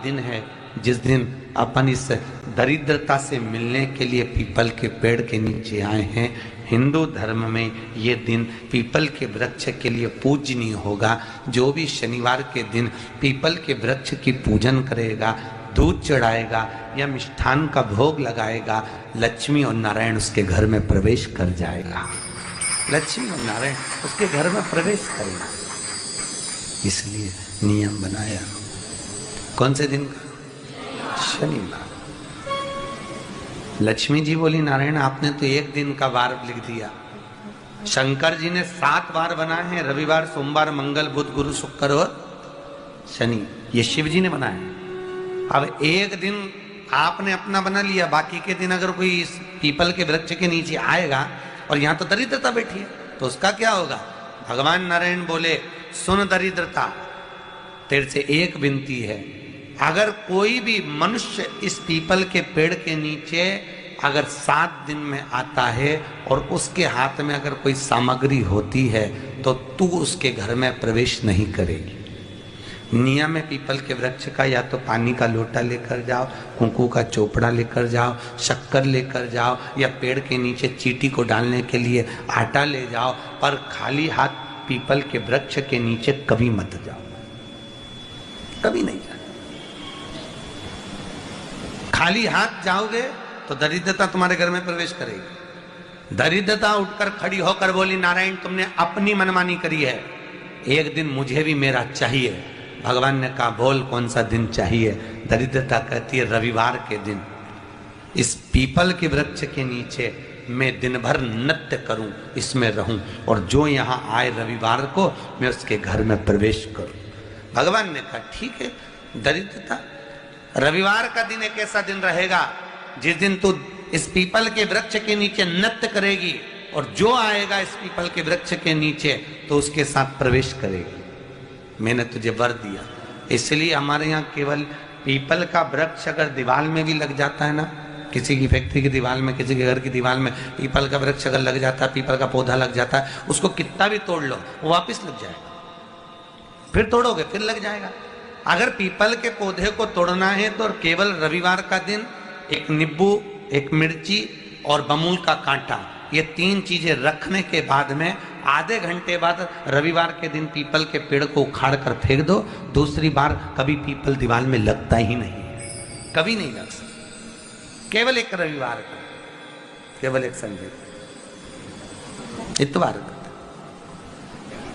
दिन है जिस दिन अपन इस दरिद्रता से मिलने के लिए पीपल के पेड़ के नीचे आए हैं। हिंदू धर्म में ये दिन पीपल के वृक्ष के लिए पूजनीय होगा। जो भी शनिवार के दिन पीपल के वृक्ष की पूजन करेगा, दूध चढ़ाएगा या मिष्ठान का भोग लगाएगा, लक्ष्मी और नारायण उसके घर में प्रवेश कर जाएगा। लक्ष्मी और नारायण उसके घर में प्रवेश करेगा। इसलिए नियम बनाया। कौन से दिन का? शनिवार। लक्ष्मी जी बोली नारायण आपने तो एक दिन का वार लिख दिया। शंकर जी ने 7 वार बनाए हैं, रविवार, सोमवार, मंगल, बुध, गुरु, शुक्र और शनि। ये शिव जी ने बनाया। अब एक दिन आपने अपना बना लिया, बाकी के दिन अगर कोई इस पीपल के वृक्ष के नीचे आएगा और यहाँ तो दरिद्रता बैठी है तो उसका क्या होगा? भगवान नारायण बोले सुन दरिद्रता, तेरे से एक विनती है, अगर कोई भी मनुष्य इस पीपल के पेड़ के नीचे अगर 7 दिन में आता है और उसके हाथ में अगर कोई सामग्री होती है तो तू उसके घर में प्रवेश नहीं करेगी। नियम है पीपल के वृक्ष का, या तो पानी का लोटा लेकर जाओ, कुंकू का चोपड़ा लेकर जाओ, शक्कर लेकर जाओ, या पेड़ के नीचे चींटी को डालने के लिए आटा ले जाओ, पर खाली हाथ पीपल के वृक्ष के नीचे कभी मत जाओ, कभी नहीं जाओ। खाली हाथ जाओगे तो दरिद्रता तुम्हारे घर में प्रवेश करेगी। दरिद्रता उठकर खड़ी होकर बोली नारायण तुमने अपनी मनमानी करी है, एक दिन मुझे भी मेरा चाहिए। भगवान ने कहा बोल कौन सा दिन चाहिए? दरिद्रता कहती है रविवार के दिन इस पीपल के वृक्ष के नीचे मैं दिन भर नृत्य करूं, इसमें रहूं, और जो यहाँ आए रविवार को मैं उसके घर में प्रवेश करूं। भगवान ने कहा ठीक है। दरिद्रता रविवार का दिन एक ऐसा दिन रहेगा जिस दिन तू इस पीपल के वृक्ष के नीचे नृत्य करेगी और जो आएगा इस पीपल के वृक्ष के नीचे तो उसके साथ प्रवेश करेगी। मैंने तुझे वर दिया। इसलिए हमारे यहाँ केवल पीपल का वृक्ष अगर दीवार में भी लग जाता है ना, किसी की फैक्ट्री की दीवार में, किसी के घर की दीवार में पीपल का वृक्ष अगर लग जाता है, पीपल का पौधा लग जाता है, उसको कितना भी तोड़ लो वो वापस लग जाएगा। फिर तोड़ोगे फिर लग जाएगा। अगर पीपल के पौधे को तोड़ना है तो केवल रविवार का दिन एक नींबू, एक मिर्ची और बमूल का कांटा, ये 3 चीजें रखने के बाद में आधे घंटे बाद रविवार के दिन पीपल के पेड़ को उखाड़ कर फेंक दो। दूसरी बार कभी पीपल दीवार में लगता ही नहीं है, कभी नहीं लग सकता। केवल एक रविवार का, केवल एक संडे, इतवार का।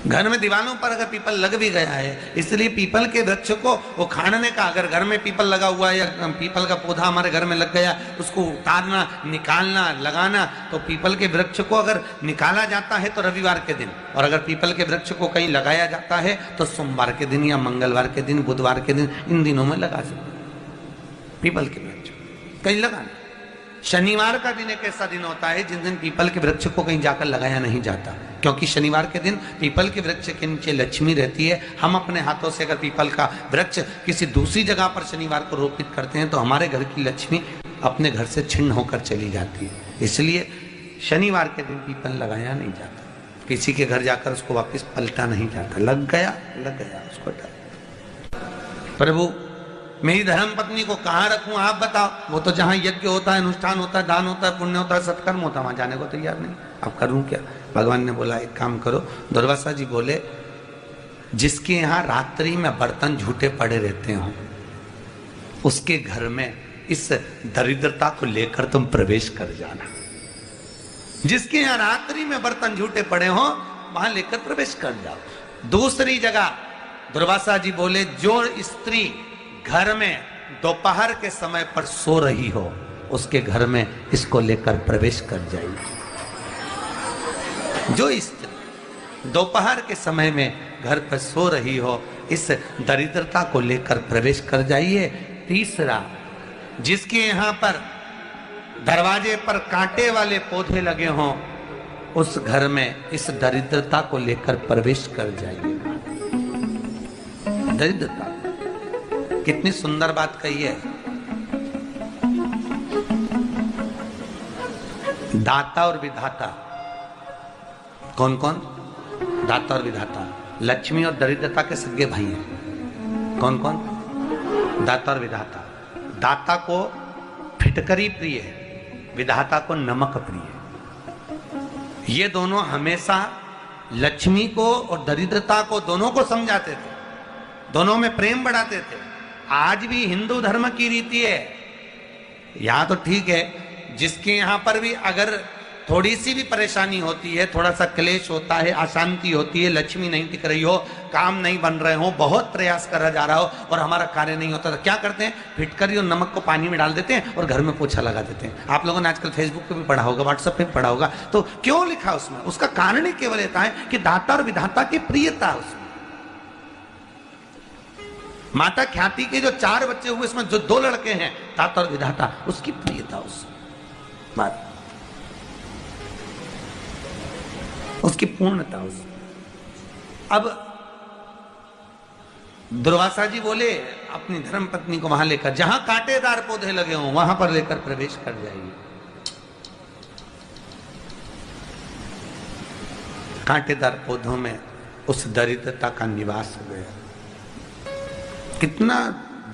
घर में दीवारों पर अगर पीपल लग भी गया है, इसलिए पीपल के वृक्ष को उखाड़ने का, अगर घर में पीपल लगा हुआ है या पीपल का पौधा हमारे घर में लग गया, उसको उतारना, निकालना, लगाना, तो पीपल के वृक्ष को अगर निकाला जाता है तो रविवार के दिन, और अगर पीपल के वृक्ष को कहीं लगाया जाता है तो सोमवार के दिन या मंगलवार के दिन, बुधवार के दिन, इन दिनों में लगा सकते पीपल के वृक्ष कहीं लगाना। शनिवार का दिन एक ऐसा दिन होता है जिस दिन पीपल के वृक्ष को कहीं जाकर लगाया नहीं जाता, क्योंकि शनिवार के दिन पीपल के वृक्ष के नीचे लक्ष्मी रहती है। हम अपने हाथों से अगर पीपल का वृक्ष किसी दूसरी जगह पर शनिवार को रोपित करते हैं तो हमारे घर की लक्ष्मी अपने घर से छिन्न होकर चली जाती है। इसलिए शनिवार के दिन पीपल लगाया नहीं जाता, किसी के घर जाकर उसको वापस पलटा नहीं जाता। लग गया उसको डाल। प्रभु मेरी धर्म पत्नी को कहाँ रखूं आप बताओ? वो तो जहाँ यज्ञ होता है, अनुष्ठान होता है, दान होता है, पुण्य होता है, सत्कर्म होता है, वहां जाने को तैयार नहीं। अब करूं क्या? भगवान ने बोला एक काम करो। दुर्वासा जी बोले जिसके यहाँ रात्रि में बर्तन झूठे पड़े रहते हो उसके घर में इस दरिद्रता को लेकर तुम प्रवेश कर जाना। जिसके यहाँ रात्रि में बर्तन झूठे पड़े हो वहां लेकर प्रवेश कर जाओ। दूसरी जगह दुर्वासा जी बोले जो स्त्री घर में दोपहर के समय पर सो रही हो उसके घर में इसको लेकर प्रवेश कर जाइए। जो स्त्री दोपहर के समय में घर पर सो रही हो इस दरिद्रता को लेकर प्रवेश कर जाइए। तीसरा, जिसके यहाँ पर दरवाजे पर कांटे वाले पौधे लगे हों उस घर में इस दरिद्रता को लेकर प्रवेश कर जाइए। दरिद्रता कितनी सुंदर बात कही है। दाता और विधाता कौन कौन? दाता और विधाता लक्ष्मी और दरिद्रता के सगे भाई हैं। कौन कौन? दाता और विधाता। दाता को फिटकरी प्रिय है, विधाता को नमक प्रिय है। ये दोनों हमेशा लक्ष्मी को और दरिद्रता को दोनों को समझाते थे, दोनों में प्रेम बढ़ाते थे। आज भी हिंदू धर्म की रीति है, यहां तो ठीक है, जिसके यहां पर भी अगर थोड़ी सी भी परेशानी होती है, थोड़ा सा क्लेश होता है, अशांति होती है, लक्ष्मी नहीं टिक रही हो, काम नहीं बन रहे हो, बहुत प्रयास करा जा रहा हो और हमारा कार्य नहीं होता, तो क्या करते हैं? फिटकरी और नमक को पानी में डाल देते हैं और घर में पोछा लगा देते हैं। आप लोगों ने आजकल फेसबुक पे भी पढ़ा होगा, व्हाट्सएप पे भी पढ़ा होगा। तो क्यों लिखा उसमें? उसका कारण ही केवल ये है कि दाता और विधाता की प्रियता उसमें। माता ख्याति के जो 4 बच्चे हुए, इसमें जो 2 लड़के हैं, दाता और विधाता, उसकी प्रियता उसमें, उसकी पूर्णता उसमें। अब दुर्वासा जी बोले अपनी धर्म पत्नी को वहां लेकर, जहां कांटेदार पौधे लगे हों वहां पर लेकर प्रवेश कर जाइए। कांटेदार पौधों में उस दरिद्रता का निवास हो गया। कितना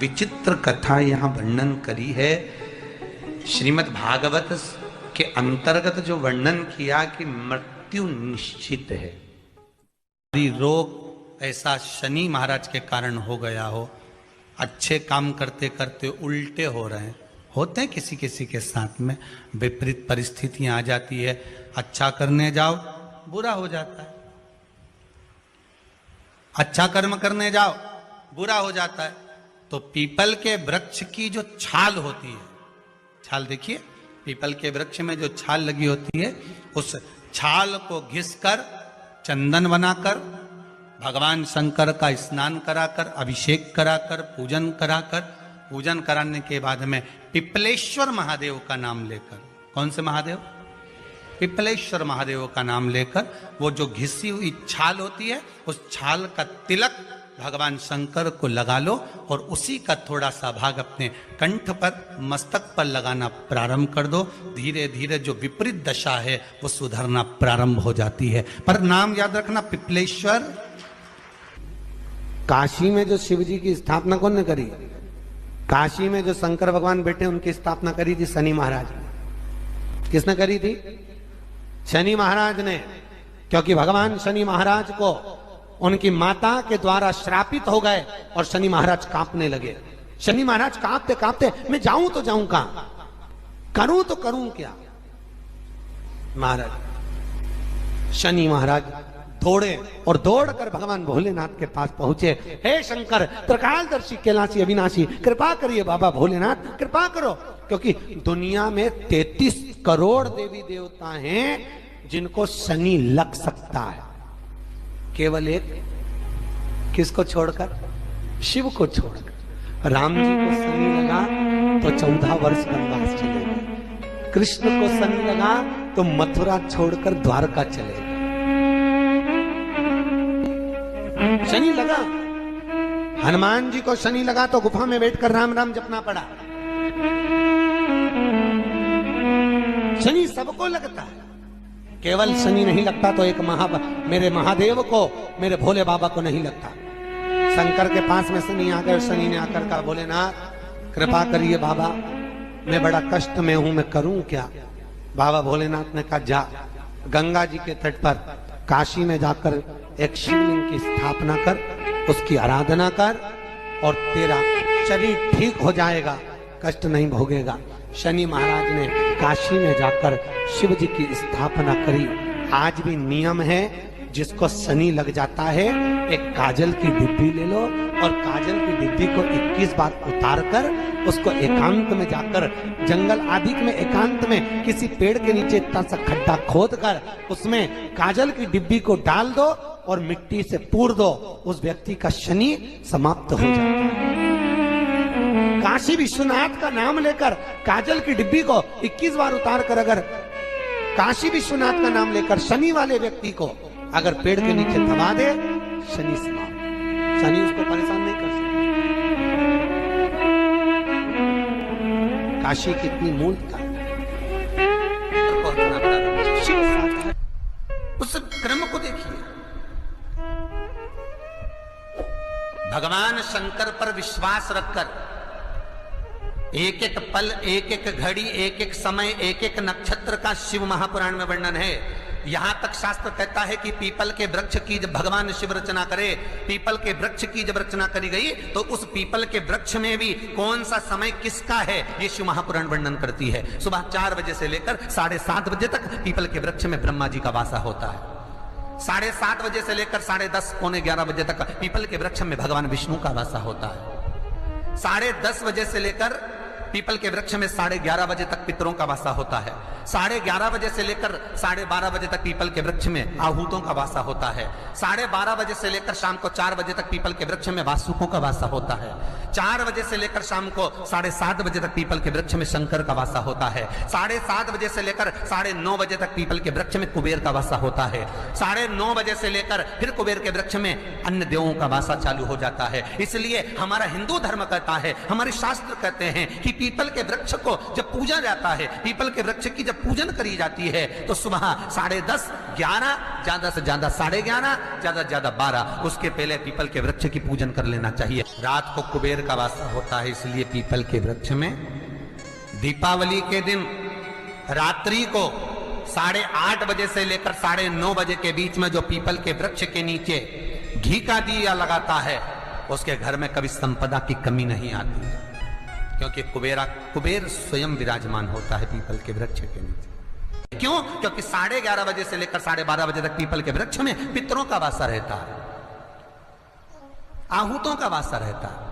विचित्र कथा यहां वर्णन करी है। श्रीमद् भागवत के अंतर्गत जो वर्णन किया कि मृत्यु निश्चित है, रोग ऐसा शनि महाराज के कारण हो गया हो, अच्छे काम करते करते उल्टे हो रहे हैं, होते हैं किसी किसी के साथ में, विपरीत परिस्थितियां आ जाती है, अच्छा करने जाओ बुरा हो जाता है, अच्छा कर्म करने जाओ बुरा हो जाता है। तो पीपल के वृक्ष की जो छाल होती है, छाल देखिए, पीपल के वृक्ष में जो छाल लगी होती है, उस छाल को घिसकर चंदन बनाकर भगवान शंकर का स्नान कराकर, अभिषेक कराकर, पूजन कराने के बाद में पिपलेश्वर महादेव का नाम लेकर, कौन से महादेव? पिपलेश्वर महादेव का नाम लेकर वो जो घिसी हुई छाल होती है, उस छाल का तिलक भगवान शंकर को लगा लो और उसी का थोड़ा सा भाग अपने कंठ पर, मस्तक पर लगाना प्रारंभ कर दो। धीरे धीरे जो विपरीत दशा है वो सुधरना प्रारंभ हो जाती है। पर नाम याद रखना, पिपलेश्वर। काशी में जो शिव जी की स्थापना कौन ने करी? काशी में जो शंकर भगवान बैठे उनकी स्थापना करी थी शनि महाराज ने। किसने करी थी? शनि महाराज ने। क्योंकि भगवान शनि महाराज को उनकी माता के द्वारा श्रापित हो गए और शनि महाराज कांपने लगे। शनि महाराज कांपते कांपते, मैं जाऊं तो जाऊं कहां, करूं तो करूं क्या? महाराज, शनि महाराज दौड़े और दौड़कर भगवान भोलेनाथ के पास पहुंचे। हे शंकर, त्रिकालदर्शी, कैलाशी, अविनाशी, कृपा करिए बाबा भोलेनाथ, कृपा करो। क्योंकि दुनिया में 33 करोड़ देवी देवता हैं जिनको शनि लग सकता है, केवल एक, किसको छोड़कर? शिव को छोड़कर। राम जी को शनि लगा तो 14 वर्ष वनवास चले गए। कृष्ण को शनि लगा तो मथुरा छोड़कर द्वारका चले गए। शनि लगा। हनुमान जी को शनि लगा तो गुफा में बैठकर राम राम जपना पड़ा। शनि सबको लगता है, केवल शनि नहीं लगता तो एक मेरे महादेव को, मेरे भोले बाबा को नहीं लगता। शंकर के पास में शनि आ गए। शनि ने आकर कहा, भोलेनाथ कृपा करिए बाबा, मैं बड़ा कष्ट में हूं, मैं करूं क्या? बाबा भोलेनाथ ने कहा, जा गंगा जी के तट पर काशी में जाकर एक शिवलिंग की स्थापना कर, उसकी आराधना कर और तेरा शरीर ठीक हो जाएगा, कष्ट नहीं भोगेगा। शनि महाराज ने काशी में जाकर शिव जी की स्थापना करी। आज भी नियम है, जिसको शनि लग जाता है एक काजल की डिब्बी ले लो और काजल की डिब्बी को 21 बार उतार कर उसको एकांत में जाकर, जंगल आदि में एकांत में किसी पेड़ के नीचे इतना सा खड्डा खोद कर उसमें काजल की डिब्बी को डाल दो और मिट्टी से पूर दो, उस व्यक्ति का शनि समाप्त हो जाता है। काशी विश्वनाथ का नाम लेकर काजल की डिब्बी को 21 बार उतार कर अगर काशी विश्वनाथ का नाम लेकर शनि वाले व्यक्ति को अगर पेड़ के नीचे दबा दे, शनि समाप्त, शनि उसको परेशान नहीं कर सकता। काशी कितनी मूलता है, उस क्रम को देखिए। भगवान शंकर पर विश्वास रखकर एक एक पल, एक एक घड़ी, एक एक समय, एक एक नक्षत्र का शिव महापुराण में वर्णन है। यहां तक शास्त्र कहता है कि पीपल के वृक्ष की जब भगवान शिव रचना करे, पीपल के वृक्ष की जब रचना करी गई तो उस पीपल के वृक्ष में भी कौन सा समय किसका है ये शिव महापुराण वर्णन करती है। सुबह 4 बजे से लेकर 7:30 बजे तक पीपल के वृक्ष में ब्रह्मा जी का वासा होता है। 7:30 बजे से लेकर 10:30 पौने 11 बजे तक पीपल के वृक्ष में भगवान विष्णु का वासा होता है। 10:30 बजे से लेकर पीपल के वृक्ष में 11:30 बजे तक पितरों का वासा होता है। 11:30 बजे से लेकर 12:30 बजे तक पीपल के वृक्ष में आहूतों का वासा होता है। 12:30 बजे से लेकर शाम को 4 बजे तक पीपल के वृक्ष में वासुकों का वासा होता है। 4 बजे से लेकर शाम को 7:30 बजे तक पीपल के वृक्ष में शंकर का वासा होता है। 7:30 बजे से लेकर 9:30 बजे तक पीपल के वृक्ष में कुबेर का वासा होता है। 9:30 बजे से लेकर फिर कुबेर के वृक्ष में अन्य देवों का वासा चालू हो जाता है। इसलिए हमारा हिंदू धर्म कहता है, हमारे शास्त्र कहते हैं कि पीपल के वृक्ष को जब पूजा जाता है, पीपल के वृक्ष की जब पूजन करी जाती है तो सुबह 10:30, 11, ज्यादा से ज्यादा 11:30, ज्यादा से ज्यादा 12, उसके पहले पीपल के वृक्ष की पूजन कर लेना चाहिए। रात को कुबेर का वासा होता है, इसलिए पीपल के वृक्ष में दीपावली के दिन रात्रि को 8:30 बजे से लेकर 9:30 बजे के बीच में जो पीपल के वृक्ष के नीचे घी का दिया लगाता है उसके घर में कभी संपदा की कमी नहीं आती, क्योंकि कुबेर स्वयं विराजमान होता है पीपल के वृक्ष के नीचे। क्यों? क्योंकि 11:30 बजे से लेकर 12:30 बजे तक पीपल के वृक्ष में पितरों का वासा रहता है, आहूतों का वासा रहता है,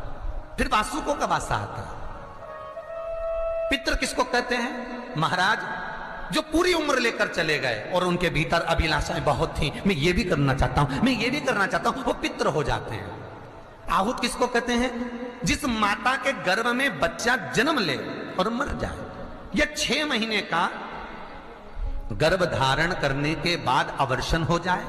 फिर वासुकों का वासा आता है। पितृ किसको कहते हैं? महाराज जो पूरी उम्र लेकर चले गए और उनके भीतर अभिलाषाएं बहुत थी, मैं ये भी करना चाहता हूं, मैं ये भी करना चाहता हूं, वो पितृ हो जाते हैं। आहूत किसको कहते हैं? जिस माता के गर्भ में बच्चा जन्म ले और मर जाए, या 6 महीने का गर्भ धारण करने के बाद अवर्षण हो जाए,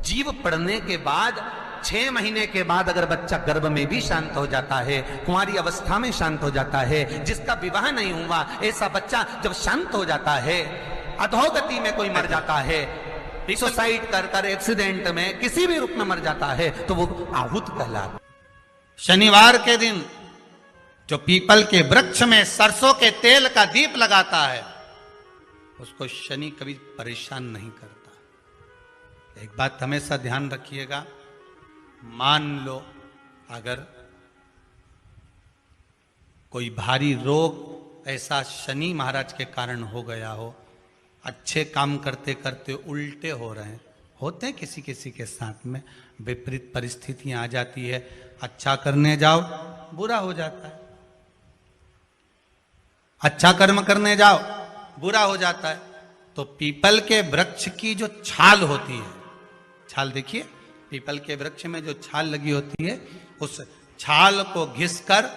जीव पड़ने के बाद 6 महीने के बाद अगर बच्चा गर्भ में भी शांत हो जाता है, कुंवारी अवस्था में शांत हो जाता है, जिसका विवाह नहीं हुआ ऐसा बच्चा जब शांत हो जाता है, अधोगति में कोई मर जाता है, सुसाइड कर एक्सीडेंट में किसी भी रूप में मर जाता है, तो वो आहूत कहलाता। शनिवार के दिन जो पीपल के वृक्ष में सरसों के तेल का दीप लगाता है उसको शनि कभी परेशान नहीं करता। एक बात हमेशा ध्यान रखिएगा, मान लो अगर कोई भारी रोग ऐसा शनि महाराज के कारण हो गया हो, अच्छे काम करते करते उल्टे हो रहे हैं, होते हैं किसी किसी के साथ में, विपरीत परिस्थितियां आ जाती है, अच्छा करने जाओ बुरा हो जाता है, अच्छा कर्म करने जाओ बुरा हो जाता है। तो पीपल के वृक्ष की जो छाल होती है, छाल देखिए, पीपल के वृक्ष में जो छाल लगी होती है, उस छाल को घिसकर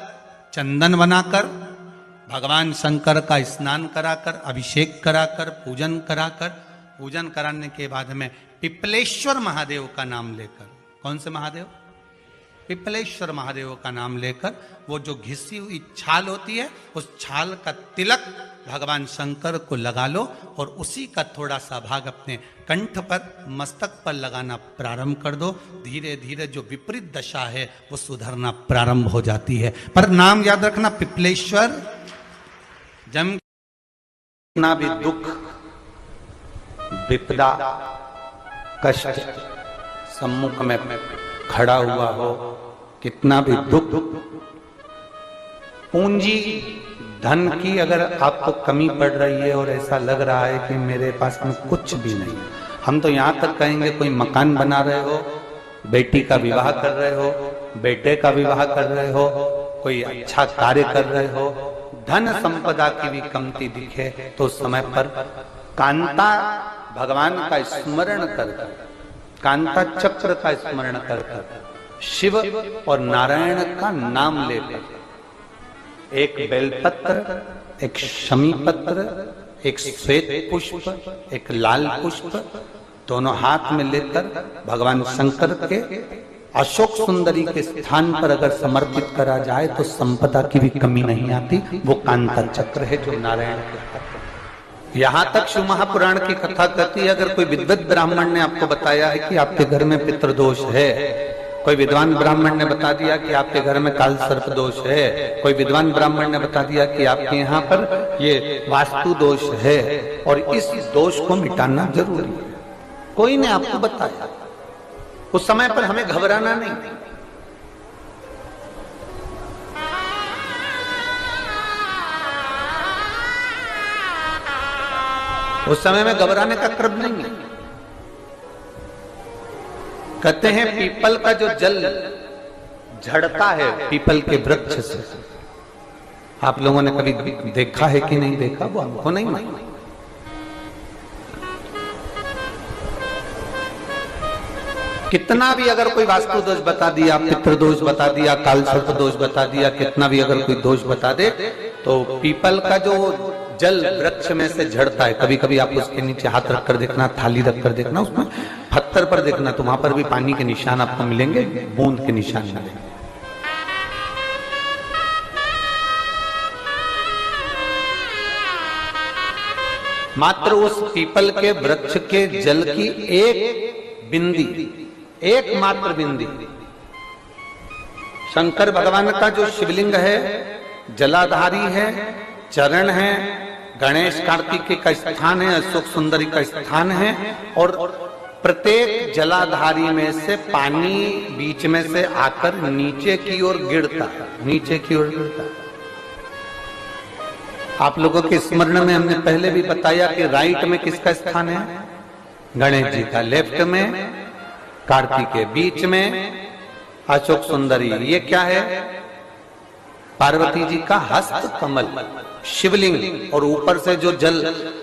चंदन बनाकर भगवान शंकर का स्नान कराकर, अभिषेक कराकर, पूजन कराने के बाद में पिपलेश्वर महादेव का नाम लेकर, कौन से महादेव? पिपलेश्वर महादेव का नाम लेकर वो जो घिसी हुई छाल होती है उस छाल का तिलक भगवान शंकर को लगा लो और उसी का थोड़ा सा भाग अपने कंठ पर, मस्तक पर लगाना प्रारंभ कर दो। धीरे धीरे जो विपरीत दशा है वो सुधरना प्रारंभ हो जाती है। पर नाम याद रखना, पिपलेश्वर। जम कितना भी दुख, विपदा, कष्ट सम्मुख में खड़ा हुआ हो, कितना भी दुख, पूंजी धन की अगर आपको कमी पड़ रही है और ऐसा लग रहा है कि मेरे पास में कुछ भी नहीं, हम तो यहां तक कहेंगे कोई मकान बना रहे हो, बेटी का विवाह कर रहे हो, बेटे का विवाह कर रहे हो, कोई अच्छा कार्य कर रहे हो, धन संपदा की भी कमती दिखे तो समय पर कांता भगवान का स्मरण कर, कांता चक्र का स्मरण कर, शिव और नारायण का नाम लेकर, एक बेलपत्र, एक शमी पत्र, एक श्वेत पुष्प, एक लाल पुष्प, दोनों हाथ में लेकर भगवान शंकर के अशोक सुंदरी के स्थान पर अगर समर्पित करा जाए तो संपदा की भी कमी नहीं आती। वो कांता चक्र है जो नारायण के। यहां तक शिव महापुराण की कथा कहती है, अगर कोई विद्वत ब्राह्मण ने आपको बताया है कि आपके घर में पितृदोष है कोई विद्वान ब्राह्मण ने बता दिया कि आपके घर में काल सर्प दोष है, कोई विद्वान ब्राह्मण ने बता दिया कि आपके यहाँ पर ये वास्तु दोष है और इस दोष को मिटाना जरूरी है। कोई ने आपको बताया, उस समय पर हमें घबराना नहीं। उस समय में घबराने का क्रम नहीं है। कहते हैं पीपल का जो जल झड़ता है पीपल के वृक्ष से, आप लोगों ने कभी देखा है कि नहीं देखा, वो हमको नहीं मालूम। कितना भी अगर कोई वास्तु दोष बता दिया, पितृ दोष बता दिया, काल सर्प दोष बता दिया, कितना भी अगर कोई दोष बता दे, तो पीपल का जो जल वृक्ष में से झड़ता है, कभी कभी आप उसके नीचे हाथ रखकर देखना, थाली रखकर देखना, उसमें पत्थर पर देखना, तो वहां पर भी पानी के निशान आपको मिलेंगे, बूंद के निशान मिलेंगे। मात्र उस पीपल के वृक्ष के जल की एक बिंदी, एकमात्र बिंदी, शंकर भगवान का जो शिवलिंग है जलाधारी है, चरण है, गणेश कार्तिकेय का स्थान है, अशोक सुंदरी का स्थान है, और प्रत्येक जलाधारी में से पानी बीच में से आकर नीचे की ओर गिरता है, नीचे की ओर गिरता है। आप लोगों के स्मरण में हमने पहले भी बताया कि राइट में किसका स्थान है, गणेश जी का, लेफ्ट में कार्तिकेय, बीच में अशोक सुंदरी, ये क्या है, पार्वती जी का हस्त कमल शिवलिंग, और ऊपर से जो जल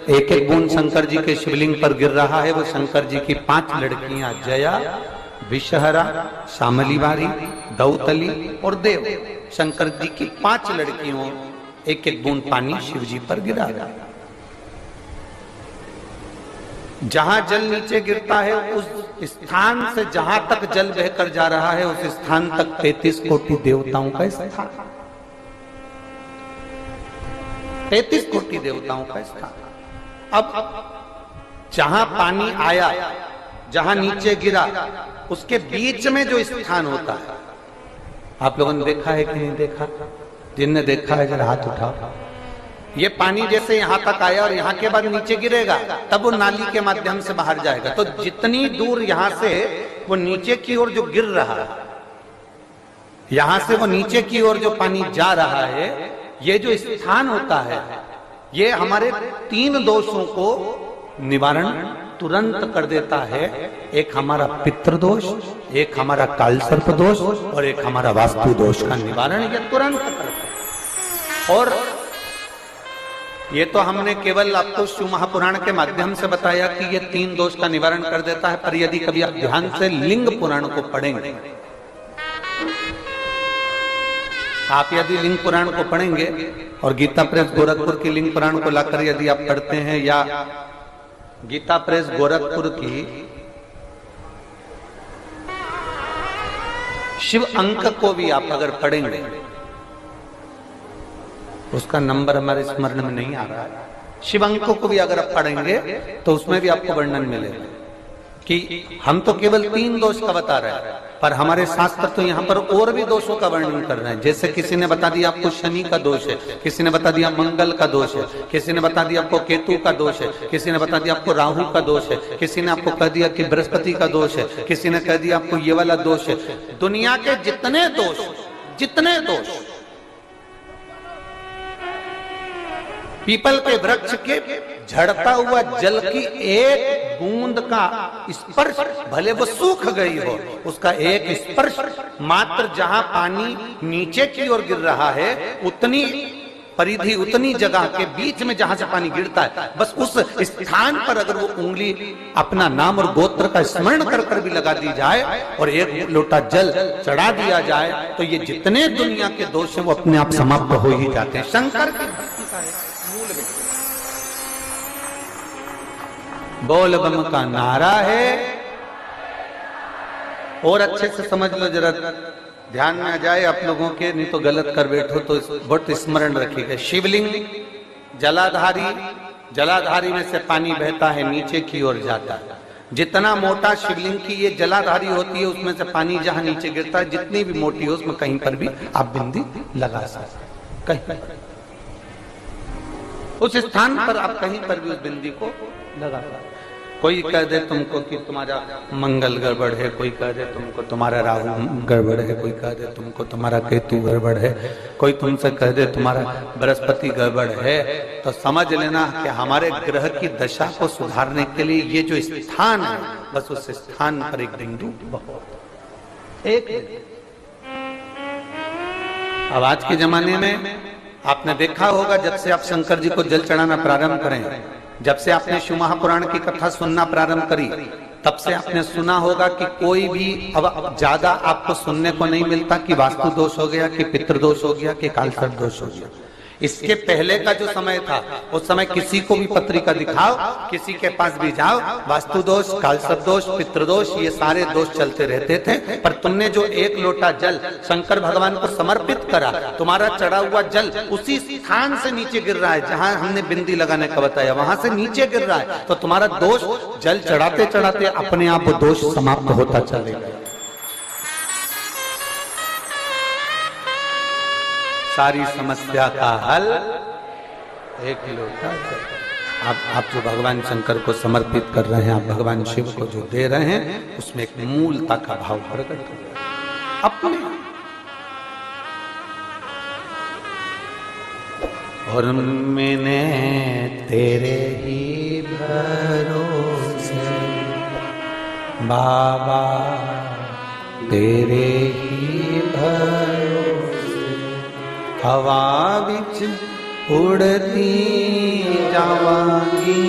एक एक बूंद शंकर जी के शिवलिंग पर गिर रहा है, वो शंकर जी की 5 लड़कियां जया, विषहरा, शामली बारी, दौतली और देव, शंकर जी की 5 लड़कियों, एक एक बूंद पानी शिव जी पर गिरा। जहां जल नीचे गिरता है उस स्थान से जहां तक जल बहकर जा रहा है, उस स्थान तक 33 कोटि देवताओं का स्थान, 33 कोटि देवताओं का स्थान। अब जहां पानी आया, जहां नीचे गिरा, उसके बीच में जो स्थान होता है, आप लोगों ने देखा है कि नहीं देखा? जिनने देखा है जरा हाथ उठाओ। ये पानी जैसे यहां तक आया और यहां के बाद नीचे गिरेगा, तब वो नाली के माध्यम से बाहर जाएगा। तो जितनी दूर यहां से वो नीचे की ओर जो गिर रहा है, यहां से वो नीचे की ओर जो पानी जा रहा है, ये जो स्थान होता है, ये हमारे 3 दोषों को निवारण तुरंत कर देता है। एक हमारा पितृदोष, एक हमारा काल सर्प दोष और एक हमारा वास्तु दोष का निवारण ये तुरंत करता है। और ये तो हमने केवल आपको शिव महापुराण के माध्यम से बताया कि ये 3 दोष का निवारण कर देता है, पर यदि कभी आप ध्यान से लिंग पुराण को पढ़ेंगे, आप यदि लिंग पुराण को पढ़ेंगे और गीता प्रेस गोरखपुर की लिंग पुराण को लाकर यदि आप पढ़ते हैं, या गीता प्रेस गोरखपुर की शिव अंक को भी आप अगर पढ़ेंगे, उसका नंबर हमारे स्मरण में नहीं आ रहा है, शिव अंक को भी अगर आप पढ़ेंगे तो उसमें भी आपको वर्णन मिलेगा कि हम तो केवल 3 दोष का बता रहे हैं, पर हमारे शास्त्र तो यहाँ पर और भी दोषों का वर्णन कर रहे हैं। जैसे किसी ने बता दिया आपको शनि का दोष है, किसी ने बता दिया मंगल का दोष है, किसी ने बता दिया आपको केतु का दोष है, किसी ने बता दिया आपको राहु का दोष है, किसी ने आपको कह दिया कि बृहस्पति का दोष है, किसी ने कह दिया आपको ये वाला दोष है। दुनिया के जितने दोष पीपल के वृक्ष के झड़ता हुआ जल की एक बूंद का स्पर्श, भले वो सूख गई हो, उसका एक स्पर्श मात्र जहां पानी नीचे की ओर गिर रहा है, उतनी परिधि, उतनी जगह के बीच में जहां से पानी गिरता है, बस उस स्थान पर अगर वो उंगली अपना नाम और गोत्र का स्मरण कर कर भी लगा दी जाए और एक लोटा जल चढ़ा दिया जाए, तो ये जितने दुनिया के दोष हैं वो अपने आप समाप्त हो ही जाते हैं। शंकर की भक्ति का है मूल में बोल बम का नारा है। और अच्छे से समझ लो, जरा ध्यान में आ जाए आप लोगों के, नहीं तो गलत कर बैठो तो बहुत स्मरण रखिएगा। शिवलिंग जलाधारी, जलाधारी में से पानी बहता है, नीचे की ओर जाता है। जितना मोटा शिवलिंग की ये जलाधारी होती है उसमें से पानी जहां नीचे गिरता है, जितनी भी मोटी हो उसमें कहीं पर भी आप बिंदी लगा सकते, कहीं उस स्थान पर आप कहीं पर भी उस बिंदी को लगा सकते। कोई कह दे तुमको कि तुम्हारा मंगल गड़बड़ है, कोई कह दे तुमको तुम्हारा राहु गड़बड़ है, कोई कह दे तुमको तुम्हारा केतु गड़बड़ है, कोई तुमसे कह दे तुम्हारा बृहस्पति गड़बड़ है, तो समझ लेना कि हमारे ग्रह की दशा को सुधारने के लिए ये जो स्थान है, बस उस स्थान पर एक बिंदु एक। अब आज के जमाने में आपने देखा होगा, जब से आप शंकर जी को जल चढ़ाना प्रारंभ करें, जब से आपने शिव महापुराण की कथा सुनना प्रारंभ करी, तब से आपने सुना होगा कि कोई भी अब ज्यादा आपको सुनने को नहीं मिलता कि वास्तु दोष हो गया, कि पितृदोष हो गया, कि कालसर्प दोष हो गया। इसके पहले का जो समय था, उस समय किसी को भी पत्रिका दिखाओ, किसी के पास भी जाओ, वास्तु दोष, कालसर्प दोष, पितृदोष, ये सारे दोष चलते रहते थे। पर तुमने जो एक लोटा जल शंकर भगवान को समर्पित करा, तुम्हारा चढ़ा हुआ जल उसी स्थान से नीचे गिर रहा है जहां हमने बिंदी लगाने का बताया, वहां से नीचे गिर रहा है, तो तुम्हारा दोष जल चढ़ाते चढ़ाते अपने आप वो दोष समाप्त होता चलेगा। सारी समस्या का हल एक लोटा जल। आप जो भगवान शंकर को समर्पित कर रहे हैं, आप भगवान शिव को जो दे रहे हैं, उसमें एक मूलता का भाव प्रकट हो गया अपने। और मैंने तेरे ही भरोसे बाबा, तेरे ही भरोसे हवा बिच उड़ती जावांगी,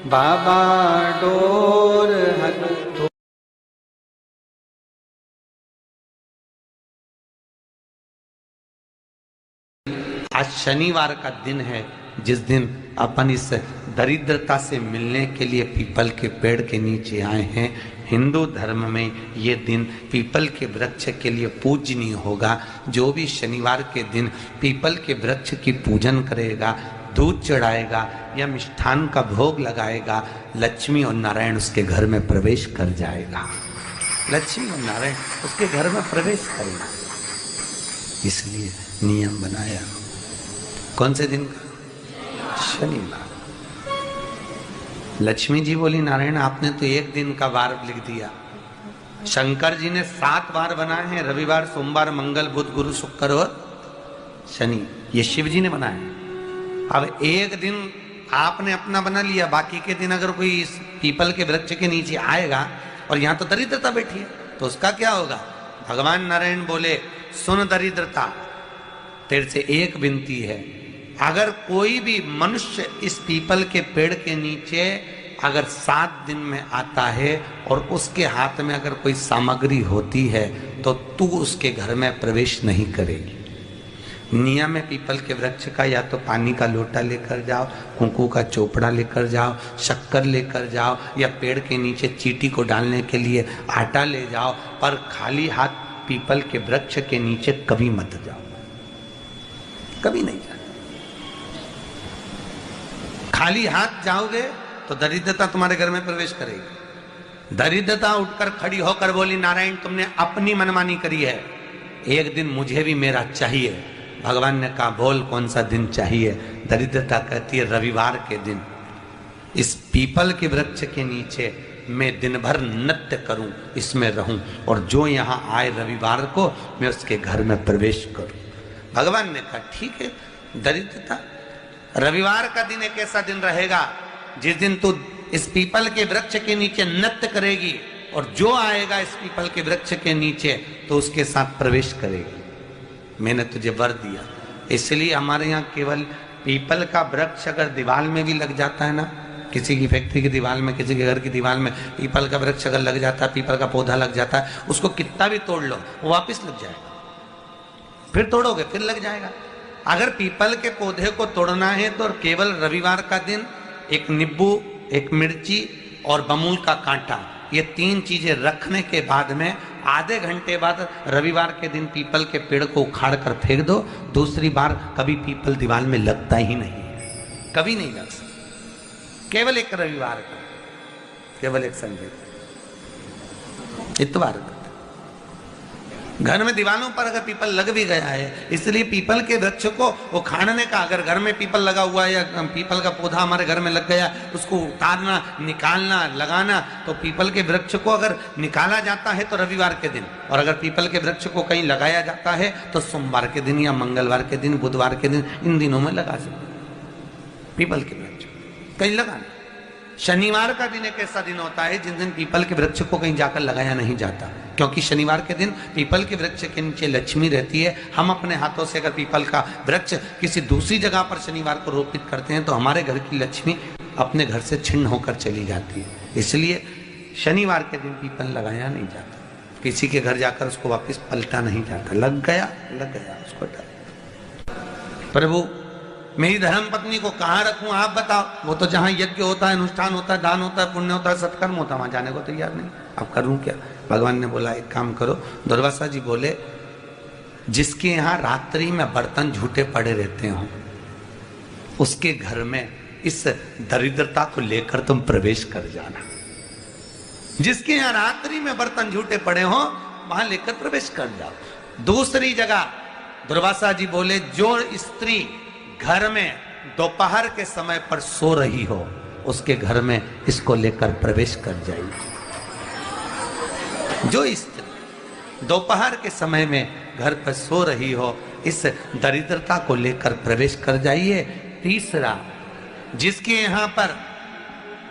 बाबा डोर हथ। आज शनिवार का दिन है, जिस दिन अपन इस दरिद्रता से मिलने के लिए पीपल के पेड़ के नीचे आए हैं। हिंदू धर्म में ये दिन पीपल के वृक्ष के लिए पूजनीय होगा। जो भी शनिवार के दिन पीपल के वृक्ष की पूजन करेगा, दूध चढ़ाएगा या मिष्ठान का भोग लगाएगा, लक्ष्मी और नारायण उसके घर में प्रवेश कर जाएगा। लक्ष्मी और नारायण उसके घर में प्रवेश करेगा, इसलिए नियम बनाया। कौन से दिन का? शनिवार। लक्ष्मी जी बोली, नारायण आपने तो एक दिन का वार लिख दिया। शंकर जी ने 7 वार बनाए हैं, रविवार, सोमवार, मंगल, बुध, गुरु, शुक्र और शनि। ये शिव जी ने बनाया। अब एक दिन आपने अपना बना लिया, बाकी के दिन अगर कोई इस पीपल के वृक्ष के नीचे आएगा और यहाँ तो दरिद्रता बैठी है, तो उसका क्या होगा? भगवान नारायण बोले, सुन दरिद्रता, तेरे से एक विनती है, अगर कोई भी मनुष्य इस पीपल के पेड़ के नीचे अगर 7 दिन में आता है और उसके हाथ में अगर कोई सामग्री होती है, तो तू उसके घर में प्रवेश नहीं करेगी। नियम है पीपल के वृक्ष का, या तो पानी का लोटा लेकर जाओ, कुंकू का चोपड़ा लेकर जाओ, शक्कर लेकर जाओ, या पेड़ के नीचे चींटी को डालने के लिए आटा ले जाओ, पर खाली हाथ पीपल के वृक्ष के नीचे कभी मत जाओ, कभी नहीं जाओ। खाली हाथ जाओगे तो दरिद्रता तुम्हारे घर में प्रवेश करेगी। दरिद्रता उठकर खड़ी होकर बोली, नारायण तुमने अपनी मनमानी करी है, एक दिन मुझे भी मेरा चाहिए। भगवान ने कहा, बोल कौन सा दिन चाहिए? दरिद्रता कहती है, रविवार के दिन इस पीपल के वृक्ष के नीचे मैं दिन भर नृत्य करूं, इसमें रहूं, और जो यहां आए रविवार को मैं उसके घर में प्रवेश करूं। भगवान ने कहा, ठीक है। दरिद्रता, रविवार का दिन एक ऐसा दिन रहेगा जिस दिन तू इस पीपल के वृक्ष के नीचे नृत्य करेगी, और जो आएगा इस पीपल के वृक्ष के नीचे तो उसके साथ प्रवेश करेगी। मैंने तुझे वर दिया। इसलिए हमारे यहाँ केवल पीपल का वृक्ष अगर दीवार में भी लग जाता है ना, किसी की फैक्ट्री की दीवार में, किसी के घर की दीवार में पीपल का वृक्ष अगर लग जाता है, पीपल का पौधा लग जाता है, उसको कितना भी तोड़ लो वो वापिस लग जाएगा। फिर तोड़ोगे फिर लग जाएगा। अगर पीपल के पौधे को तोड़ना है तो केवल रविवार का दिन एक नींबू, एक मिर्ची और बमूल का कांटा, ये 3 चीजें रखने के बाद में आधे घंटे बाद रविवार के दिन पीपल के पेड़ को उखाड़ कर फेंक दो। दूसरी बार कभी पीपल दीवार में लगता ही नहीं है, कभी नहीं लग सकता, केवल एक रविवार का। केवल एक संडे, इतवार को। घर में दीवारों पर अगर पीपल लग भी गया है, इसलिए पीपल के वृक्ष को वो खानने का, अगर घर में पीपल लगा हुआ है या पीपल का पौधा हमारे घर में लग गया, उसको उतारना, निकालना, लगाना, तो पीपल के वृक्ष को अगर निकाला जाता है तो रविवार के दिन, और अगर पीपल के वृक्ष को कहीं लगाया जाता है तो सोमवार के दिन या मंगलवार के दिन, बुधवार के दिन, इन दिनों में लगा सकते पीपल के वृक्ष कहीं लगाना। शनिवार का दिन एक ऐसा दिन होता है जिस दिन पीपल के वृक्ष को कहीं जाकर लगाया नहीं जाता, क्योंकि शनिवार के दिन पीपल के वृक्ष के नीचे लक्ष्मी रहती है। हम अपने हाथों से अगर पीपल का वृक्ष किसी दूसरी जगह पर शनिवार को रोपित करते हैं तो हमारे घर की लक्ष्मी अपने घर से छिन्न होकर चली जाती है। इसलिए शनिवार के दिन पीपल लगाया नहीं जाता, किसी के घर जाकर उसको वापस पलटा नहीं जाता। लग गया उसको डाल। प्रभु मेरी धर्म पत्नी को कहाँ रखूं आप बताओ? वो तो जहां यज्ञ होता है, अनुष्ठान होता है, दान होता है, पुण्य होता है, सत्कर्म होता है, वहां जाने को तैयार नहीं। अब करूं क्या? भगवान ने बोला एक काम करो। दुर्वासा जी बोले जिसके यहाँ रात्रि में बर्तन झूठे पड़े रहते हो उसके घर में इस दरिद्रता को लेकर तुम प्रवेश कर जाना। जिसके यहाँ रात्रि में बर्तन झूठे पड़े हो वहां लेकर प्रवेश कर जाओ। दूसरी जगह दुर्वासा जी बोले जो स्त्री घर में दोपहर के समय पर सो रही हो उसके घर में इसको लेकर प्रवेश कर जाइए। जो स्त्री दोपहर के समय में घर पर सो रही हो इस दरिद्रता को लेकर प्रवेश कर जाइए। तीसरा, जिसके यहाँ पर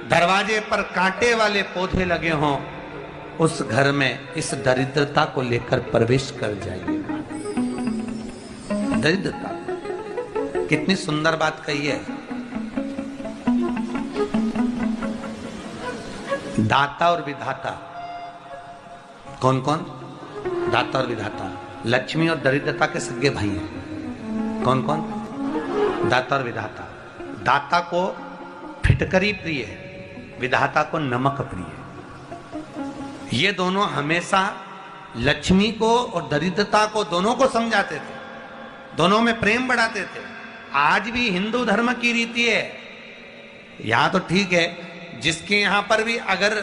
दरवाजे पर कांटे वाले पौधे लगे हों उस घर में इस दरिद्रता को लेकर प्रवेश कर जाइए। दरिद्रता, कितनी सुंदर बात कही है। दाता और विधाता, कौन कौन? दाता और विधाता। लक्ष्मी और दरिद्रता के सगे भाई हैं। कौन कौन? दाता और विधाता। दाता को फिटकरी प्रिय है, विधाता को नमक प्रिय है। ये दोनों हमेशा लक्ष्मी को और दरिद्रता को दोनों को समझाते थे, दोनों में प्रेम बढ़ाते थे। आज भी हिंदू धर्म की रीति है। यहां तो ठीक है, जिसके यहां पर भी अगर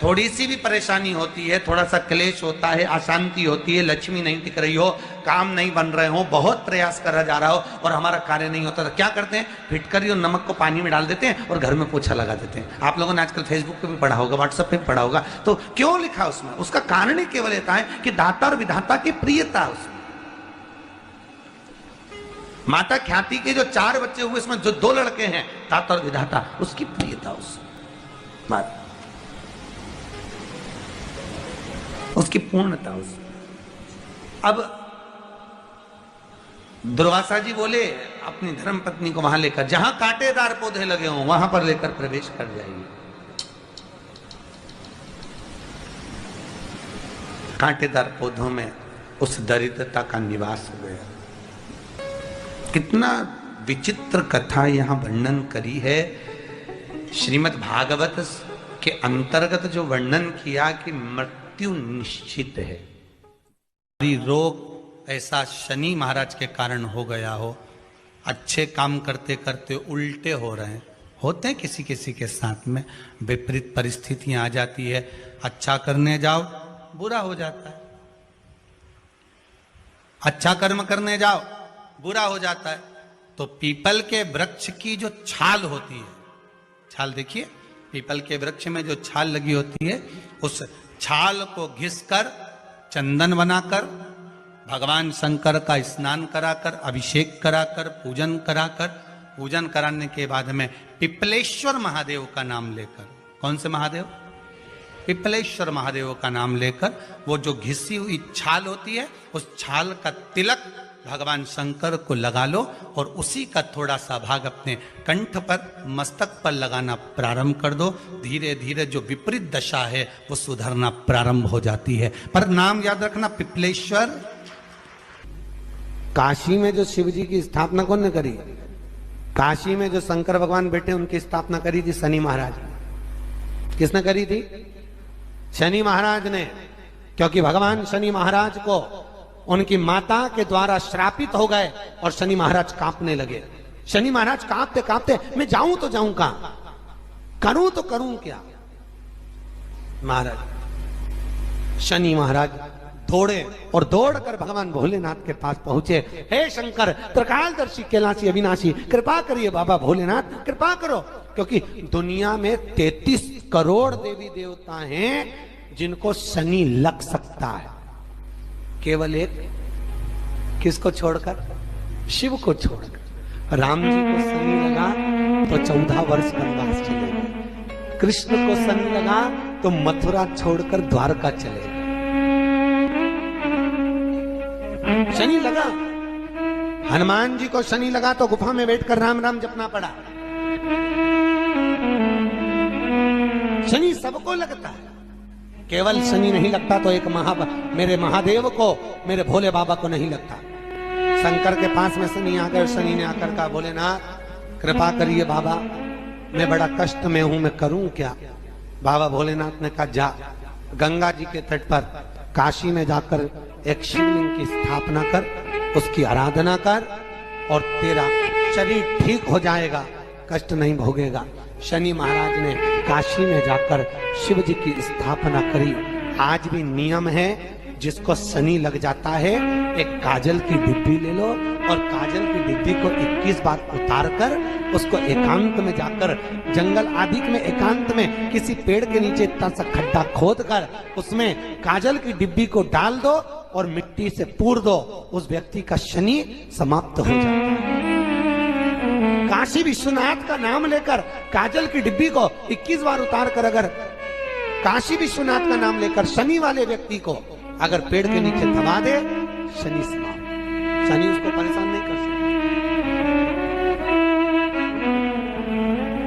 थोड़ी सी भी परेशानी होती है, थोड़ा सा क्लेश होता है, अशांति होती है, लक्ष्मी नहीं टिक रही हो, काम नहीं बन रहे हो, बहुत प्रयास करा जा रहा हो और हमारा कार्य नहीं होता, तो क्या करते हैं? फिटकरी और नमक को पानी में डाल देते हैं और घर में पोछा लगा देते हैं। आप लोगों ने आजकल फेसबुक पे भी पढ़ा होगा, व्हाट्सएप पे भी पढ़ा होगा। तो क्यों लिखा उसमें? उसका कारण ही केवल ये है कि दाता और विधाता की प्रियता उसमें। माता ख्याति के जो 4 बच्चे हुए इसमें जो 2 लड़के हैं, दाता और विधाता, उसकी प्रियता उसकी पूर्णता उसमें। अब दुर्वासा जी बोले अपनी धर्म पत्नी को वहां लेकर, जहां कांटेदार पौधे लगे हों वहां पर लेकर प्रवेश कर जाइए। कांटेदार पौधों में उस दरिद्रता का निवास हो गया। कितना विचित्र कथा यहां वर्णन करी है। श्रीमद् भागवत के अंतर्गत जो वर्णन किया कि मृत्यु निश्चित है। रोग ऐसा शनि महाराज के कारण हो गया हो, अच्छे काम करते करते उल्टे हो रहे हैं, होते हैं किसी किसी के साथ में, विपरीत परिस्थितियां आ जाती है। अच्छा करने जाओ बुरा हो जाता है, अच्छा कर्म करने जाओ बुरा हो जाता है। तो पीपल के वृक्ष की जो छाल होती है, छाल देखिए, पीपल के वृक्ष में जो छाल लगी होती है, उस छाल को घिसकर चंदन बनाकर भगवान शंकर का स्नान कराकर, अभिषेक कराकर, पूजन कराकर, पूजन कराने के बाद में पिपलेश्वर महादेव का नाम लेकर, कौन से महादेव? पिपलेश्वर महादेव का नाम लेकर वो जो घिसी हुई छाल होती है उस छाल का तिलक भगवान शंकर को लगा लो और उसी का थोड़ा सा भाग अपने कंठ पर, मस्तक पर लगाना प्रारंभ कर दो। धीरे धीरे जो विपरीत दशा है वो सुधरना प्रारंभ हो जाती है। पर नाम याद रखना, पिपलेश्वर। काशी में जो शिव जी की स्थापना कौन ने करी? काशी में जो शंकर भगवान बैठे उनकी स्थापना करी थी शनि महाराज ने। किसने करी थी? शनि महाराज ने। क्योंकि भगवान शनि महाराज को उनकी माता के द्वारा श्रापित हो गए और शनि महाराज कांपने लगे। शनि महाराज कांपते कांपते, मैं जाऊं तो जाऊं कहां, करूं तो करूं क्या? महाराज शनि महाराज दौड़े और दौड़कर भगवान भोलेनाथ के पास पहुंचे। हे शंकर, त्रिकालदर्शी, कैलाशी, अविनाशी, कृपा करिए बाबा भोलेनाथ, कृपा करो। क्योंकि दुनिया में 33 करोड़ देवी देवता हैं जिनको शनि लग सकता है, केवल एक किसको छोड़कर? शिव को छोड़कर। राम जी को शनि लगा तो 14 वर्ष वनवास चले गए। कृष्ण को शनि लगा तो मथुरा छोड़कर द्वारका चले गए। शनि लगा। हनुमान जी को शनि लगा तो गुफा में बैठकर राम राम जपना पड़ा। शनि सबको लगता है, केवल शनि नहीं लगता तो एक मेरे महादेव को, मेरे भोले बाबा को नहीं लगता। शंकर के पास में शनि आ गए। शनि ने आकर कहा, भोलेनाथ कृपा करिए बाबा, मैं बड़ा कष्ट में हूं, मैं करूं क्या? बाबा भोलेनाथ ने कहा, जा गंगा जी के तट पर काशी में जाकर एक शिवलिंग की स्थापना कर, उसकी आराधना कर और तेरा शरीर ठीक हो जाएगा, कष्ट नहीं भोगेगा। शनि महाराज ने काशी में जाकर शिव जी की स्थापना करी। आज भी नियम है, जिसको शनि लग जाता है एक काजल की डिब्बी ले लो और काजल की डिब्बी को 21 बार उतार कर उसको एकांत में जाकर, जंगल आदि में एकांत में किसी पेड़ के नीचे इतना सा खड्डा खोद कर उसमें काजल की डिब्बी को डाल दो और मिट्टी से पूर दो, उस व्यक्ति का शनि समाप्त हो जाता है। काशी विश्वनाथ का नाम लेकर काजल की डिब्बी को 21 बार उतार कर अगर काशी विश्वनाथ का नाम लेकर शनि वाले व्यक्ति को अगर पेड़ के नीचे दबा दे, शनि समाप्त। शनि उसको परेशान नहीं कर सकता।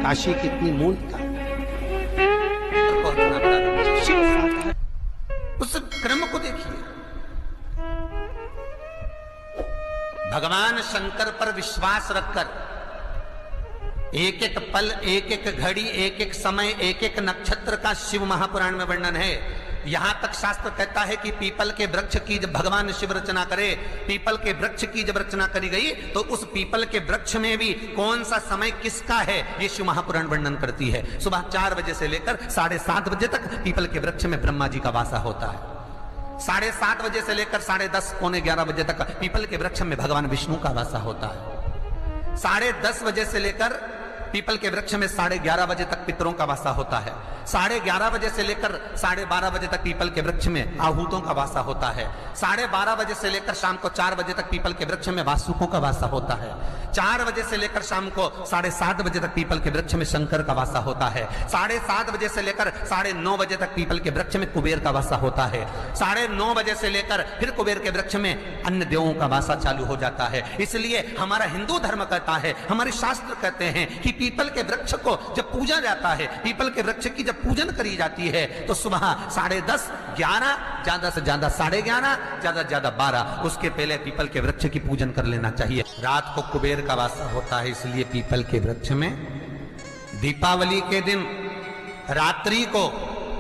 काशी कितनी मूलता, उस क्रम को देखिए। भगवान शंकर पर विश्वास रखकर एक एक पल, एक एक घड़ी, एक एक समय, एक एक नक्षत्र का शिव महापुराण में वर्णन है। यहां तक शास्त्र कहता है कि पीपल के वृक्ष की जब भगवान शिव रचना करे, पीपल के वृक्ष की जब रचना करी गई तो उस पीपल के वृक्ष में भी कौन सा समय किसका है, ये शिव महापुराण वर्णन करती है। सुबह 4 बजे से लेकर 7:30 बजे तक पीपल के वृक्ष में ब्रह्मा जी का वासा होता है। 7:30 बजे से लेकर 10:30 पौने 11 बजे तक पीपल के वृक्ष में भगवान विष्णु का वासा होता है। 10:30 बजे से लेकर पीपल के वृक्ष में 11:30 बजे तक पितरों का वासा होता है। 11:30 बजे से लेकर 12:30 बजे तक पीपल के वृक्ष में आहूतों का वासा होता है। 12:30 बजे से लेकर शाम को 4 बजे तक पीपल के वृक्ष में वासुकों का वासा होता है। 4 बजे से लेकर शाम को 7:30 बजे तक पीपल के वृक्ष में शंकर का वासा होता है। 7:30 बजे से लेकर 9:30 बजे तक पीपल के वृक्ष में कुबेर का वासा होता है। 9:30 बजे से लेकर फिर कुबेर के वृक्ष में अन्य देवों का वासा चालू हो जाता है। इसलिए हमारा हिंदू धर्म कहता है, हमारे शास्त्र कहते हैं कि पीपल के वृक्ष को जब पूजा जाता है, पीपल के वृक्ष की जब पूजन करी जाती है तो सुबह 10:30, 11, ज्यादा से ज्यादा 11:30, ज्यादा से ज्यादा 12, उसके पहले पीपल के वृक्ष की पूजन कर लेना चाहिए। रात को कुबेर का वासा होता है, इसलिए पीपल के वृक्ष में दीपावली के दिन रात्रि को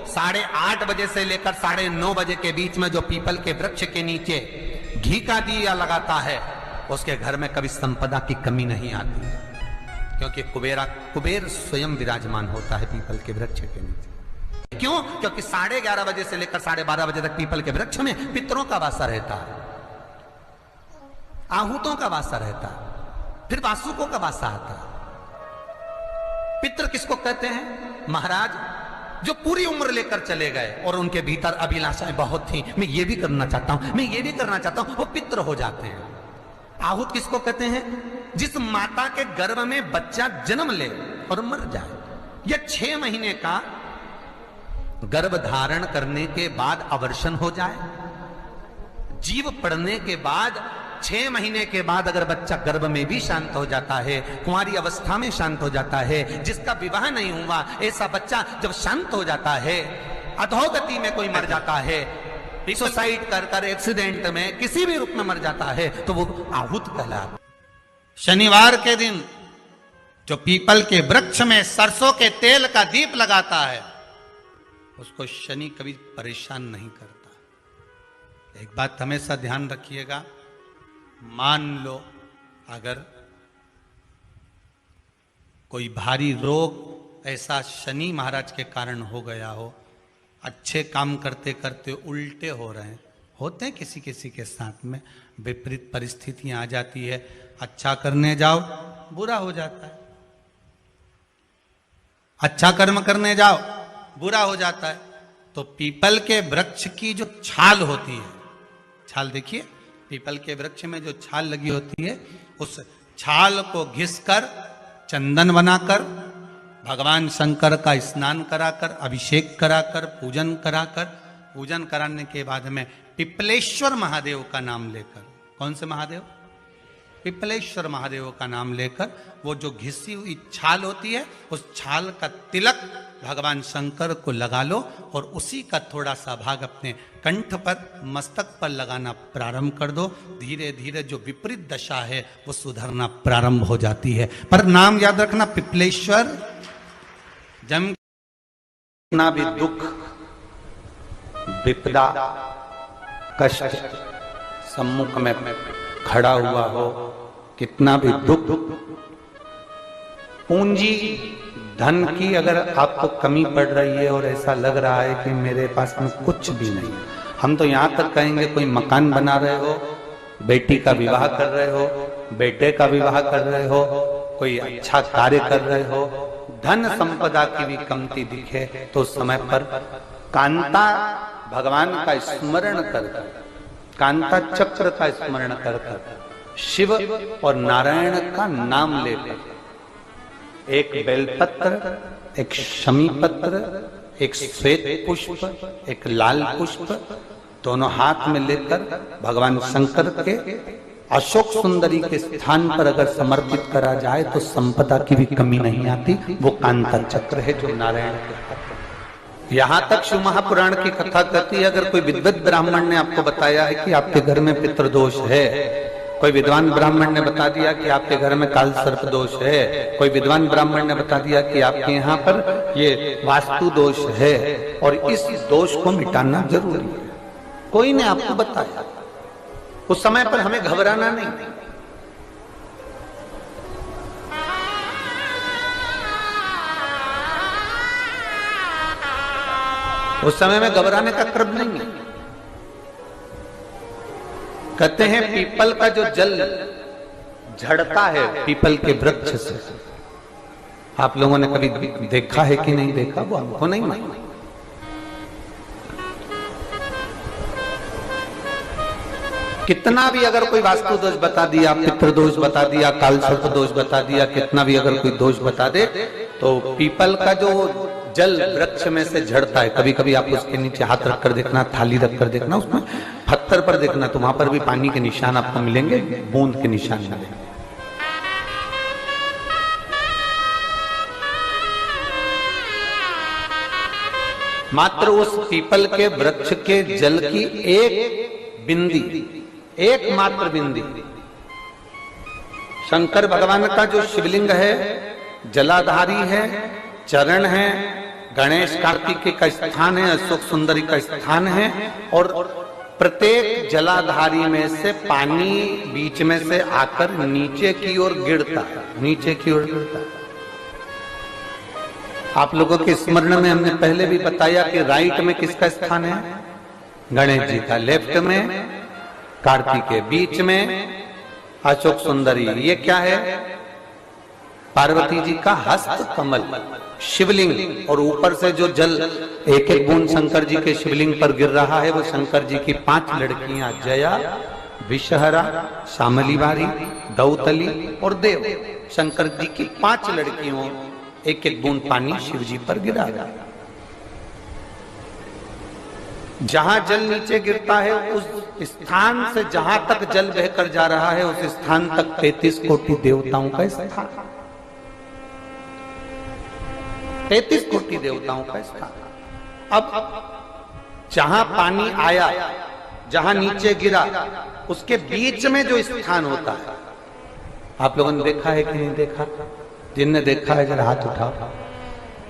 8:30 बजे से लेकर 9:30 बजे के बीच में जो पीपल के वृक्ष के नीचे घी का दिया लगाता है, उसके घर में कभी संपदा की कमी नहीं आती है, क्योंकि कुबेर स्वयं विराजमान होता है पीपल के वृक्ष के नीचे। क्यों? क्योंकि 11:30 बजे से लेकर 12:30 बजे तक पीपल के वृक्ष में पितरों का वासा रहता है, आहूतों का वासा रहता है, फिर वासुकों का वासा आता है। पितृ किसको कहते हैं? महाराज जो पूरी उम्र लेकर चले गए और उनके भीतर अभिलाषाएं बहुत थी, मैं ये भी करना चाहता हूं, मैं ये भी करना चाहता हूं, वो पितृ हो जाते हैं। आहूत किसको कहते हैं? जिस माता के गर्भ में बच्चा जन्म ले और मर जाए, या 6 महीने का गर्भ धारण करने के बाद अवर्षण हो जाए, जीव पड़ने के बाद 6 महीने के बाद अगर बच्चा गर्भ में भी शांत हो जाता है, कुंवारी अवस्था में शांत हो जाता है, जिसका विवाह नहीं हुआ ऐसा बच्चा जब शांत हो जाता है, अधोगति में कोई मर जाता है, सुसाइड कर एक्सीडेंट में किसी भी रूप में मर जाता है, तो वो आहूत कहलाता। शनिवार के दिन जो पीपल के वृक्ष में सरसों के तेल का दीप लगाता है, उसको शनि कभी परेशान नहीं करता। एक बात हमेशा ध्यान रखिएगा, मान लो अगर कोई भारी रोग ऐसा शनि महाराज के कारण हो गया हो, अच्छे काम करते करते उल्टे हो रहे हैं, होते हैं किसी किसी के साथ में, विपरीत परिस्थितियां आ जाती है, अच्छा करने जाओ बुरा हो जाता है, अच्छा कर्म करने जाओ बुरा हो जाता है। तो पीपल के वृक्ष की जो छाल होती है, छाल देखिए, पीपल के वृक्ष में जो छाल लगी होती है, उस छाल को घिसकर चंदन बनाकर भगवान शंकर का स्नान कराकर, अभिषेक कराकर, पूजन कराने के बाद में पिपलेश्वर महादेव का नाम लेकर, कौन से महादेव? पिपलेश्वर महादेव का नाम लेकर वो जो घिसी हुई छाल होती है, उस छाल का तिलक भगवान शंकर को लगा लो और उसी का थोड़ा सा भाग अपने कंठ पर, मस्तक पर लगाना प्रारंभ कर दो। धीरे धीरे जो विपरीत दशा है वो सुधरना प्रारंभ हो जाती है। पर नाम याद रखना, पिपलेश्वर। जम कितना भी दुख, विपदा, कष्ट सम्मुख में खड़ा हुआ हो, कितना भी दुख, पूंजी धन की अगर आपको कमी पड़ रही है और ऐसा लग रहा है कि मेरे पास में कुछ भी नहीं, हम तो यहां तक कहेंगे कोई मकान बना रहे हो, बेटी का विवाह कर रहे हो, बेटे का विवाह कर रहे हो, कोई अच्छा कार्य कर रहे हो, धन संपदा की भी कमती दिखे तो उस समय पर कांता भगवान का स्मरण कर, कांता चक्र का स्मरण कर, शिव और नारायण का नाम लेकर, एक बेलपत्र, एक शमी पत्र, एक श्वेत पुष्प, एक लाल पुष्प, दोनों हाथ में लेकर भगवान शंकर के अशोक सुंदरी के स्थान पर अगर समर्पित करा जाए तो संपदा की भी कमी नहीं आती। वो कांता चक्र है जो नारायण के हाथ। यहां तक शिव महापुराण की कथा कहती है, अगर कोई विद्वत ब्राह्मण ने आपको बताया है कि आपके घर में पितृदोष है, कोई विद्वान ब्राह्मण ने बता दिया कि आपके घर में काल सर्प दोष है, कोई विद्वान ब्राह्मण ने बता दिया कि आपके यहाँ पर ये वास्तु दोष है और इस दोष को मिटाना जरूरी है, कोई ने आपको बताया, उस समय पर हमें घबराना नहीं। उस समय में घबराने का क्रम नहीं है। कहते हैं पीपल का जो जल झड़ता है पीपल के वृक्ष से, आप लोगों ने कभी देखा है कि नहीं देखा, वो हमको नहीं मालूम। कितना भी अगर कोई वास्तु दोष बता दिया, पितृ दोष बता दिया, काल सर्प दोष बता दिया, कितना भी अगर कोई दोष बता दे, तो पीपल का जो जल वृक्ष में से झड़ता है, कभी कभी आप उसके नीचे हाथ रखकर देखना, थाली रखकर देखना, उसमें पत्थर पर देखना, तो वहां पर भी पानी के निशान आपको मिलेंगे, बूंद के निशान मिलेंगे। मात्र उस पीपल के वृक्ष के जल की एक बिंदी, एकमात्र बिंदी, शंकर भगवान का जो शिवलिंग है, जलाधारी है, चरण है, गणेश कार्तिकेय का स्थान है, अशोक सुंदरी का स्थान है, और प्रत्येक जलाधारी में से पानी बीच में से आकर नीचे की ओर गिरता है, नीचे की ओर गिरता है। आप लोगों के स्मरण में हमने पहले भी बताया कि राइट में किसका स्थान है? गणेश जी का, लेफ्ट में कार्तिकेय, बीच में अशोक सुंदरी। ये क्या है? पार्वती जी का हस्त कमल, शिवलिंग, और ऊपर से जो जल एक एक बूंद शंकर जी के शिवलिंग पर गिर रहा है, वो शंकर जी की 5 लड़कियां, जया, विषहरा, शामली बारी, दौतली और देव, शंकर जी की 5 लड़कियों, एक एक बूंद पानी शिव जी पर गिरा रहा है। जहां जल नीचे गिरता है उस स्थान से जहां तक जल बहकर जा रहा है, उस स्थान तक 33 कोटि देवताओं का स्थान, 33 कोटि देवताओं का स्थान। अब जहां पानी आया, जहां नीचे गिरा, उसके बीच में जो स्थान होता है, आप लोगों ने देखा है कि नहीं देखा? जिनने देखा है जरा हाथ उठाओ।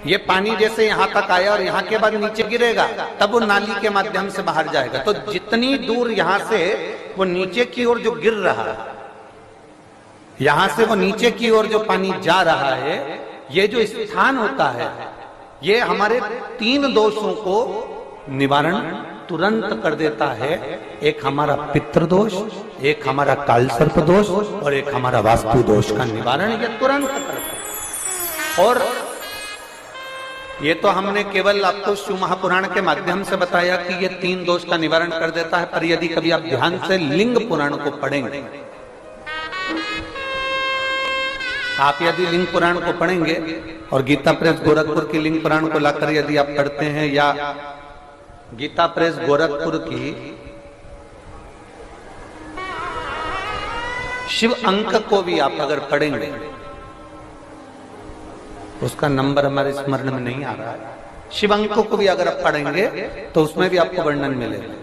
ये पानी जैसे यहां तक आया और यहां के बाद नीचे गिरेगा, तब वो नाली के माध्यम से बाहर जाएगा। तो जितनी दूर यहां से वो नीचे की ओर जो गिर रहा है, यहां से वो नीचे की ओर जो पानी जा रहा है, ये जो स्थान होता है, ये हमारे 3 दोषों को निवारण तुरंत कर देता है। एक हमारा पितृदोष, एक हमारा कालसर्प दोष और एक हमारा वास्तु दोष का निवारण ये तुरंत करता है। और ये तो हमने केवल आपको शिव महापुराण के माध्यम से बताया कि ये 3 दोष का निवारण कर देता है, पर यदि कभी आप ध्यान से लिंग पुराण को पढ़ेंगे, आप यदि लिंग पुराण को पढ़ेंगे और गीता प्रेस गोरखपुर की लिंग पुराण को लाकर यदि आप पढ़ते हैं, या गीता प्रेस गोरखपुर की शिव अंक को भी आप अगर पढ़ेंगे, उसका नंबर हमारे स्मरण में नहीं आ रहा है, शिव अंक को भी अगर आप पढ़ेंगे तो उसमें भी आपको वर्णन मिलेगा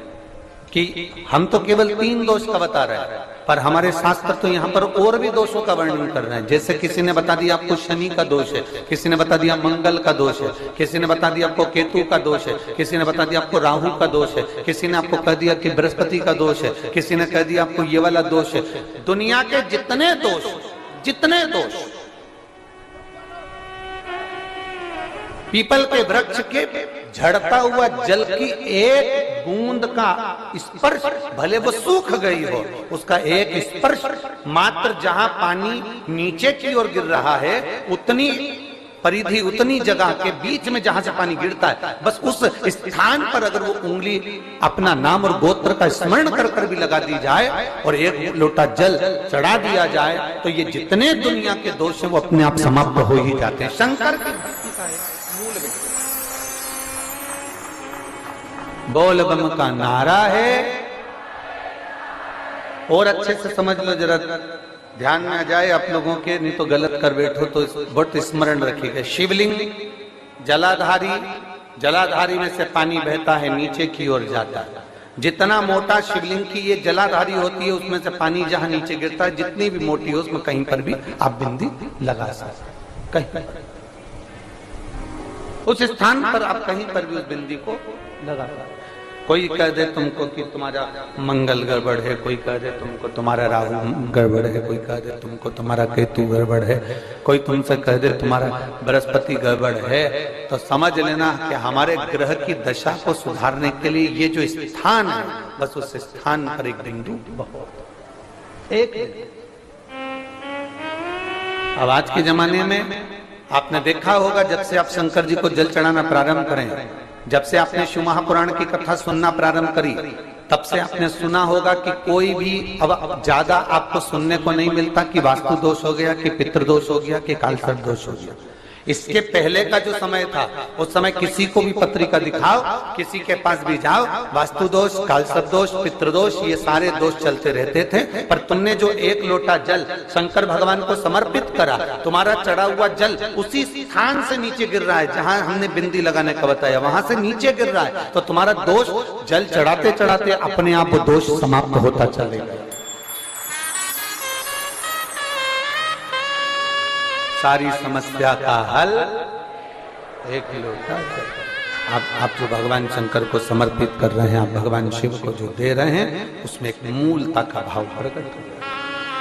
कि हम तो केवल 3 दोष का बता रहे हैं, पर हमारे शास्त्र तो यहाँ पर और भी दोषों का वर्णन कर रहे हैं। जैसे किसी ने बता दिया आपको शनि का दोष है, किसी ने बता दिया मंगल का दोष है, किसी ने बता दिया आपको केतु का दोष है, किसी ने बता दिया आपको राहु का दोष है, किसी ने आपको कह दिया कि बृहस्पति का दोष है, किसी ने कह दिया आपको ये वाला दोष है। दुनिया के जितने दोष पीपल के वृक्ष के झड़ता हुआ जल की एक बूंद का स्पर्श, भले वो सूख गई हो, उसका एक स्पर्श मात्र जहां पानी नीचे की ओर गिर रहा है, उतनी परिधि, उतनी जगह के बीच में जहां से पानी गिरता है, बस उस स्थान पर अगर वो उंगली अपना नाम और गोत्र का स्मरण कर कर भी लगा दी जाए और एक लोटा जल चढ़ा दिया जाए, तो ये जितने दुनिया के दोष हैं वो अपने आप समाप्त हो ही जाते हैं। शंकर की भक्ति का है बोल बम का नारा है। और अच्छे से समझ लो, जरा ध्यान में आ जाए आप लोगों के, नहीं तो गलत कर बैठो तो बहुत स्मरण रखिएगा। शिवलिंग जलाधारी में से पानी बहता है, नीचे की ओर जाता है। जितना मोटा शिवलिंग की ये जलाधारी होती है, उसमें से पानी जहां नीचे गिरता है, जितनी भी मोटी हो उसमें कहीं पर भी आप बिंदी लगा सकते, कहीं उस स्थान पर आप कहीं पर भी उस बिंदी को लगा सकते। कोई कह दे तुमको कि तुम्हारा मंगल गड़बड़ है, कोई कह दे तुमको तुम्हारा राहु गड़बड़ है, कोई कह दे तुमको तुम्हारा केतु गड़बड़ है, कोई तुमसे कह दे तुम्हारा बृहस्पति गड़बड़ है, तो समझ लेना कि हमारे ग्रह की दशा को सुधारने के लिए ये जो स्थान है, बस उस स्थान पर एक बिंदु बहुत एक। अब आज के जमाने में आपने देखा होगा, जब से आप शंकर जी को जल चढ़ाना प्रारंभ करें, जब से आपने शिव महापुराण की कथा सुनना प्रारंभ करी, तब से आपने सुना होगा कि कोई भी अब ज्यादा आपको सुनने को नहीं मिलता कि वास्तु दोष हो गया, कि पितृदोष हो गया, कि कालसर्प दोष हो गया। इसके पहले का जो समय था, उस समय किसी को भी पत्रिका दिखाओ, किसी के पास भी जाओ, वास्तु दोष, कालसर्प दोष, पितृदोष, ये सारे दोष चलते रहते थे। पर तुमने जो एक लोटा जल शंकर भगवान को समर्पित करा, तुम्हारा चढ़ा हुआ जल उसी स्थान से नीचे गिर रहा है जहां हमने बिंदी लगाने का बताया, वहां से नीचे गिर रहा है, तो तुम्हारा दोष जल चढ़ाते चढ़ाते अपने आप वो दोष समाप्त होता चलेगा। सारी समस्या का हल एक लोटा जल। आप जो भगवान शंकर को समर्पित कर रहे हैं, आप भगवान शिव को जो दे रहे हैं, उसमें एक मूलता का भाव प्रकट हो गया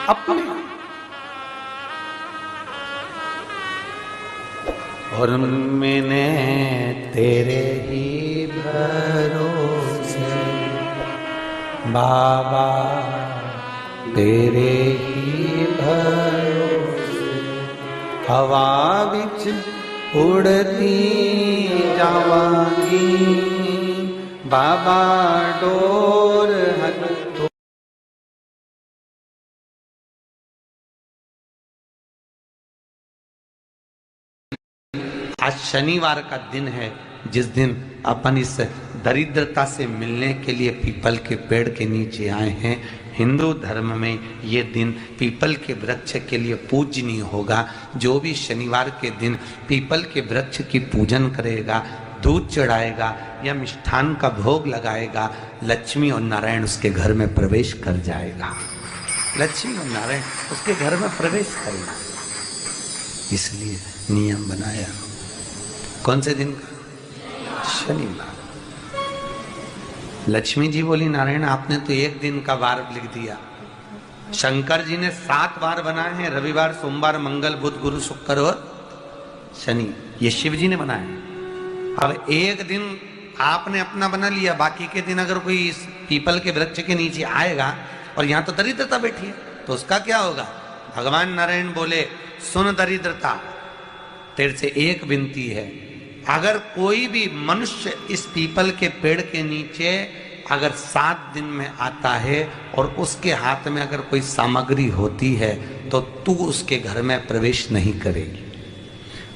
अपने। और मैंने तेरे ही भरोसे बाबा, तेरे ही भरोसे हवा बिच उड़ती जावांगी, बाबा डोर हथ। आज शनिवार का दिन है, जिस दिन अपन इस दरिद्रता से मिलने के लिए पीपल के पेड़ के नीचे आए हैं। हिंदू धर्म में ये दिन पीपल के वृक्ष के लिए पूजनीय होगा। जो भी शनिवार के दिन पीपल के वृक्ष की पूजन करेगा, दूध चढ़ाएगा या मिष्ठान का भोग लगाएगा, लक्ष्मी और नारायण उसके घर में प्रवेश कर जाएगा। लक्ष्मी और नारायण उसके घर में प्रवेश करेगा। इसलिए नियम बनाया। कौन से दिन का? शनिवार। लक्ष्मी जी बोली, नारायण आपने तो एक दिन का वार लिख दिया। शंकर जी ने 7 वार बनाए हैं, रविवार, सोमवार, मंगल, बुध, गुरु, शुक्र और शनि। ये शिव जी ने बनाए। अब एक दिन आपने अपना बना लिया, बाकी के दिन अगर कोई इस पीपल के वृक्ष के नीचे आएगा और यहाँ तो दरिद्रता बैठी है तो उसका क्या होगा? भगवान नारायण बोले, सुन दरिद्रता, तेरे से एक विनती है, अगर कोई भी मनुष्य इस पीपल के पेड़ के नीचे अगर 7 दिन में आता है और उसके हाथ में अगर कोई सामग्री होती है तो तू उसके घर में प्रवेश नहीं करेगी।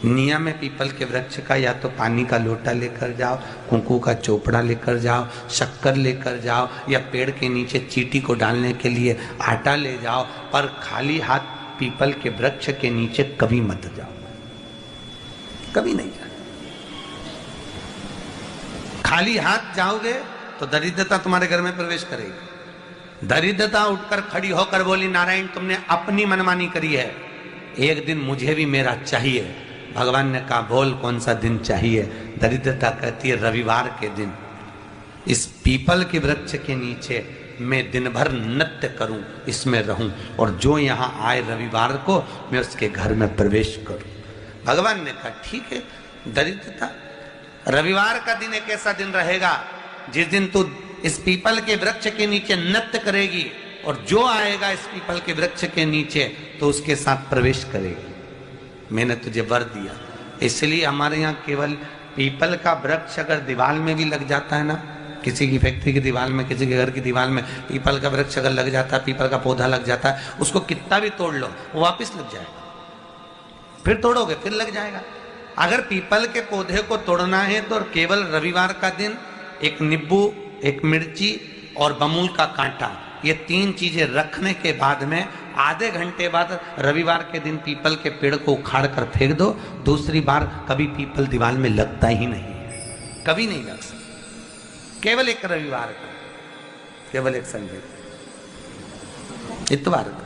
नियम है पीपल के वृक्ष का, या तो पानी का लोटा लेकर जाओ, कुंकू का चोपड़ा लेकर जाओ, शक्कर लेकर जाओ, या पेड़ के नीचे चींटी को डालने के लिए आटा ले जाओ, पर खाली हाथ पीपल के वृक्ष के नीचे कभी मत जाओ, कभी नहीं जाओ। खाली हाथ जाओगे तो दरिद्रता तुम्हारे घर में प्रवेश करेगी। दरिद्रता उठकर खड़ी होकर बोली, नारायण तुमने अपनी मनमानी करी है, एक दिन मुझे भी मेरा चाहिए। भगवान ने कहा, बोल कौन सा दिन चाहिए? दरिद्रता कहती है, रविवार के दिन इस पीपल के वृक्ष के नीचे मैं दिन भर नृत्य करूं, इसमें रहूं, और जो यहां आए रविवार को मैं उसके घर में प्रवेश करूं। भगवान ने कहा, ठीक है। दरिद्रता, रविवार का दिन एक ऐसा दिन रहेगा जिस दिन तू इस पीपल के वृक्ष के नीचे नृत्य करेगी और जो आएगा इस पीपल के वृक्ष के नीचे तो उसके साथ प्रवेश करेगी। मैंने तुझे वर दिया। इसलिए हमारे यहाँ केवल पीपल का वृक्ष अगर दीवार में भी लग जाता है ना, किसी की फैक्ट्री की दीवार में, किसी के घर की दीवार में पीपल का वृक्ष अगर लग जाता है, पीपल का पौधा लग जाता है, उसको कितना भी तोड़ लो वो वापिस लग जाएगा। फिर तोड़ोगे फिर लग जाएगा। अगर पीपल के पौधे को तोड़ना है तो केवल रविवार का दिन एक नींबू, एक मिर्ची और बमूल का कांटा, ये 3 चीजें रखने के बाद में आधे घंटे बाद रविवार के दिन पीपल के पेड़ को उखाड़ कर फेंक दो। दूसरी बार कभी पीपल दीवार में लगता ही नहीं है, कभी नहीं लग सकता। केवल एक रविवार का, केवल एक संडे, इतवार का।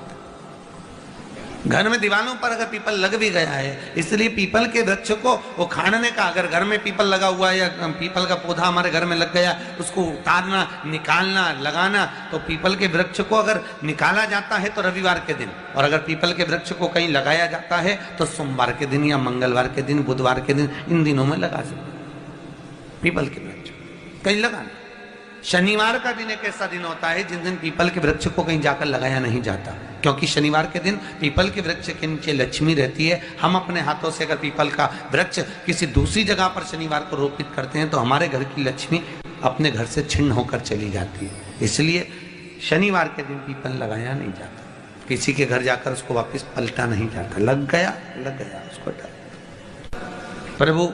घर में दीवारों पर अगर पीपल लग भी गया है, इसलिए पीपल के वृक्ष को उखाड़ने का, अगर घर में पीपल लगा हुआ है या पीपल का पौधा हमारे घर में लग गया, उसको उतारना, निकालना, लगाना, तो पीपल के वृक्ष को अगर निकाला जाता है तो रविवार के दिन, और अगर पीपल के वृक्ष को कहीं लगाया जाता है तो सोमवार के दिन या मंगलवार के दिन, बुधवार के दिन, इन दिनों में लगा सकते पीपल के वृक्ष कहीं लगाना। शनिवार का दिन एक ऐसा दिन होता है जिस दिन पीपल के वृक्ष को कहीं जाकर लगाया नहीं जाता, क्योंकि शनिवार के दिन पीपल के वृक्ष के नीचे लक्ष्मी रहती है। हम अपने हाथों से अगर पीपल का वृक्ष किसी दूसरी जगह पर शनिवार को रोपित करते हैं तो हमारे घर की लक्ष्मी अपने घर से छिन्न होकर चली जाती है। इसलिए शनिवार के दिन पीपल लगाया नहीं जाता, किसी के घर जाकर उसको वापस पलटा नहीं जाता। लग गया उसको डाल। प्रभु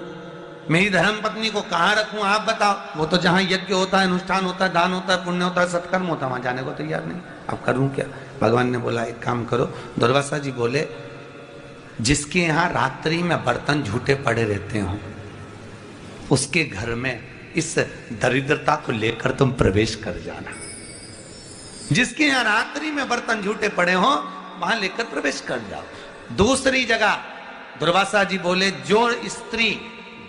मेरी धर्म पत्नी को कहाँ रखूं आप बताओ? वो तो जहां यज्ञ होता है, अनुष्ठान होता है, दान होता है, पुण्य होता है, सत्कर्म होता है, वहां जाने को तैयार नहीं। अब करूं क्या? भगवान ने बोला, एक काम करो। दुर्वासा जी बोले, जिसके यहाँ रात्रि में बर्तन झूठे पड़े रहते हो उसके घर में इस दरिद्रता को लेकर तुम प्रवेश कर जाना। जिसके यहाँ रात्रि में बर्तन झूठे पड़े हो वहां लेकर प्रवेश कर जाओ। दूसरी जगह दुर्वासा जी बोले, जो स्त्री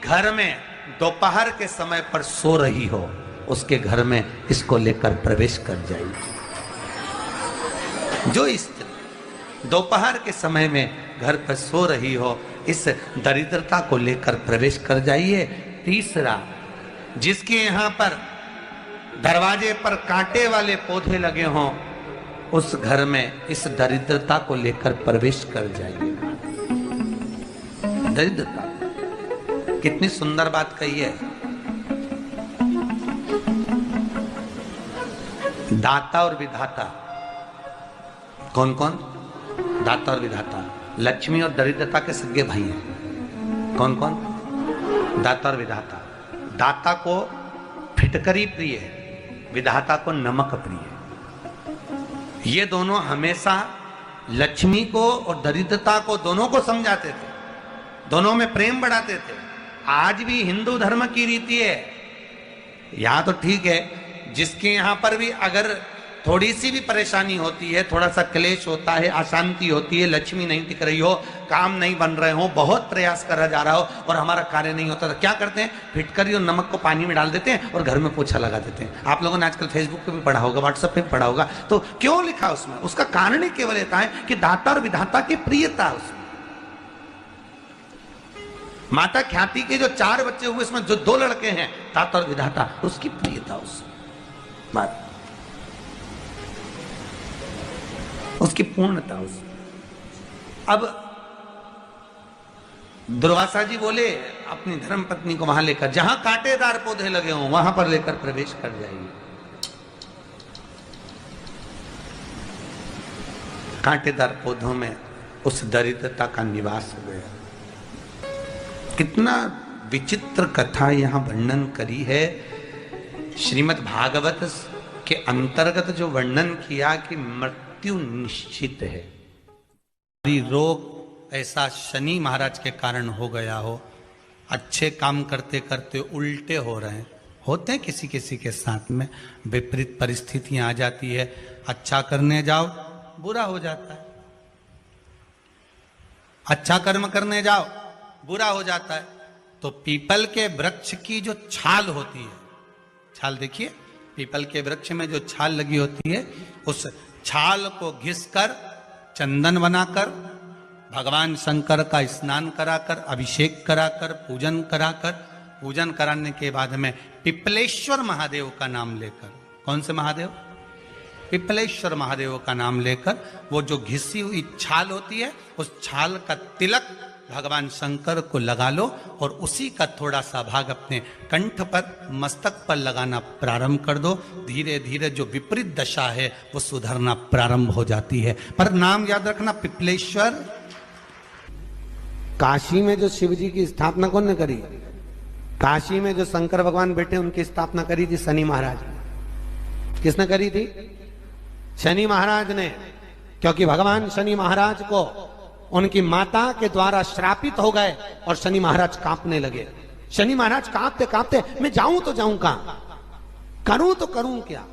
घर में दोपहर के समय पर सो रही हो उसके घर में इसको लेकर प्रवेश कर जाइए। जो स्त्री दोपहर के समय में घर पर सो रही हो इस दरिद्रता को लेकर प्रवेश कर जाइए। तीसरा, जिसके यहाँ पर दरवाजे पर कांटे वाले पौधे लगे हों उस घर में इस दरिद्रता को लेकर प्रवेश कर जाइए। दरिद्रता, कितनी सुंदर बात कही है। दाता और विधाता, कौन कौन? दाता और विधाता। लक्ष्मी और दरिद्रता के सगे भाई हैं। कौन कौन? दाता और विधाता। दाता को फिटकरी प्रिय है, विधाता को नमक प्रिय है। ये दोनों हमेशा लक्ष्मी को और दरिद्रता को दोनों को समझाते थे, दोनों में प्रेम बढ़ाते थे। आज भी हिंदू धर्म की रीति है। यहां तो ठीक है, जिसके यहां पर भी अगर थोड़ी सी भी परेशानी होती है, थोड़ा सा क्लेश होता है, अशांति होती है, लक्ष्मी नहीं टिक रही हो, काम नहीं बन रहे हो, बहुत प्रयास करा जा रहा हो और हमारा कार्य नहीं होता, तो क्या करते हैं? फिटकरी और नमक को पानी में डाल देते हैं और घर में पोछा लगा देते हैं। आप लोगों ने आजकल फेसबुक पे भी पढ़ा होगा, व्हाट्सएप पे भी पढ़ा होगा। तो क्यों लिखा उसमें? उसका कारण ही केवल इतना है कि दाता और विधाता की प्रियता उसमें। माता ख्याति के जो 4 बच्चे हुए, इसमें जो 2 लड़के हैं, तात और विधाता, उसकी प्रियता, उसकी पूर्णता उस। अब दुर्वासा जी बोले अपनी धर्म पत्नी को वहां लेकर, जहां कांटेदार पौधे लगे हों वहां पर लेकर प्रवेश कर जाइए। कांटेदार पौधों में उस दरिद्रता का निवास हो गया। कितना विचित्र कथा यहां वर्णन करी है। श्रीमद् भागवत के अंतर्गत जो वर्णन किया कि मृत्यु निश्चित है। रोग ऐसा शनि महाराज के कारण हो गया हो, अच्छे काम करते करते उल्टे हो रहे हैं, होते हैं किसी किसी के साथ में, विपरीत परिस्थितियां आ जाती है। अच्छा करने जाओ बुरा हो जाता है, अच्छा कर्म करने जाओ बुरा हो जाता है। तो पीपल के वृक्ष की जो छाल होती है, छाल देखिए, पीपल के वृक्ष में जो छाल लगी होती है, उस छाल को घिसकर चंदन बनाकर भगवान शंकर का स्नान कराकर, अभिषेक कराकर, पूजन कराकर, पूजन कराने के बाद में पिपलेश्वर महादेव का नाम लेकर, कौन से महादेव? पिपलेश्वर महादेव का नाम लेकर वो जो घिसी हुई छाल होती है, उस छाल का तिलक भगवान शंकर को लगा लो और उसी का थोड़ा सा भाग अपने कंठ पर, मस्तक पर लगाना प्रारंभ कर दो। धीरे धीरे जो विपरीत दशा है वो सुधरना प्रारंभ हो जाती है। पर नाम याद रखना, पिपलेश्वर। काशी में जो शिव जी की स्थापना कौन ने करी? काशी में जो शंकर भगवान बैठे उनकी स्थापना करी थी शनि महाराज। किसने करी थी? शनि महाराज ने। क्योंकि भगवान शनि महाराज को उनकी माता के द्वारा श्रापित हो गए और शनि महाराज कांपने लगे। शनि महाराज कांपते कांपते, मैं जाऊं तो जाऊं कहां, करूं तो करूं क्या?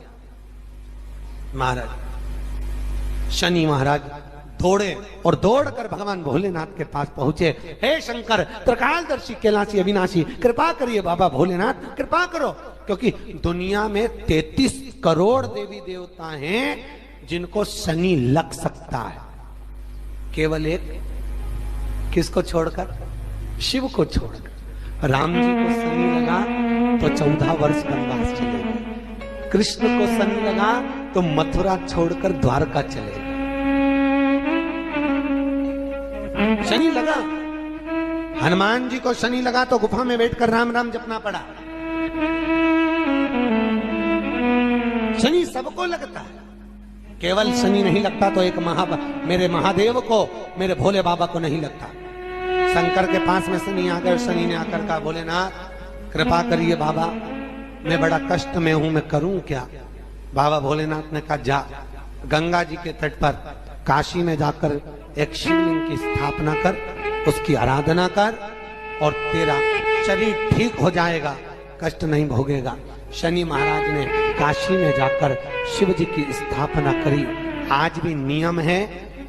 महाराज शनि महाराज दौड़े और दौड़कर भगवान भोलेनाथ के पास पहुंचे। हे शंकर, त्रिकालदर्शी, कैलाशी, अविनाशी, कृपा करिए बाबा भोलेनाथ, कृपा करो। क्योंकि दुनिया में 33 करोड़ देवी देवता हैं जिनको शनि लग सकता है, केवल एक, किसको छोड़कर? शिव को छोड़कर। राम जी को शनि लगा तो 14 वर्ष वनवास चले गए। कृष्ण को शनि लगा तो मथुरा छोड़कर द्वारका चले गए। शनि लगा। हनुमान जी को शनि लगा तो गुफा में बैठकर राम राम जपना पड़ा। शनि सबको लगता है, केवल शनि नहीं लगता तो एक मेरे महादेव को, मेरे भोले बाबा को नहीं लगता। शंकर के पास में शनि आ गए। शनि ने आकर कहा, भोलेनाथ कृपा करिए बाबा, मैं बड़ा कष्ट में हूं, मैं करूं क्या? बाबा भोलेनाथ ने कहा, जा गंगा जी के तट पर काशी में जाकर एक शिवलिंग की स्थापना कर, उसकी आराधना कर और तेरा शरीर ठीक हो जाएगा, कष्ट नहीं भोगेगा। शनि महाराज ने काशी में जाकर शिव जी की स्थापना करी। आज भी नियम है,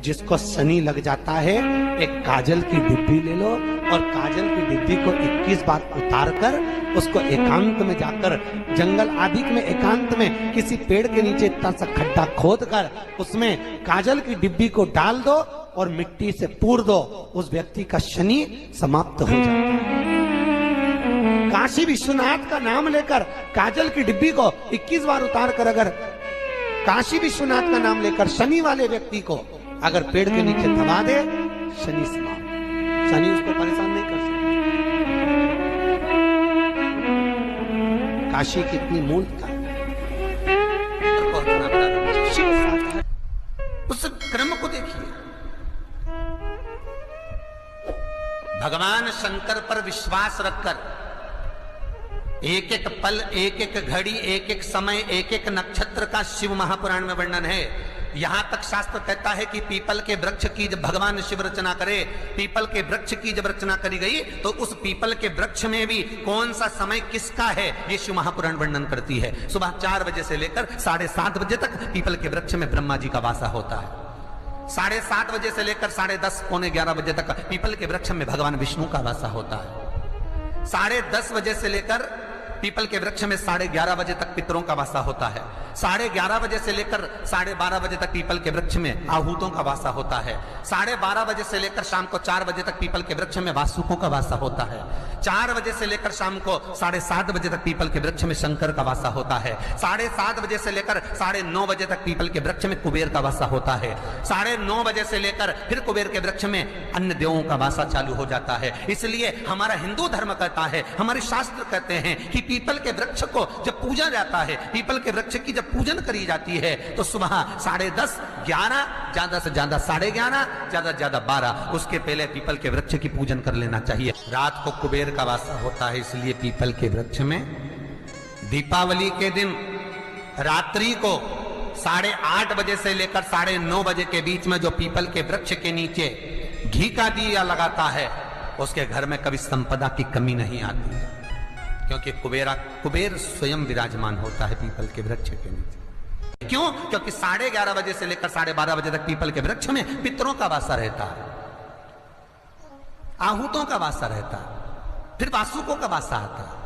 जिसको शनि लग जाता है एक काजल की डिब्बी ले लो और काजल की डिब्बी को 21 बार उतार कर उसको एकांत में जाकर, जंगल आदि में एकांत में किसी पेड़ के नीचे इतना सा खड्डा खोद कर उसमें काजल की डिब्बी को डाल दो और मिट्टी से पूर दो, उस व्यक्ति का शनि समाप्त हो जाता है। काशी विश्वनाथ का नाम लेकर काजल की डिब्बी को 21 बार उतार कर अगर काशी विश्वनाथ का नाम लेकर शनि वाले व्यक्ति को अगर पेड़ के नीचे दबा दे, शनि समाप्त, शनि उसको परेशान नहीं कर सकता। काशी कितनी मूलता है, उस क्रम को देखिए। भगवान शंकर पर विश्वास रखकर एक एक पल, एक एक घड़ी, एक एक समय, एक एक नक्षत्र का शिव महापुराण में वर्णन है। यहां तक शास्त्र कहता है कि पीपल के वृक्ष की जब भगवान शिव रचना करे, पीपल के वृक्ष की जब रचना करी गई तो उस पीपल के वृक्ष में भी कौन सा समय किसका है, ये शिव महापुराण वर्णन करती है। सुबह 4 बजे से लेकर 7:30 बजे तक पीपल के वृक्ष में ब्रह्मा जी का वासा होता है। 7:30 बजे से लेकर 10:30 पौने 11 बजे तक पीपल के वृक्ष में भगवान विष्णु का वासा होता है। 10:30 बजे से लेकर पीपल के वृक्ष में 11:30 बजे तक पितरों का वासा होता है। 11:30 बजे से लेकर 12:30 बजे तक पीपल के वृक्ष में आहूतों का वासा होता है। 12:30 बजे से लेकर शाम को 4 बजे तक पीपल के वृक्ष में वासुकों का वासा होता है। 4 बजे से लेकर शाम को 7:30 बजे तक पीपल के वृक्ष में शंकर का वासा होता है। 7:30 बजे से लेकर 9:30 बजे तक पीपल के वृक्ष में कुबेर का वासा होता है। 9:30 बजे से लेकर फिर कुबेर के वृक्ष में अन्य देवों का वासा चालू हो जाता है। इसलिए हमारा हिंदू धर्म कहता है, हमारे शास्त्र कहते हैं कि पीपल के वृक्ष को जब पूजा जाता है, पीपल के वृक्ष की जब पूजन करी जाती है तो सुबह 10:30, 11, ज्यादा से ज्यादा 11:30, ज्यादा से ज्यादा 12, उसके पहले पीपल के वृक्ष की पूजन कर लेना चाहिए। रात को कुबेर का वासा होता है, इसलिए पीपल के वृक्ष में दीपावली के दिन रात्रि को 8:30 बजे से लेकर 9:30 बजे के बीच में जो पीपल के वृक्ष के नीचे घी का दिया लगाता है, उसके घर में कभी संपदा की कमी नहीं आती है, क्योंकि कुबेर स्वयं विराजमान होता है पीपल के वृक्ष के नीचे। क्यों? क्योंकि 11:30 बजे से लेकर 12:30 बजे तक पीपल के वृक्ष में पितरों का वासा रहता है, आहूतों का वासा रहता है, फिर वासुकों का वासा आता है।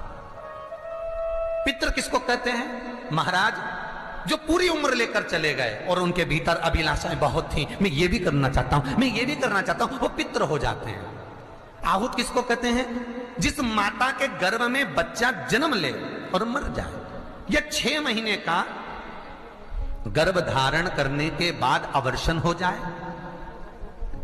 पितृ किसको कहते हैं? महाराज जो पूरी उम्र लेकर चले गए और उनके भीतर अभिलाषाएं बहुत थी, मैं ये भी करना चाहता हूं, मैं ये भी करना चाहता हूं, वो पितृ हो जाते हैं। आहूत किसको कहते हैं? जिस माता के गर्भ में बच्चा जन्म ले और मर जाए, या 6 महीने का गर्भ धारण करने के बाद अवर्षण हो जाए,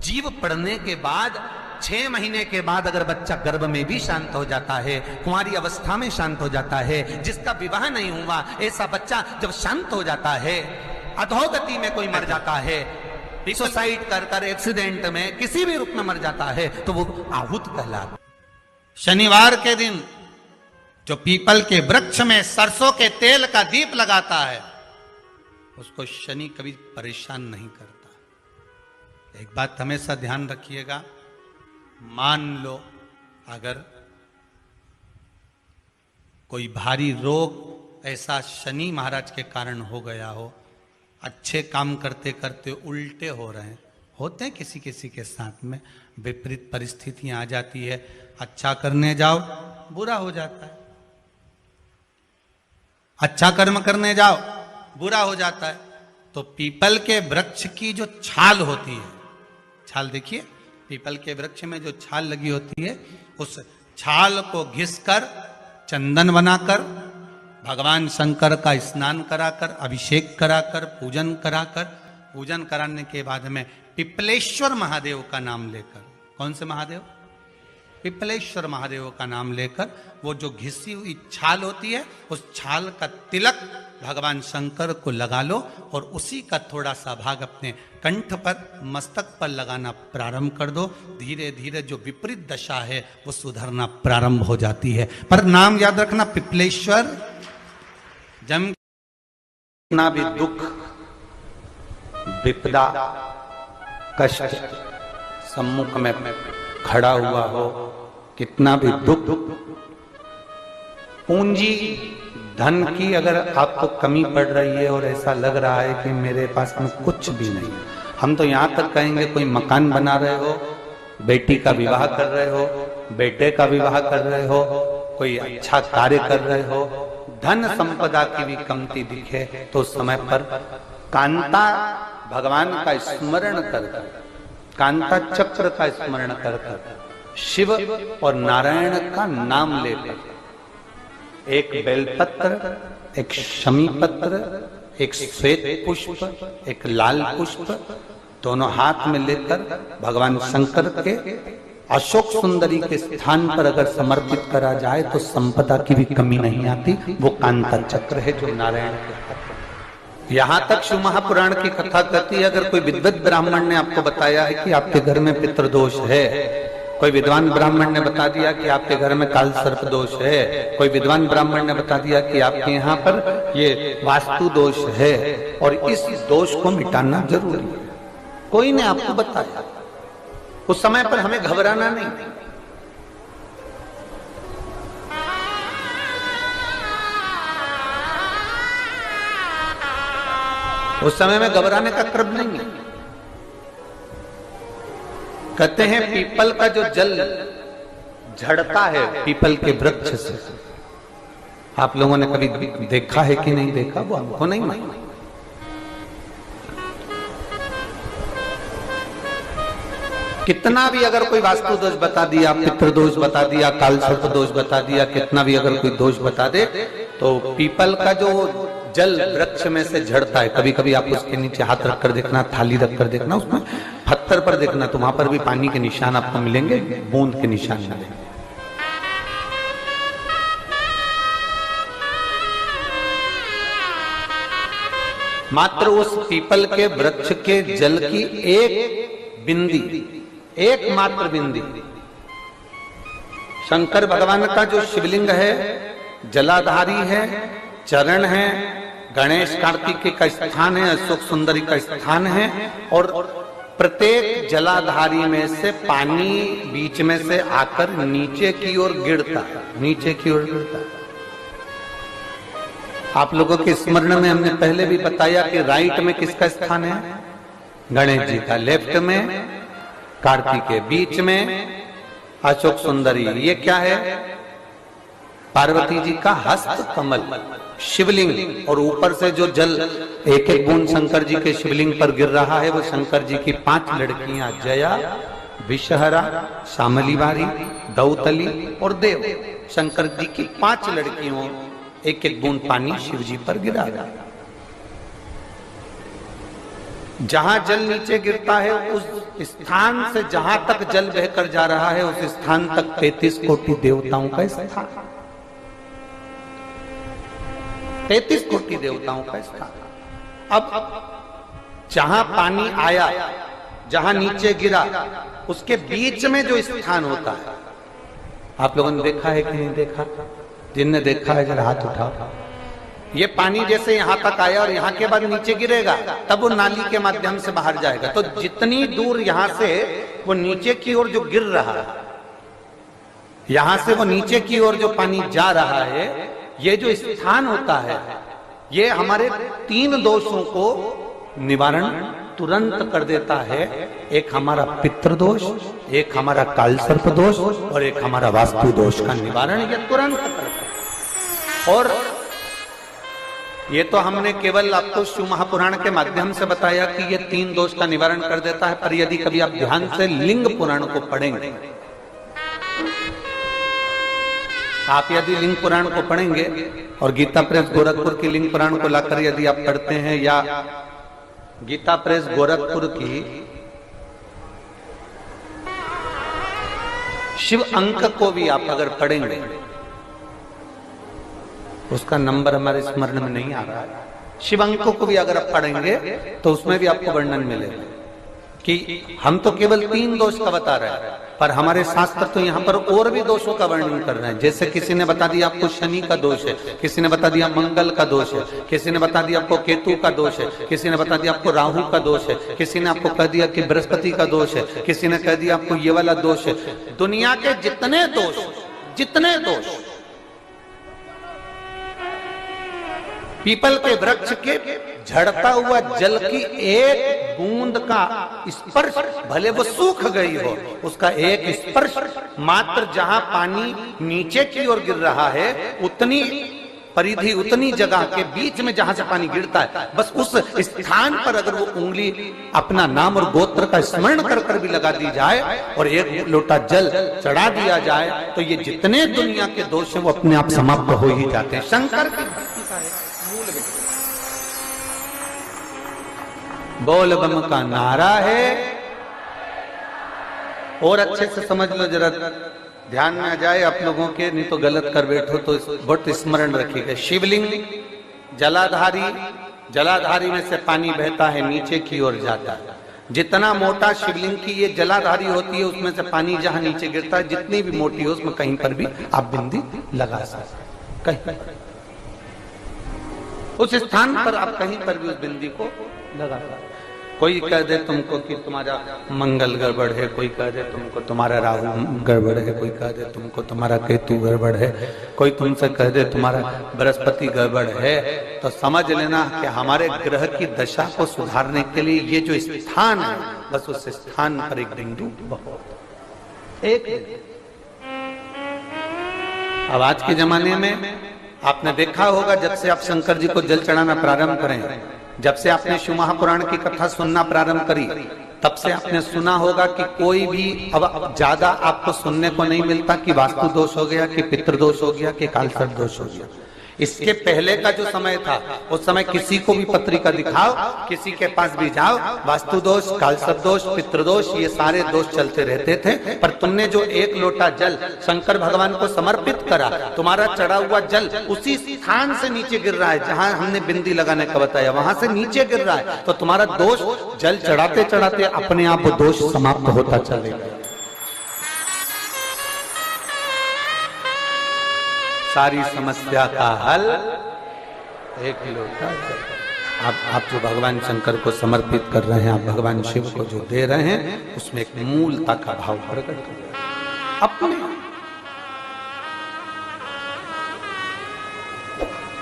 जीव पड़ने के बाद 6 महीने के बाद अगर बच्चा गर्भ में भी शांत हो जाता है, कुंवारी अवस्था में शांत हो जाता है, जिसका विवाह नहीं हुआ ऐसा बच्चा जब शांत हो जाता है, अधोगति में कोई मर जाता है, सुसाइड कर एक्सीडेंट में किसी भी रूप में मर जाता है, तो वो आहूत कहलाता। शनिवार के दिन जो पीपल के वृक्ष में सरसों के तेल का दीप लगाता है, उसको शनि कभी परेशान नहीं करता। एक बात हमेशा ध्यान रखिएगा, मान लो अगर कोई भारी रोग ऐसा शनि महाराज के कारण हो गया हो, अच्छे काम करते करते उल्टे हो रहे हैं, होते हैं किसी किसी के साथ में, विपरीत परिस्थितियां आ जाती है, अच्छा करने जाओ बुरा हो जाता है, अच्छा कर्म करने जाओ बुरा हो जाता है। तो पीपल के वृक्ष की जो छाल होती है, छाल देखिए, पीपल के वृक्ष में जो छाल लगी होती है, उस छाल को घिसकर चंदन बनाकर भगवान शंकर का स्नान कराकर, अभिषेक कराकर, पूजन कराने के बाद में पिपलेश्वर महादेव का नाम लेकर, कौन से महादेव? पिपलेश्वर महादेव का नाम लेकर वो जो घिसी हुई छाल होती है, उस छाल का तिलक भगवान शंकर को लगा लो और उसी का थोड़ा सा भाग अपने कंठ पर, मस्तक पर लगाना प्रारंभ कर दो। धीरे धीरे जो विपरीत दशा है वो सुधरना प्रारंभ हो जाती है। पर नाम याद रखना, पिपलेश्वर। जम कितना भी दुख, विपदा, कष्ट सम्मुख में खड़ा हुआ हो, कितना भी दुख, पूंजी धन की अगर आपको कमी पड़ रही है और ऐसा लग रहा है कि मेरे पास में कुछ भी नहीं, हम तो यहां तक कहेंगे कोई मकान बना रहे हो, बेटी का विवाह कर रहे हो, बेटे का विवाह कर रहे हो, कोई अच्छा कार्य कर रहे हो, धन संपदा की भी कमती दिखे, तो उस समय पर कांता भगवान का स्मरण कर, कांता चक्र का स्मरण कर, शिव और नारायण का नाम लेकर, एक बेलपत्र, एक शमी पत्र, एक श्वेत पुष्प, एक लाल पुष्प, दोनों हाथ में लेकर भगवान शंकर के अशोक सुंदरी के स्थान पर अगर समर्पित करा जाए तो संपदा की भी कमी नहीं आती। वो कांता चक्र है जो नारायण के हाथ। यहां तक शिव महापुराण की कथा कहती है, अगर कोई विद्वत ब्राह्मण ने आपको बताया है कि आपके घर में पितृदोष है, कोई विद्वान ब्राह्मण ने बता दिया कि आपके घर में काल सर्प दोष है, कोई विद्वान ब्राह्मण ने बता दिया कि आपके यहाँ पर ये वास्तु दोष है और इस दोष को मिटाना जरूरी है, कोई ने आपको बताया, उस समय पर हमें घबराना नहीं। उस समय में घबराने का क्रम नहीं है। कहते हैं पीपल का जो जल झड़ता है पीपल के वृक्ष से, आप लोगों ने कभी देखा है कि नहीं देखा, वो हमको नहीं मालूम। कितना भी अगर कोई वास्तु दोष बता दिया, पितृ दोष बता दिया, काल सर्प दोष बता दिया, कितना भी अगर कोई दोष बता दे, तो पीपल का जो जल वृक्ष में से झड़ता है, कभी कभी आप उसके नीचे हाथ रखकर देखना, थाली रखकर देखना, उसमें पत्थर पर देखना, तो वहां पर भी पानी के निशान आपको मिलेंगे, बूंद के निशान मिलेंगे। मात्र उस पीपल के वृक्ष के जल की एक बिंदी, एकमात्र बिंदी, शंकर भगवान का जो शिवलिंग है, जलाधारी है, चरण है, गणेश कार्तिकेय का स्थान है, अशोक सुंदरी का स्थान है, और प्रत्येक जलाधारी में से पानी बीच में से आकर नीचे की ओर गिरता है, नीचे की ओर गिरता है। आप लोगों के स्मरण में हमने पहले भी बताया कि राइट में किसका स्थान है, गणेश जी का, लेफ्ट में कार्तिकेय, बीच में अशोक सुंदरी। ये क्या है, पार्वती जी का हस्त कमल शिवलिंग, और ऊपर से जो जल एक एक बूंद शंकर जी के शिवलिंग पर गिर रहा है, वो शंकर जी की 5 लड़कियां, जया, विषहरा, शामली बारी, दौतली और देव, शंकर जी की 5 लड़कियों, एक एक बूंद पानी शिव जी पर गिरा रहा है। जहां जल नीचे गिरता है, उस स्थान से जहां तक जल बहकर जा रहा है, उस स्थान तक 33 कोटि देवताओं का स्थान, 33 कोटि देवताओं का स्थान। अब जहां पानी आया, जहां नीचे गिरा, उसके बीच में जो स्थान होता है, आप लोगों ने देखा है कि नहीं देखा? जिनने देखा है जरा हाथ उठाओ। ये पानी जैसे यहां तक आया और यहां के बाद नीचे गिरेगा, तब वो नाली के माध्यम से बाहर जाएगा। तो जितनी दूर यहां से वो नीचे की ओर जो गिर रहा है, यहां से वो नीचे की ओर जो पानी जा रहा है, ये जो स्थान होता है, ये हमारे 3 दोषों को निवारण तुरंत कर देता है। एक हमारा पितृ दोष, एक हमारा काल सर्प दोष, और एक हमारा वास्तु दोष का निवारण ये तुरंत करता है। और ये तो हमने केवल आपको शिव महापुराण के माध्यम से बताया कि ये 3 दोष का निवारण कर देता है, पर यदि कभी आप ध्यान से लिंग पुराण को पढ़ेंगे, आप यदि लिंग पुराण को पढ़ेंगे और गीता प्रेस गोरखपुर की लिंग पुराण को लाकर यदि आप पढ़ते हैं, या गीता प्रेस गोरखपुर की शिव अंक को भी आप अगर पढ़ेंगे, उसका नंबर हमारे स्मरण में नहीं आ रहा है, शिव अंक को भी अगर आप पढ़ेंगे तो उसमें भी आपको वर्णन मिलेगा कि हम तो केवल 3 दोष का बता रहे हैं, पर हमारे शास्त्र तो यहाँ पर और भी दोषों का वर्णन कर रहे हैं। जैसे किसी ने बता दिया आपको शनि का दोष है, किसी ने बता दिया मंगल का दोष है, किसी ने बता दिया आपको केतु का दोष है, किसी ने बता दिया आपको राहु का दोष है, किसी ने आपको कह दिया कि बृहस्पति का दोष है, किसी ने कह दिया आपको ये वाला दोष है। दुनिया के जितने दोष, पीपल के वृक्ष के झड़ता हुआ जल की एक बूंद का स्पर्श, भले वो सूख गई हो, उसका एक स्पर्श मात्र जहां पानी नीचे की ओर गिर रहा है, उतनी परिधि, उतनी जगह के बीच में जहां से पानी गिरता है, बस उस स्थान पर अगर वो उंगली अपना नाम और गोत्र का स्मरण कर कर भी लगा दी जाए और एक लोटा जल चढ़ा दिया जाए, तो ये जितने दुनिया के दोष हैं वो अपने आप समाप्त हो ही जाते हैं। शंकर की भक्ति का है मूल में बोल बम का नारा है। और अच्छे से समझ लो, जरा ध्यान में आ जाए आप लोगों के, नहीं तो गलत कर बैठो तो बहुत स्मरण रखिएगा। शिवलिंग जलाधारी, जलाधारी में से पानी बहता है, नीचे की ओर जाता है। जितना मोटा शिवलिंग की ये जलाधारी होती है, उसमें से पानी जहां नीचे गिरता है, जितनी भी मोटी हो, उसमें कहीं पर भी आप बिंदी लगा सकते, कहीं उस स्थान पर आप कहीं पर भी उस बिंदी को लगा सकते। कोई कह दे तुमको कि तुम्हारा मंगल गड़बड़ है, कोई कह दे तुमको तुम्हारा राहु गड़बड़ है, कोई कह दे तुमको तुम्हारा केतु गड़बड़ है, कोई तुमसे कह दे तुम्हारा बृहस्पति गड़बड़ है, तो समझ लेना कि हमारे ग्रह की दशा को सुधारने के लिए ये जो स्थान है, बस उस स्थान पर एक बिंदु बहुत। एक अब आज के जमाने में आपने देखा होगा जब से आप शंकर जी को जल चढ़ाना प्रारंभ करें, जब से आपने शिव महापुराण की कथा सुनना प्रारंभ करी, तब से आपने सुना होगा कि कोई भी अब ज्यादा आपको सुनने को नहीं मिलता कि वास्तु दोष हो गया, कि पितृदोष हो गया, कि कालसर्प दोष हो गया। इसके पहले का जो समय था, उस समय किसी को भी पत्रिका दिखाओ, किसी के पास भी जाओ, वास्तु दोष, कालसर्प दोष, पितृदोष, ये सारे दोष चलते रहते थे। पर तुमने जो एक लोटा जल शंकर भगवान को समर्पित करा, तुम्हारा चढ़ा हुआ जल उसी स्थान से नीचे गिर रहा है जहां हमने बिंदी लगाने का बताया, वहां से नीचे गिर रहा है, तो तुम्हारा दोष जल चढ़ाते चढ़ाते अपने आप वो दोष समाप्त होता चलेगा। सारी समस्या का हल एक लोटा जल। आप जो भगवान शंकर को समर्पित कर रहे हैं, आप भगवान शिव को जो दे रहे हैं, उसमें एक मूलता का भाव प्रकट हो गया अपने।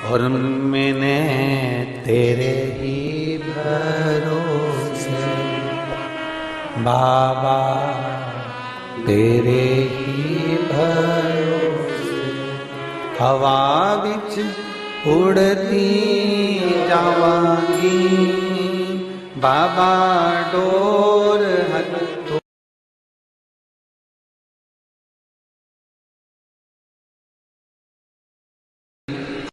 और मैंने तेरे ही भरोसे बाबा, तेरे ही भरोसे हवा बिच उड़ती जावांगी, बाबा डोर हथ।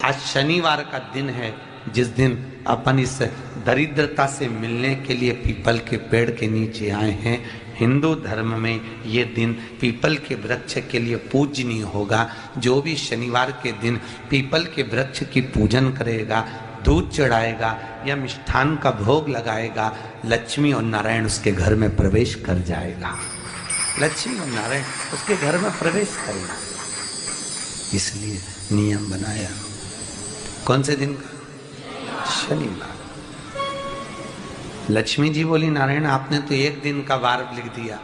आज शनिवार का दिन है, जिस दिन अपन इस दरिद्रता से मिलने के लिए पीपल के पेड़ के नीचे आए हैं। हिंदू धर्म में ये दिन पीपल के वृक्ष के लिए पूजनीय होगा। जो भी शनिवार के दिन पीपल के वृक्ष की पूजन करेगा, दूध चढ़ाएगा या मिष्ठान का भोग लगाएगा, लक्ष्मी और नारायण उसके घर में प्रवेश कर जाएगा। लक्ष्मी और नारायण उसके घर में प्रवेश करेगा। इसलिए नियम बनाया। कौन से दिन का? शनिवार। लक्ष्मी जी बोली, नारायण आपने तो एक दिन का वार लिख दिया।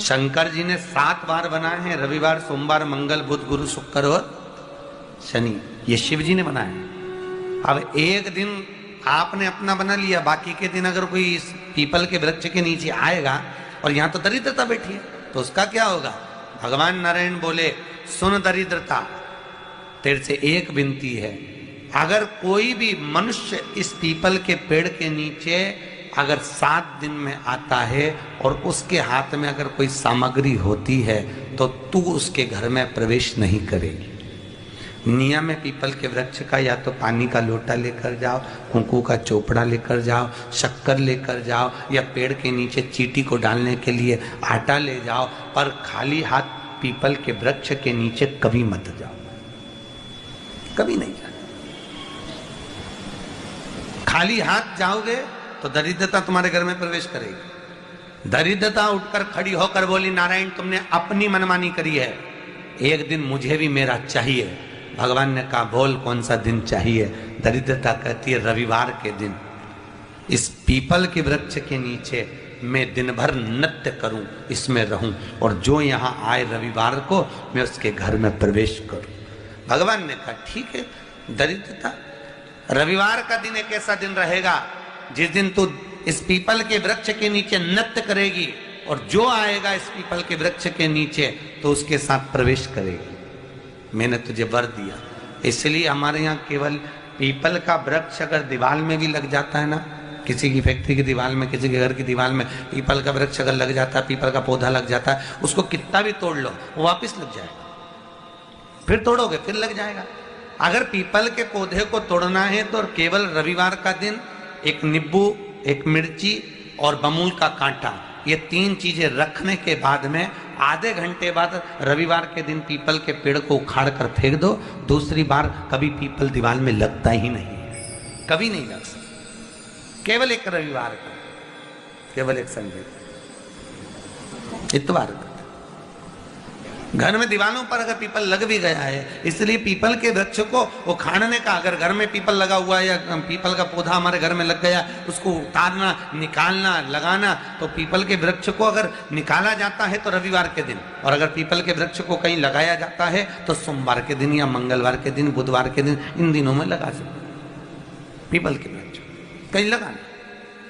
शंकर जी ने 7 वार बनाए हैं, रविवार, सोमवार, मंगल, बुध, गुरु, शुक्र और शनि। ये शिव जी ने बनाया। अब एक दिन आपने अपना बना लिया, बाकी के दिन अगर कोई इस पीपल के वृक्ष के नीचे आएगा और यहाँ तो दरिद्रता बैठी है, तो उसका क्या होगा? भगवान नारायण बोले, सुन दरिद्रता, तेरे से एक विनती है, अगर कोई भी मनुष्य इस पीपल के पेड़ के नीचे अगर 7 दिन में आता है और उसके हाथ में अगर कोई सामग्री होती है, तो तू उसके घर में प्रवेश नहीं करेगी। नियम में पीपल के वृक्ष का या तो पानी का लोटा लेकर जाओ, कुंकू का चोपड़ा लेकर जाओ, शक्कर लेकर जाओ, या पेड़ के नीचे चींटी को डालने के लिए आटा ले जाओ, पर खाली हाथ पीपल के वृक्ष के नीचे कभी मत जाओ, कभी नहीं जाओ। खाली हाथ जाओगे तो दरिद्रता तुम्हारे घर में प्रवेश करेगी। दरिद्रता उठकर खड़ी होकर बोली, नारायण तुमने अपनी मनमानी करी है, एक दिन मुझे भी मेरा चाहिए। भगवान ने कहा, बोल कौन सा दिन चाहिए? दरिद्रता कहती है, रविवार के दिन इस पीपल के वृक्ष के नीचे मैं दिन भर नृत्य करूं, इसमें रहूं, और जो यहाँ आए रविवार को मैं उसके घर में प्रवेश करूं। भगवान ने कहा, ठीक है दरिद्रता, रविवार का दिन एक ऐसा दिन रहेगा जिस दिन तू इस पीपल के वृक्ष के नीचे नृत्य करेगी, और जो आएगा इस पीपल के वृक्ष के नीचे तो उसके साथ प्रवेश करेगी। मैंने तुझे वर दिया। इसलिए हमारे यहाँ केवल पीपल का वृक्ष अगर दीवार में भी लग जाता है ना, किसी की फैक्ट्री की दीवार में, किसी के घर की दीवार में पीपल का वृक्ष अगर लग जाता है, पीपल का पौधा लग जाता है, उसको कितना भी तोड़ लो वो वापिस लग जाएगा। फिर तोड़ोगे फिर लग जाएगा। अगर पीपल के पौधे को तोड़ना है तो केवल रविवार का दिन एक नींबू, एक मिर्ची और बमूल का कांटा, ये 3 चीजें रखने के बाद में आधे घंटे बाद रविवार के दिन पीपल के पेड़ को उखाड़ कर फेंक दो। दूसरी बार कभी पीपल दीवार में लगता ही नहीं है, कभी नहीं लग सकता। केवल एक रविवार का, केवल एक संडे, इतवार का। घर में दीवारों पर अगर पीपल लग भी गया है, इसलिए पीपल के वृक्ष को उखाड़ने का, अगर घर में पीपल लगा हुआ है या पीपल का पौधा हमारे घर में लग गया, उसको उतारना, निकालना, लगाना, तो पीपल के वृक्ष को अगर निकाला जाता है तो रविवार के दिन, और अगर पीपल के वृक्ष को कहीं लगाया जाता है तो सोमवार के दिन या मंगलवार के दिन, बुधवार के दिन, इन दिनों में लगा सकते पीपल के वृक्ष कहीं लगाना।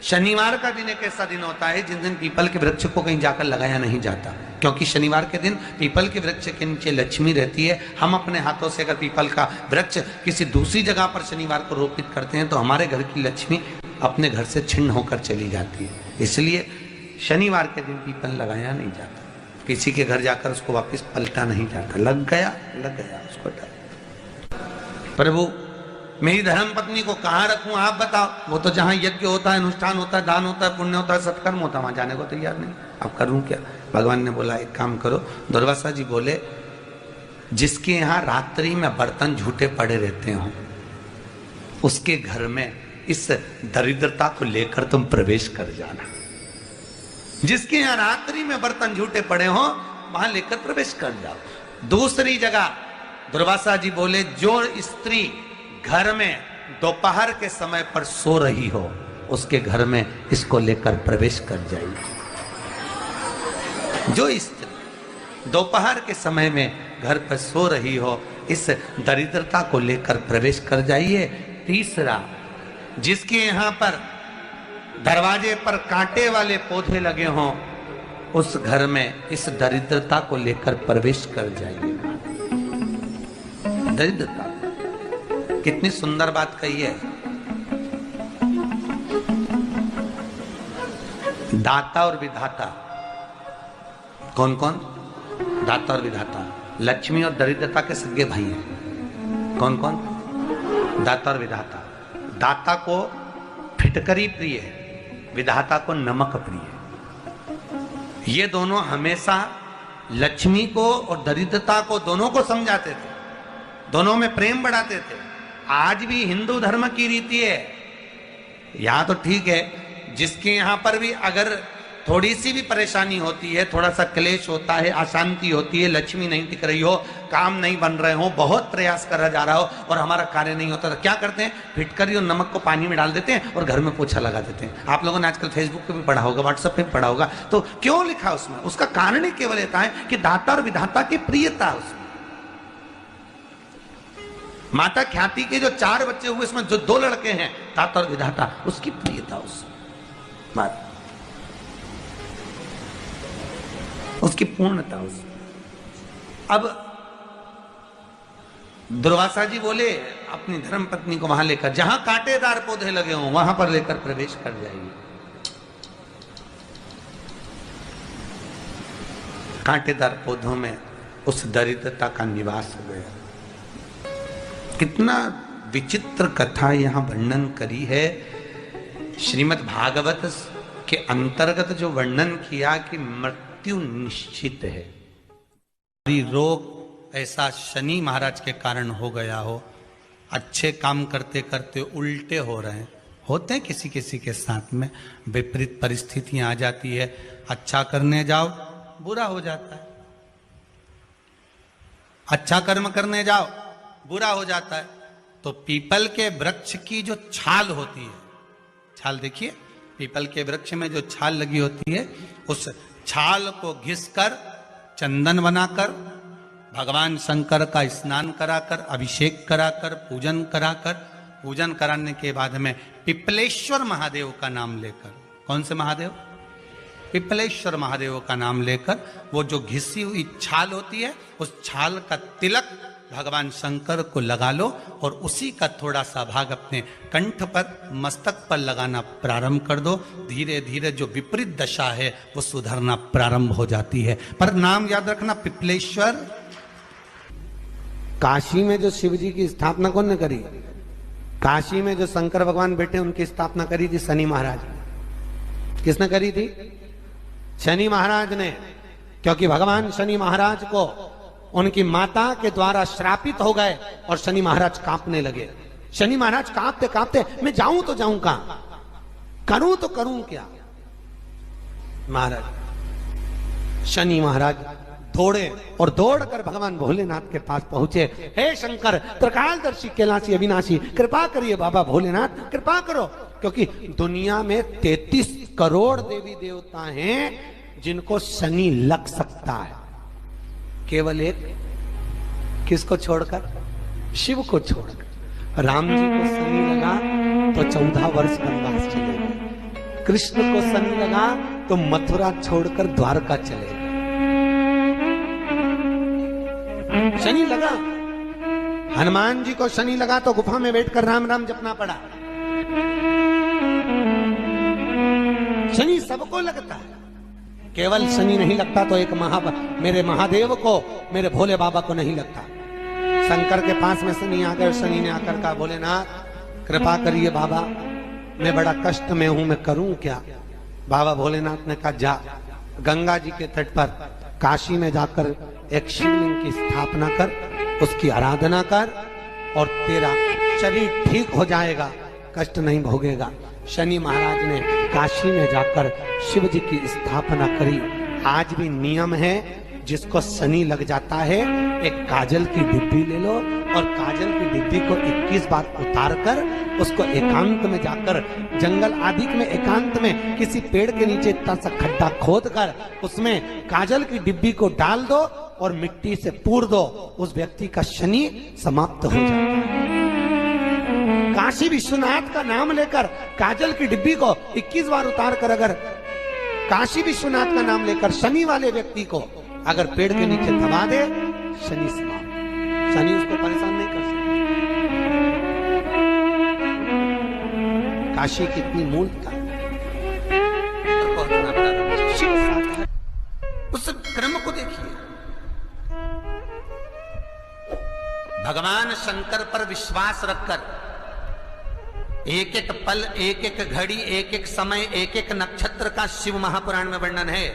शनिवार का दिन एक ऐसा दिन होता है जिस दिन पीपल के वृक्ष को कहीं जाकर लगाया नहीं जाता। क्योंकि शनिवार के दिन पीपल के वृक्ष के नीचे लक्ष्मी रहती है। हम अपने हाथों से अगर पीपल का वृक्ष किसी दूसरी जगह पर शनिवार को रोपित करते हैं तो हमारे घर की लक्ष्मी अपने घर से छिन्न होकर चली जाती है। इसलिए शनिवार के दिन पीपल लगाया नहीं जाता, किसी के घर जाकर उसको वापस पलटा नहीं जाता। लग गया उसको डर। प्रभु मेरी धर्म पत्नी को कहाँ रखूं आप बताओ। वो तो जहां यज्ञ होता है, अनुष्ठान होता है, दान होता है, पुण्य होता है, सत्कर्म होता है, वहां जाने को तैयार नहीं। अब करूं क्या? भगवान ने बोला एक काम करो। दुर्वासा जी बोले जिसके यहाँ रात्रि में बर्तन झूठे पड़े रहते हो उसके घर में इस दरिद्रता को लेकर तुम प्रवेश कर जाना। जिसके यहाँ रात्रि में बर्तन झूठे पड़े हो वहां लेकर प्रवेश कर जाओ। दूसरी जगह दुर्वासा जी बोले जो स्त्री घर में दोपहर के समय पर सो रही हो उसके घर में इसको लेकर प्रवेश कर जाइए। जो स्त्री दोपहर के समय में घर पर सो रही हो इस दरिद्रता को लेकर प्रवेश कर जाइए। तीसरा, जिसके यहाँ पर दरवाजे पर कांटे वाले पौधे लगे हों उस घर में इस दरिद्रता को लेकर प्रवेश कर जाइए। दरिद्रता कितनी सुंदर बात कही है। दाता और विधाता कौन कौन? दाता और विधाता। लक्ष्मी और दरिद्रता के सगे भाई हैं। कौन कौन? दाता और विधाता। दाता को फिटकरी प्रिय है, विधाता को नमक प्रिय है। ये दोनों हमेशा लक्ष्मी को और दरिद्रता को दोनों को समझाते थे, दोनों में प्रेम बढ़ाते थे। आज भी हिंदू धर्म की रीति है। यहां तो ठीक है, जिसके यहां पर भी अगर थोड़ी सी भी परेशानी होती है, थोड़ा सा क्लेश होता है, अशांति होती है, लक्ष्मी नहीं टिक रही हो, काम नहीं बन रहे हो, बहुत प्रयास करा जा रहा हो और हमारा कार्य नहीं होता, तो क्या करते हैं? फिटकरी और नमक को पानी में डाल देते हैं और घर में पोछा लगा देते हैं। आप लोगों ने आजकल फेसबुक पे भी पढ़ा होगा, व्हाट्सएप पे भी पढ़ा होगा। तो क्यों लिखा उसमें? उसका कारण ही केवल ये है कि दाता और विधाता की प्रियता उसमें। माता ख्याति के जो 4 बच्चे हुए इसमें जो 2 लड़के हैं दाता और विधाता, उसकी प्रियता उसमें, उसकी पूर्णता उसमें। अब दुर्वासा जी बोले अपनी धर्म पत्नी को वहां लेकर, जहां कांटेदार पौधे लगे हों वहां पर लेकर प्रवेश कर जाइए। कांटेदार पौधों में उस दरिद्रता का निवास हो गया। कितना विचित्र कथा यहां वर्णन करी है। श्रीमद् भागवत के अंतर्गत जो वर्णन किया कि मृत्यु निश्चित है। रोग ऐसा शनि महाराज के कारण हो गया हो, अच्छे काम करते करते उल्टे हो रहे हैं, होते हैं किसी किसी के साथ में, विपरीत परिस्थितियां आ जाती है। अच्छा करने जाओ बुरा हो जाता है, अच्छा कर्म करने जाओ बुरा हो जाता है। तो पीपल के वृक्ष की जो छाल होती है, छाल देखिए, पीपल के वृक्ष में जो छाल लगी होती है, उस छाल को घिसकर चंदन बनाकर भगवान शंकर का स्नान कराकर, अभिषेक कराकर, पूजन कराने के बाद में पिपलेश्वर महादेव का नाम लेकर, कौन से महादेव? पिपलेश्वर महादेव का नाम लेकर वो जो घिसी हुई छाल होती है उस छाल का तिलक भगवान शंकर को लगा लो और उसी का थोड़ा सा भाग अपने कंठ पर, मस्तक पर लगाना प्रारंभ कर दो। धीरे धीरे जो विपरीत दशा है वो सुधरना प्रारंभ हो जाती है। पर नाम याद रखना, पिपलेश्वर। काशी में जो शिव जी की स्थापना कौन ने करी? काशी में जो शंकर भगवान बैठे उनकी स्थापना करी थी शनि महाराज ने। किसने करी थी? शनि महाराज ने। क्योंकि भगवान शनि महाराज को उनकी माता के द्वारा श्रापित हो गए और शनि महाराज कांपने लगे। शनि महाराज कांपते कांपते, मैं जाऊं तो जाऊं कहां, करूं तो करूं क्या? महाराज शनि महाराज दौड़े और दौड़कर भगवान भोलेनाथ के पास पहुंचे। हे शंकर, त्रिकालदर्शी, कैलाशी, अविनाशी, कृपा करिए बाबा भोलेनाथ, कृपा करो। क्योंकि दुनिया में 33 करोड़ देवी देवता हैं जिनको शनि लग सकता है, केवल एक किसको छोड़कर? शिव को छोड़कर। राम जी को शनि लगा तो 14 वर्ष वनवास चले गए। कृष्ण को शनि लगा तो मथुरा छोड़कर द्वारका चले गए। शनि लगा, हनुमान जी को शनि लगा तो गुफा में बैठकर राम राम जपना पड़ा। शनि सबको लगता है, केवल शनि नहीं लगता तो एक मेरे महादेव को, मेरे भोले बाबा को नहीं लगता। शंकर के पास में शनि आ गए, शनि ने आकर कहा भोलेनाथ कृपा करिए बाबा, मैं बड़ा कष्ट में हूं, मैं करूं क्या? बाबा भोलेनाथ ने कहा जा गंगा जी के तट पर काशी में जाकर एक शिवलिंग की स्थापना कर, उसकी आराधना कर और तेरा शरीर ठीक हो जाएगा, कष्ट नहीं भोगेगा। शनि महाराज ने काशी में जाकर शिव जी की स्थापना करी। आज भी नियम है, जिसको शनि लग जाता है एक काजल की डिब्बी ले लो और काजल की डिब्बी को 21 बार उतार कर उसको एकांत में जाकर, जंगल आदि में एकांत में किसी पेड़ के नीचे इतना सा खड्डा खोद कर उसमें काजल की डिब्बी को डाल दो और मिट्टी से पूर दो, उस व्यक्ति का शनि समाप्त हो जाता है। काशी विश्वनाथ का नाम लेकर काजल की डिब्बी को 21 बार उतार कर अगर काशी विश्वनाथ का नाम लेकर शनि वाले व्यक्ति को अगर पेड़ के नीचे दबा दे, शनि समाप्त, शनि उसको परेशान नहीं कर सकता। काशी कितनी मूलता उस क्रम को देखिए। भगवान शंकर पर विश्वास रखकर एक एक पल, एक एक घड़ी, एक एक समय, एक एक नक्षत्र का शिव महापुराण में वर्णन है।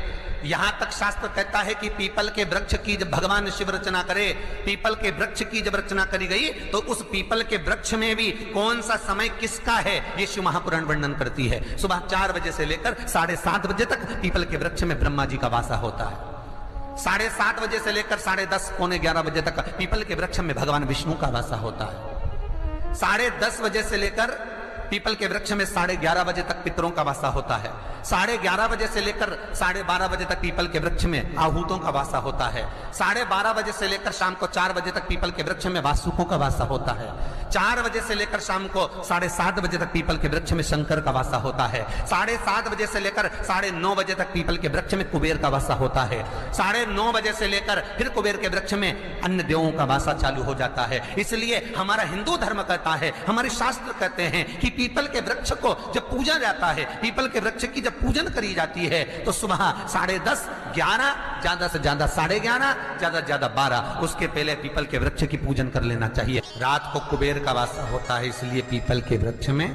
यहां तक शास्त्र कहता है कि पीपल के वृक्ष की जब भगवान शिव रचना करे, पीपल के वृक्ष की जब रचना करी गई तो उस पीपल के वृक्ष में भी कौन सा समय किसका है ये शिव महापुराण वर्णन करती है। सुबह 4 बजे से लेकर 7:30 बजे तक पीपल के वृक्ष में ब्रह्मा जी का वासा होता है। 7:30 बजे से लेकर 10:30 पौने 11 बजे तक पीपल के वृक्ष में भगवान विष्णु का वासा होता है। 10:30 बजे से लेकर पीपल के वृक्ष में 11:30 बजे तक पितरों का वासा होता है। 11:30 बजे से लेकर 12:30 बजे तक पीपल के वृक्ष में आहूतों का वासा होता है। 12:30 बजे से लेकर शाम को 4 बजे तक पीपल के वृक्ष में वासुकों का वासा होता है। 4 बजे से लेकर शाम को 7:30 बजे तक पीपल के वृक्ष में शंकर का वासा होता है। 7:30 बजे से लेकर 9:30 बजे तक पीपल के वृक्ष में कुबेर का वासा होता है। 9:30 बजे से लेकर फिर कुबेर के वृक्ष में अन्य देवों का वासा चालू हो जाता है। इसलिए हमारा हिंदू धर्म कहता है, हमारे शास्त्र कहते हैं कि पीपल के वृक्ष को जब पूजा जाता है, पीपल के वृक्ष की जब पूजन करी जाती है तो सुबह 10:30, 11, ज्यादा से ज्यादा 11:30, ज्यादा से ज्यादा 12, उसके पहले पीपल के वृक्ष की पूजन कर लेना चाहिए। रात को कुबेर का वासा होता है, इसलिए पीपल के वृक्ष में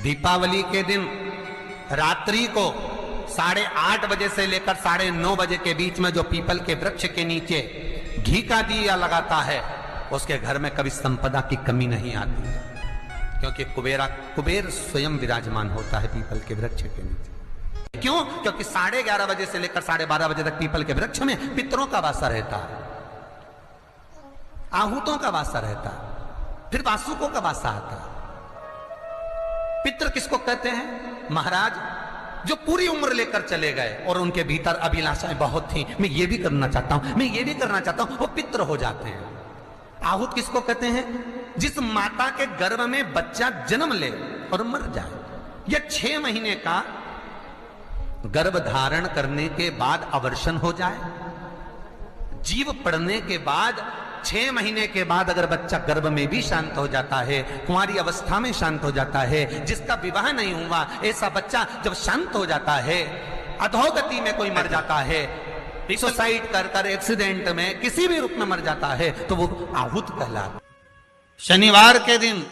दीपावली के दिन रात्रि को 8:30 बजे से लेकर 9:30 बजे के बीच में जो पीपल के वृक्ष के नीचे घी का दिया लगाता है उसके घर में कभी संपदा की कमी नहीं आती है, क्योंकि कुबेर स्वयं विराजमान होता है पीपल के वृक्ष के नीचे। क्यों? क्योंकि 11:30 बजे से लेकर 12:30 बजे तक पीपल के वृक्ष में पितरों का वासा रहता है, आहूतों का वासा रहता है, फिर वासुकों का वासा आता है। पितृ किसको कहते हैं? महाराज जो पूरी उम्र लेकर चले गए और उनके भीतर अभिलाषाएं बहुत थी, मैं ये भी करना चाहता हूं, मैं ये भी करना चाहता हूं, वो पितृ हो जाते हैं। आहूत किसको कहते हैं? जिस माता के गर्भ में बच्चा जन्म ले और मर जाए, या 6 महीने का गर्भ धारण करने के बाद अवर्षण हो जाए, जीव पड़ने के बाद 6 महीने के बाद अगर बच्चा गर्भ में भी शांत हो जाता है, कुंवारी अवस्था में शांत हो जाता है, जिसका विवाह नहीं हुआ ऐसा बच्चा जब शांत हो जाता है, अधोगति में कोई मर जाता है, सुसाइड कर एक्सीडेंट में किसी भी रूप में मर जाता है, तो वो आहूत कहलाता। शनिवार के दिन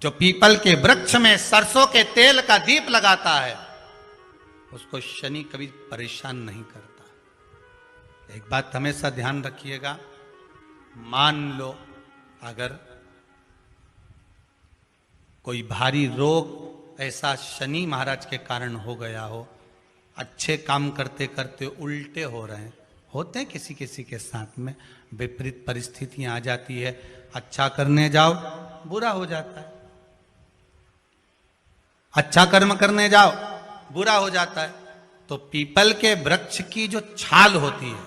जो पीपल के वृक्ष में सरसों के तेल का दीप लगाता है उसको शनि कभी परेशान नहीं करता। एक बात हमेशा ध्यान रखिएगा, मान लो अगर कोई भारी रोग ऐसा शनि महाराज के कारण हो गया हो, अच्छे काम करते करते उल्टे हो रहे हैं, होते हैं किसी किसी के साथ में, विपरीत परिस्थितियां आ जाती है, अच्छा करने जाओ बुरा हो जाता है, अच्छा कर्म करने जाओ बुरा हो जाता है। तो पीपल के वृक्ष की जो छाल होती है,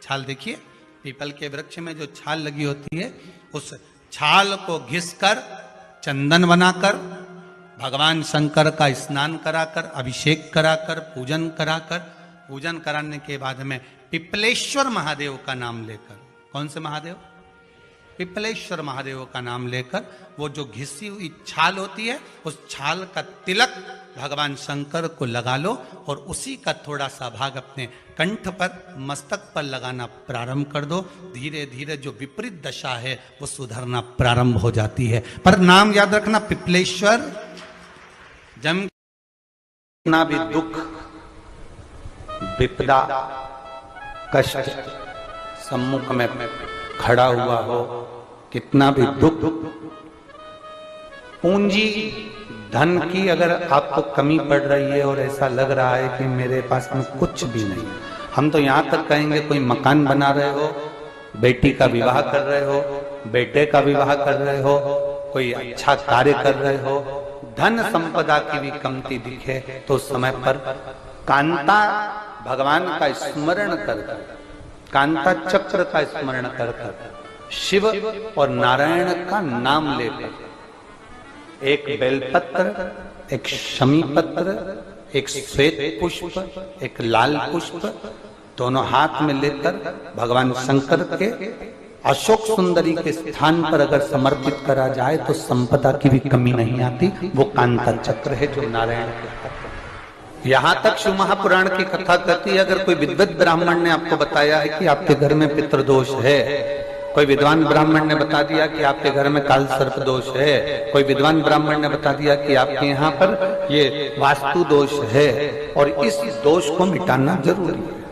छाल देखिए, पीपल के वृक्ष में जो छाल लगी होती है, उस छाल को घिसकर चंदन बनाकर भगवान शंकर का स्नान कराकर, अभिषेक कराकर, पूजन कराकर पूजन कराने के बाद में पिपलेश्वर महादेव का नाम लेकर, कौन से महादेव? पिपलेश्वर महादेव का नाम लेकर वो जो घिसी हुई छाल होती है उस छाल का तिलक भगवान शंकर को लगा लो और उसी का थोड़ा सा भाग अपने कंठ पर, मस्तक पर लगाना प्रारंभ कर दो। धीरे धीरे जो विपरीत दशा है वो सुधरना प्रारंभ हो जाती है। पर नाम याद रखना, पिपलेश्वर। जब कितना भी दुख, विपदा, कष्ट सम्मुख में खड़ा हुआ हो, कितना भी दुख, पूंजी धन की अगर आपको कमी पड़ रही है और ऐसा लग रहा है कि मेरे पास में कुछ भी नहीं, हम तो यहां तक कहेंगे कोई मकान बना रहे हो, बेटी का विवाह कर रहे हो, बेटे का विवाह कर रहे हो, कोई अच्छा कार्य कर रहे हो, धन संपदा की भी कमती दिखे तो समय पर कांता भगवान का स्मरण कर, कांता चक्र का स्मरण कर, शिव और नारायण का नाम लेकर, एक बेलपत्र, एक शमी पत्र, एक श्वेत पुष्प, एक लाल पुष्प, दोनों हाथ में लेकर भगवान शंकर के अशोक सुंदरी के स्थान पर अगर समर्पित करा जाए तो संपदा की भी कमी नहीं आती। वो कांता चक्र है जो नारायण के। यहां तक शिव महापुराण की कथा कहती है, अगर कोई विद्वत ब्राह्मण ने आपको बताया है कि आपके घर में पितृदोष है, कोई विद्वान ब्राह्मण ने बता दिया कि आपके घर में काल सर्प दोष है, कोई विद्वान ब्राह्मण ने बता दिया कि आपके यहाँ पर ये वास्तु दोष है और इस दोष को मिटाना जरूरी है,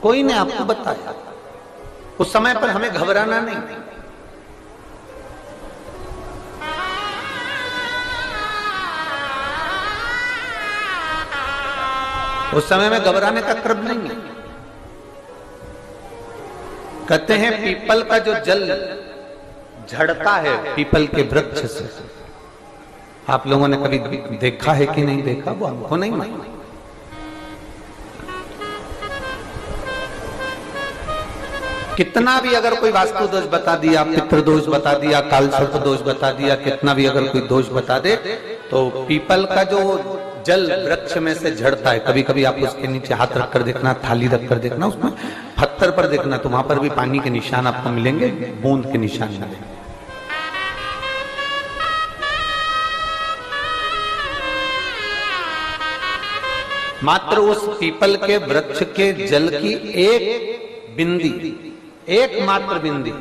कोई ने आपको बताया, उस समय पर हमें घबराना नहीं। उस समय में घबराने का क्रम नहीं है। कहते हैं पीपल का जो जल झड़ता है पीपल के वृक्ष से, आप लोगों ने कभी देखा है कि नहीं देखा, वो हमको नहीं मालूम। कितना भी अगर कोई वास्तु दोष बता दिया, पितृदोष बता दिया, काल सर्प दोष बता दिया, कितना भी अगर कोई दोष बता दे, तो पीपल का जो जल वृक्ष में से झड़ता है, कभी कभी आप उसके नीचे हाथ रखकर देखना, थाली रखकर देखना, उसमें पत्थर पर देखना, तो वहां पर भी पानी के निशान आपको मिलेंगे, बूंद के निशान मिलेंगे। मात्र उस पीपल के वृक्ष के जल की एक बिंदी, एकमात्र बिंदी,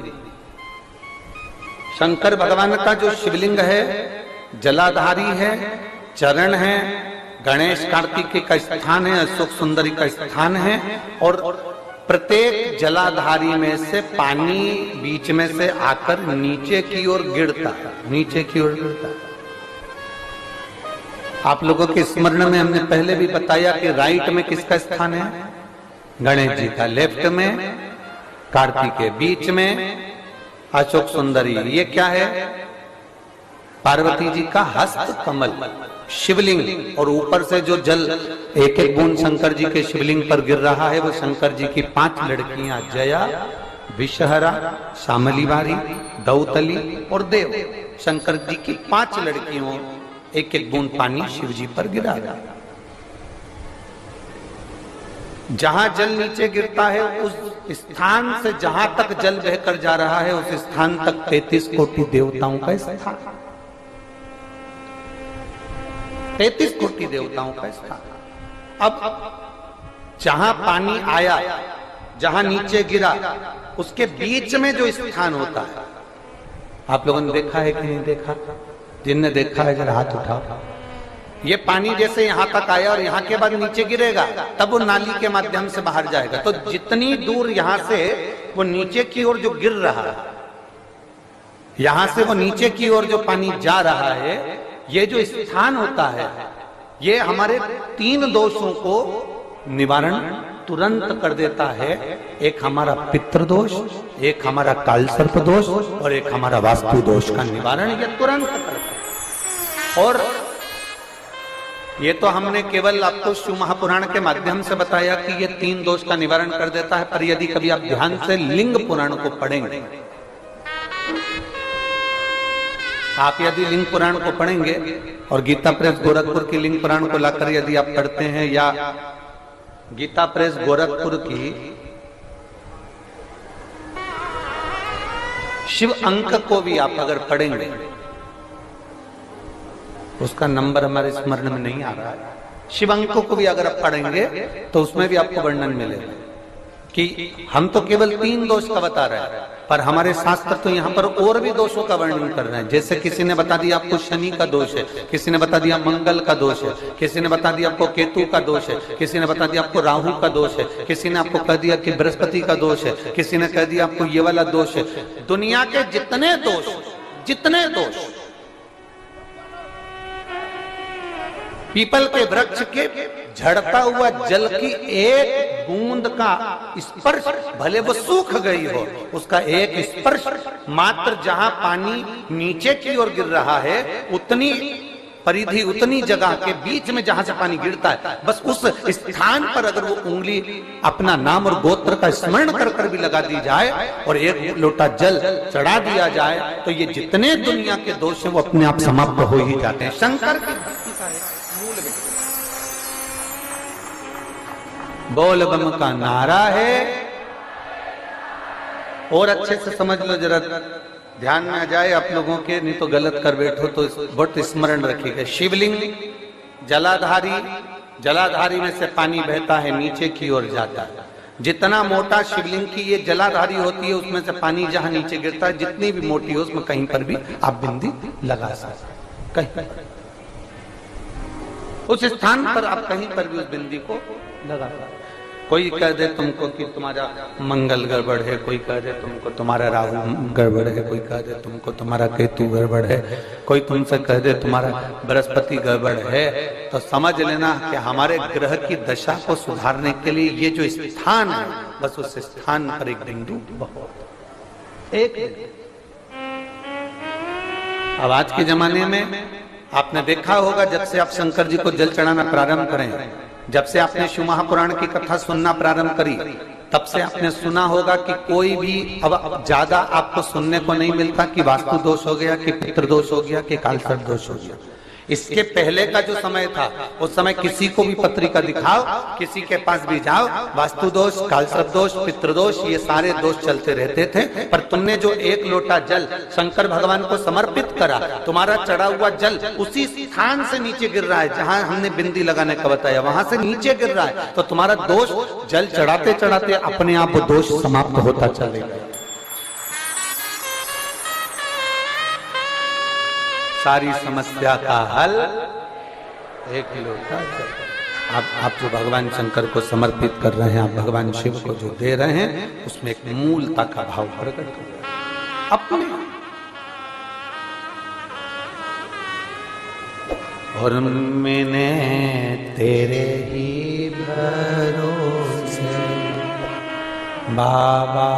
शंकर भगवान का जो शिवलिंग है जलाधारी है, चरण है, गणेश कार्तिकेय का स्थान है, अशोक सुंदरी का स्थान है, और प्रत्येक जलाधारी में से पानी बीच में से आकर नीचे की ओर गिरता है, नीचे की ओर गिरता है। आप लोगों के स्मरण में हमने पहले भी बताया कि राइट में किसका स्थान है? गणेश जी का, लेफ्ट में कार्तिकेय, बीच में अशोक सुंदरी। ये क्या है? पार्वती जी का हस्त कमल, शिवलिंग, और ऊपर से जो जल एक एक बूंद शंकर जी के शिवलिंग पर गिर रहा है वो शंकर जी की 5 लड़कियां, जया, विषहरा, शामलीवारी, दौतली और देव, शंकर जी की 5 लड़कियों, एक एक बूंद पानी शिव जी पर गिरा रहा। जहां जल नीचे गिरता है उस स्थान से जहां तक जल बहकर जा रहा है उस स्थान तक 33 कोटि देवताओं का स्थान, 33 कोटि देवताओं का स्थान। अब जहां पानी आया, जहां नीचे गिरा, उसके बीच में जो स्थान होता है, आप लोगों ने देखा है कि नहीं देखा? जिनने देखा है जरा हाथ उठाओ। ये पानी जैसे यहां तक आया और यहां के बाद नीचे गिरेगा, तब वो नाली के माध्यम से बाहर जाएगा। तो जितनी दूर यहां से वो नीचे की ओर जो गिर रहा है, यहां से वो नीचे की ओर जो पानी जा रहा है, ये जो स्थान होता है, ये हमारे 3 दोषों को निवारण तुरंत कर देता है। एक हमारा पितृदोष, एक हमारा काल सर्प दोष और एक हमारा वास्तु दोष का निवारण ये तुरंत करता है। और ये तो हमने केवल आपको शिव महापुराण के माध्यम से बताया कि ये 3 दोष का निवारण कर देता है, पर यदि कभी आप ध्यान से लिंग पुराण को पढ़ेंगे, आप यदि लिंग पुराण को पढ़ेंगे और गीता प्रेस गोरखपुर की लिंग पुराण को लाकर यदि आप पढ़ते हैं, या गीता प्रेस गोरखपुर की शिव अंक को भी आप अगर पढ़ेंगे, उसका नंबर हमारे स्मरण में नहीं आ रहा है, शिव अंक को भी अगर आप पढ़ेंगे तो उसमें भी आपको वर्णन मिलेगा कि हम तो केवल 3 दोष का बता रहे हैं, पर हमारे शास्त्र तो यहाँ पर और भी दोषों का वर्णन कर रहे हैं। जैसे किसी ने बता दिया आपको शनि का दोष है, किसी ने बता दिया मंगल का दोष है, किसी ने बता दिया आपको केतु का दोष है, किसी ने बता दिया आपको राहु का दोष है, किसी ने आपको कह दिया कि बृहस्पति का दोष है, किसी ने कह दिया आपको ये वाला दोष है। दुनिया के जितने दोष पीपल के वृक्ष के झड़ता हुआ जल की एक बूंद का स्पर्श, भले वो सूख गई हो, उसका एक स्पर्श मात्र जहां पानी नीचे की ओर गिर रहा है, उतनी परिधि, उतनी जगह के बीच में जहां से पानी गिरता है, बस उस स्थान पर अगर वो उंगली अपना नाम और गोत्र का स्मरण कर कर भी लगा दी जाए और एक लोटा जल चढ़ा दिया जाए, तो ये जितने दुनिया के दोष हैं वो अपने आप समाप्त हो ही जाते हैं। शंकर की भक्ति का है मूल बिंदु। बोल बम का नारा है, और अच्छे से समझ लो, जरा ध्यान में आ जाए आप लोगों के, नहीं तो गलत कर बैठो तो बहुत स्मरण रखिएगा। शिवलिंग जलाधारी में से पानी बहता है, नीचे की ओर जाता है। जितना मोटा शिवलिंग की ये जलाधारी होती है, उसमें से पानी जहां नीचे गिरता है, जितनी भी मोटी हो, उसमें कहीं पर भी आप बिंदी लगा सकते, कहीं उस स्थान पर आप कहीं पर भी उस बिंदी को लगा सकते। कोई कह दे तुमको कि तुम्हारा मंगल गड़बड़ है, कोई कह दे तुमको तुम्हारा राहु गड़बड़ है, कोई कह दे तुमको तुम्हारा केतु गड़बड़ है, कोई तुमसे कह दे तुम्हारा बृहस्पति गड़बड़ है, तो समझ लेना कि हमारे ग्रह की दशा को सुधारने के लिए ये जो स्थान है, बस उस स्थान पर एक बिंदु बहुत एक। अब आज के जमाने में आपने देखा होगा, जब से आप शंकर जी को जल चढ़ाना प्रारंभ करें, जब से आपने शिव महापुराण की कथा सुनना प्रारंभ करी, तब से आपने सुना होगा कि कोई भी अब ज्यादा आपको सुनने को नहीं मिलता कि वास्तु दोष हो गया, कि पितृ दोष हो गया, कि कालसर्प दोष हो गया। इसके पहले का जो समय था, उस समय किसी को भी पत्रिका दिखाओ, किसी के पास भी जाओ, वास्तु दोष, कालसर्प दोष, पितृदोष, ये सारे दोष चलते रहते थे। पर तुमने जो एक लोटा जल शंकर भगवान को समर्पित करा, तुम्हारा चढ़ा हुआ जल उसी स्थान से नीचे गिर रहा है जहां हमने बिंदी लगाने का बताया, वहां से नीचे गिर रहा है, तो तुम्हारा दोष जल चढ़ाते चढ़ाते अपने आप वो दोष समाप्त होता चलेगा। सारी समस्या का हल एक लोटा जल। आप जो भगवान शंकर को समर्पित कर रहे हैं, आप भगवान शिव को जो दे रहे हैं, उसमें एक मूलता का भाव प्रकट हो गया अपने। और मैंने तेरे ही भरोसे बाबा,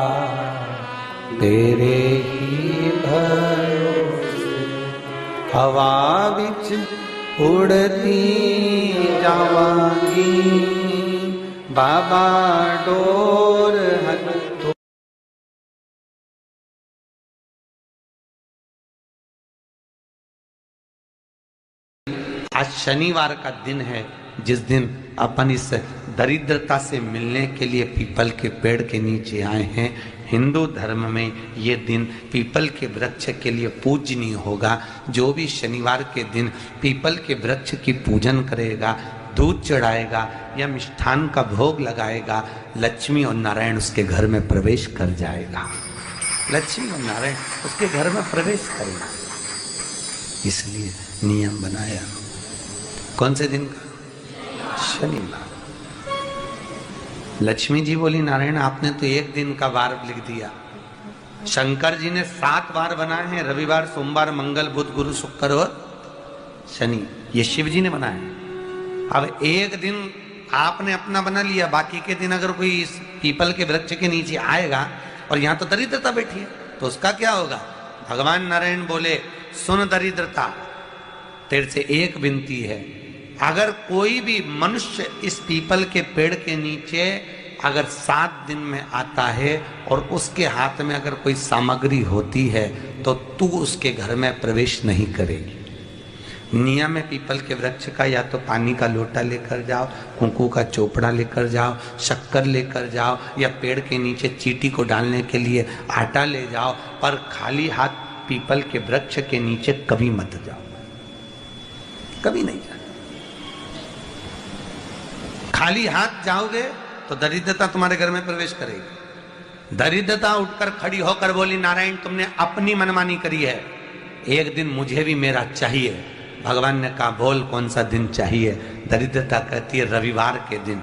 तेरे ही भरोसे हवा बिच उड़ती जावांगी, बाबा डोर हथों। आज शनिवार का दिन है, जिस दिन अपन इस दरिद्रता से मिलने के लिए पीपल के पेड़ के नीचे आए हैं। हिंदू धर्म में ये दिन पीपल के वृक्ष के लिए पूजनीय होगा। जो भी शनिवार के दिन पीपल के वृक्ष की पूजन करेगा, दूध चढ़ाएगा या मिष्ठान का भोग लगाएगा, लक्ष्मी और नारायण उसके घर में प्रवेश कर जाएगा। लक्ष्मी और नारायण उसके घर में प्रवेश करेगा। इसलिए नियम बनाया। कौन से दिन का? शनिवार। लक्ष्मी जी बोली, नारायण आपने तो एक दिन का वार लिख दिया। शंकर जी ने 7 वार बनाए हैं, रविवार, सोमवार, मंगल, बुध, गुरु, शुक्र और शनि। ये शिव जी ने बनाया। अब एक दिन आपने अपना बना लिया, बाकी के दिन अगर कोई इस पीपल के वृक्ष के नीचे आएगा और यहाँ तो दरिद्रता बैठी है, तो उसका क्या होगा? भगवान नारायण बोले, सुन दरिद्रता, तेरे से एक विनती है, अगर कोई भी मनुष्य इस पीपल के पेड़ के नीचे अगर 7 दिन में आता है और उसके हाथ में अगर कोई सामग्री होती है, तो तू उसके घर में प्रवेश नहीं करेगी। नियम है पीपल के वृक्ष का, या तो पानी का लोटा लेकर जाओ, कुंकू का चोपड़ा लेकर जाओ, शक्कर लेकर जाओ, या पेड़ के नीचे चींटी को डालने के लिए आटा ले जाओ, पर खाली हाथ पीपल के वृक्ष के नीचे कभी मत जाओ, कभी नहीं जाओ। खाली हाथ जाओगे तो दरिद्रता तुम्हारे घर में प्रवेश करेगी। दरिद्रता उठकर खड़ी होकर बोली, नारायण तुमने अपनी मनमानी करी है, एक दिन मुझे भी मेरा चाहिए। भगवान ने कहा बोल कौन सा दिन चाहिए? दरिद्रता कहती है रविवार के दिन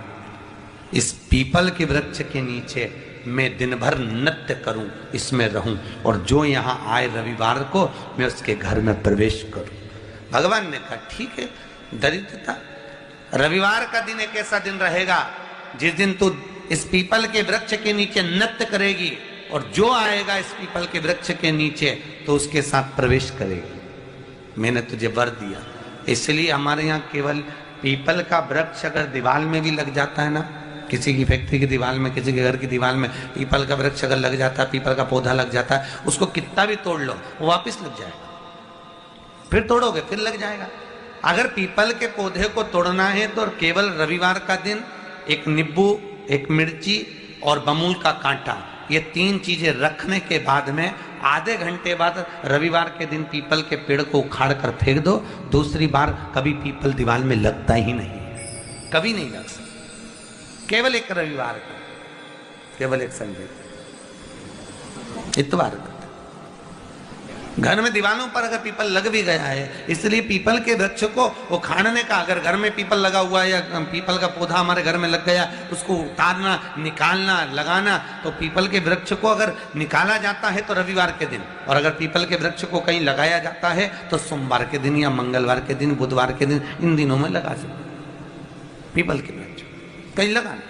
इस पीपल के वृक्ष के नीचे मैं दिन भर नृत्य करूं, इसमें रहूं, और जो यहाँ आए रविवार को मैं उसके घर में प्रवेश करूं। भगवान ने कहा ठीक है दरिद्रता, रविवार का दिन एक ऐसा दिन रहेगा जिस दिन तू इस पीपल के वृक्ष के नीचे नृत्य करेगी, और जो आएगा इस पीपल के वृक्ष के नीचे तो उसके साथ प्रवेश करेगी। मैंने तुझे वर दिया। इसलिए हमारे यहाँ केवल पीपल का वृक्ष अगर दीवार में भी लग जाता है ना, किसी की फैक्ट्री की दीवार में, किसी के घर की दीवार में पीपल का वृक्ष अगर लग जाता है, पीपल का पौधा लग जाता है, उसको कितना भी तोड़ लो वो वापिस लग जाएगा, फिर तोड़ोगे फिर लग जाएगा। अगर पीपल के पौधे को तोड़ना है तो केवल रविवार का दिन एक नींबू, एक मिर्ची और बमूल का कांटा, ये 3 चीजें रखने के बाद में आधे घंटे बाद रविवार के दिन पीपल के पेड़ को उखाड़ कर फेंक दो। दूसरी बार कभी पीपल दीवार में लगता ही नहीं, कभी नहीं लग सकता। केवल एक रविवार का, केवल एक संडे, इतवार का। घर में दीवारों पर अगर पीपल लग भी गया है, इसलिए पीपल के वृक्ष को उखाड़ने का, अगर घर में पीपल लगा हुआ है या पीपल का पौधा हमारे घर में लग गया, उसको उतारना, निकालना, लगाना, तो पीपल के वृक्ष को अगर निकाला जाता है तो रविवार के दिन, और अगर पीपल के वृक्ष को कहीं लगाया जाता है तो सोमवार के दिन या मंगलवार के दिन, बुधवार के दिन, इन दिनों में लगा सकते पीपल के वृक्ष कहीं लगाना।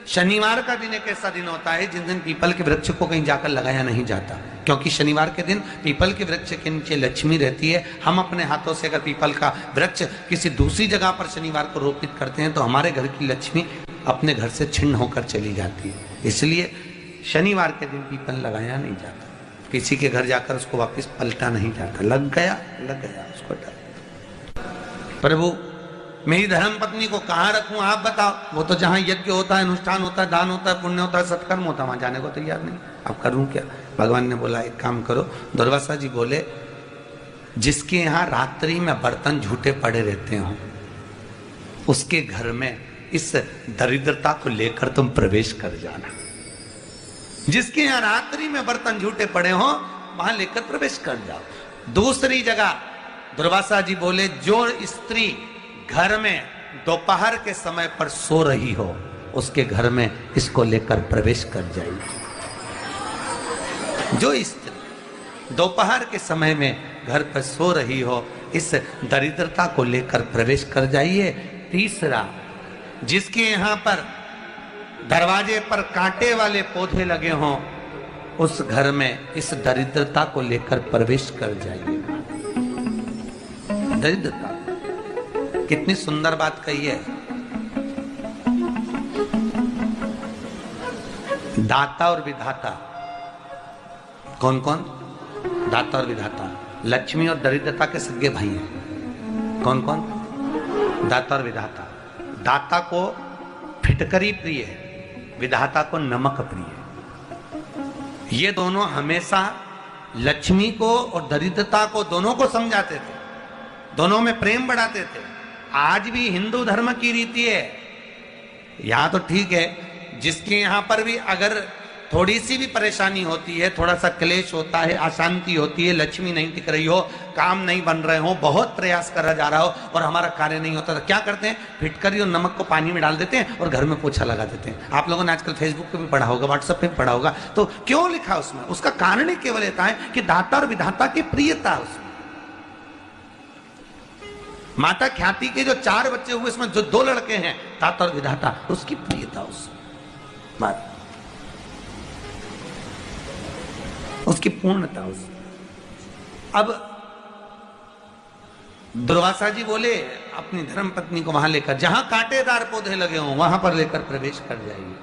शनिवार का दिन एक ऐसा दिन होता है जिस दिन पीपल के वृक्ष को कहीं जाकर लगाया नहीं जाता, क्योंकि शनिवार के दिन पीपल के वृक्ष के नीचे लक्ष्मी रहती है। हम अपने हाथों से अगर पीपल का वृक्ष किसी दूसरी जगह पर शनिवार को रोपित करते हैं तो हमारे घर की लक्ष्मी अपने घर से छिन्न होकर चली जाती है। इसलिए शनिवार के दिन पीपल लगाया नहीं जाता, किसी के घर जाकर उसको वापस पलटा नहीं जाता। लग गया उसको डाल। प्रभु मेरी धर्म पत्नी को कहाँ रखूं आप बताओ? वो तो जहाँ यज्ञ होता है, अनुष्ठान होता है, दान होता है, पुण्य होता है, सत्कर्म होता है, वहां जाने को तैयार नहीं। अब करूं क्या? भगवान ने बोला एक काम करो। दुर्वासा जी बोले जिसके यहाँ रात्रि में बर्तन झूठे पड़े रहते हो उसके घर में इस दरिद्रता को लेकर तुम प्रवेश कर जाना। जिसके यहाँ रात्रि में बर्तन झूठे पड़े हो वहां लेकर प्रवेश कर जाओ। दूसरी जगह दुर्वासा जी बोले जो स्त्री घर में दोपहर के समय पर सो रही हो उसके घर में इसको लेकर प्रवेश कर जाइए। जो स्त्री दोपहर के समय में घर पर सो रही हो इस दरिद्रता को लेकर प्रवेश कर जाइए। तीसरा, जिसके यहाँ पर दरवाजे पर कांटे वाले पौधे लगे हों उस घर में इस दरिद्रता को लेकर प्रवेश कर जाइए। दरिद्रता कितनी सुंदर बात कही है। दाता और विधाता कौन कौन? दाता और विधाता, लक्ष्मी और दरिद्रता के सगे भाई हैं। कौन कौन? दाता और विधाता। दाता को फिटकरी प्रिय है, विधाता को नमक प्रिय है। ये दोनों हमेशा लक्ष्मी को और दरिद्रता को दोनों को समझाते थे, दोनों में प्रेम बढ़ाते थे। आज भी हिंदू धर्म की रीति है। यहां तो ठीक है, जिसके यहां पर भी अगर थोड़ी सी भी परेशानी होती है, थोड़ा सा क्लेश होता है, अशांति होती है, लक्ष्मी नहीं टिक रही हो, काम नहीं बन रहे हो, बहुत प्रयास करा जा रहा हो और हमारा कार्य नहीं होता, तो क्या करते हैं? फिटकरी और नमक को पानी में डाल देते हैं और घर में पोछा लगा देते हैं। आप लोगों ने आजकल फेसबुक पे भी पढ़ा होगा, व्हाट्सएप पे भी पढ़ा होगा। तो क्यों लिखा उसमें? उसका कारण ही केवल रहता है कि दाता और विधाता की प्रियता उसमें। माता ख्याति के जो 4 बच्चे हुए इसमें जो 2 लड़के हैं, दाता और विधाता, उसकी प्रियता उसकी पूर्णता उस। अब दुर्वासा जी बोले अपनी धर्म पत्नी को वहां लेकर, जहां कांटेदार पौधे लगे हों वहां पर लेकर प्रवेश कर जाइए।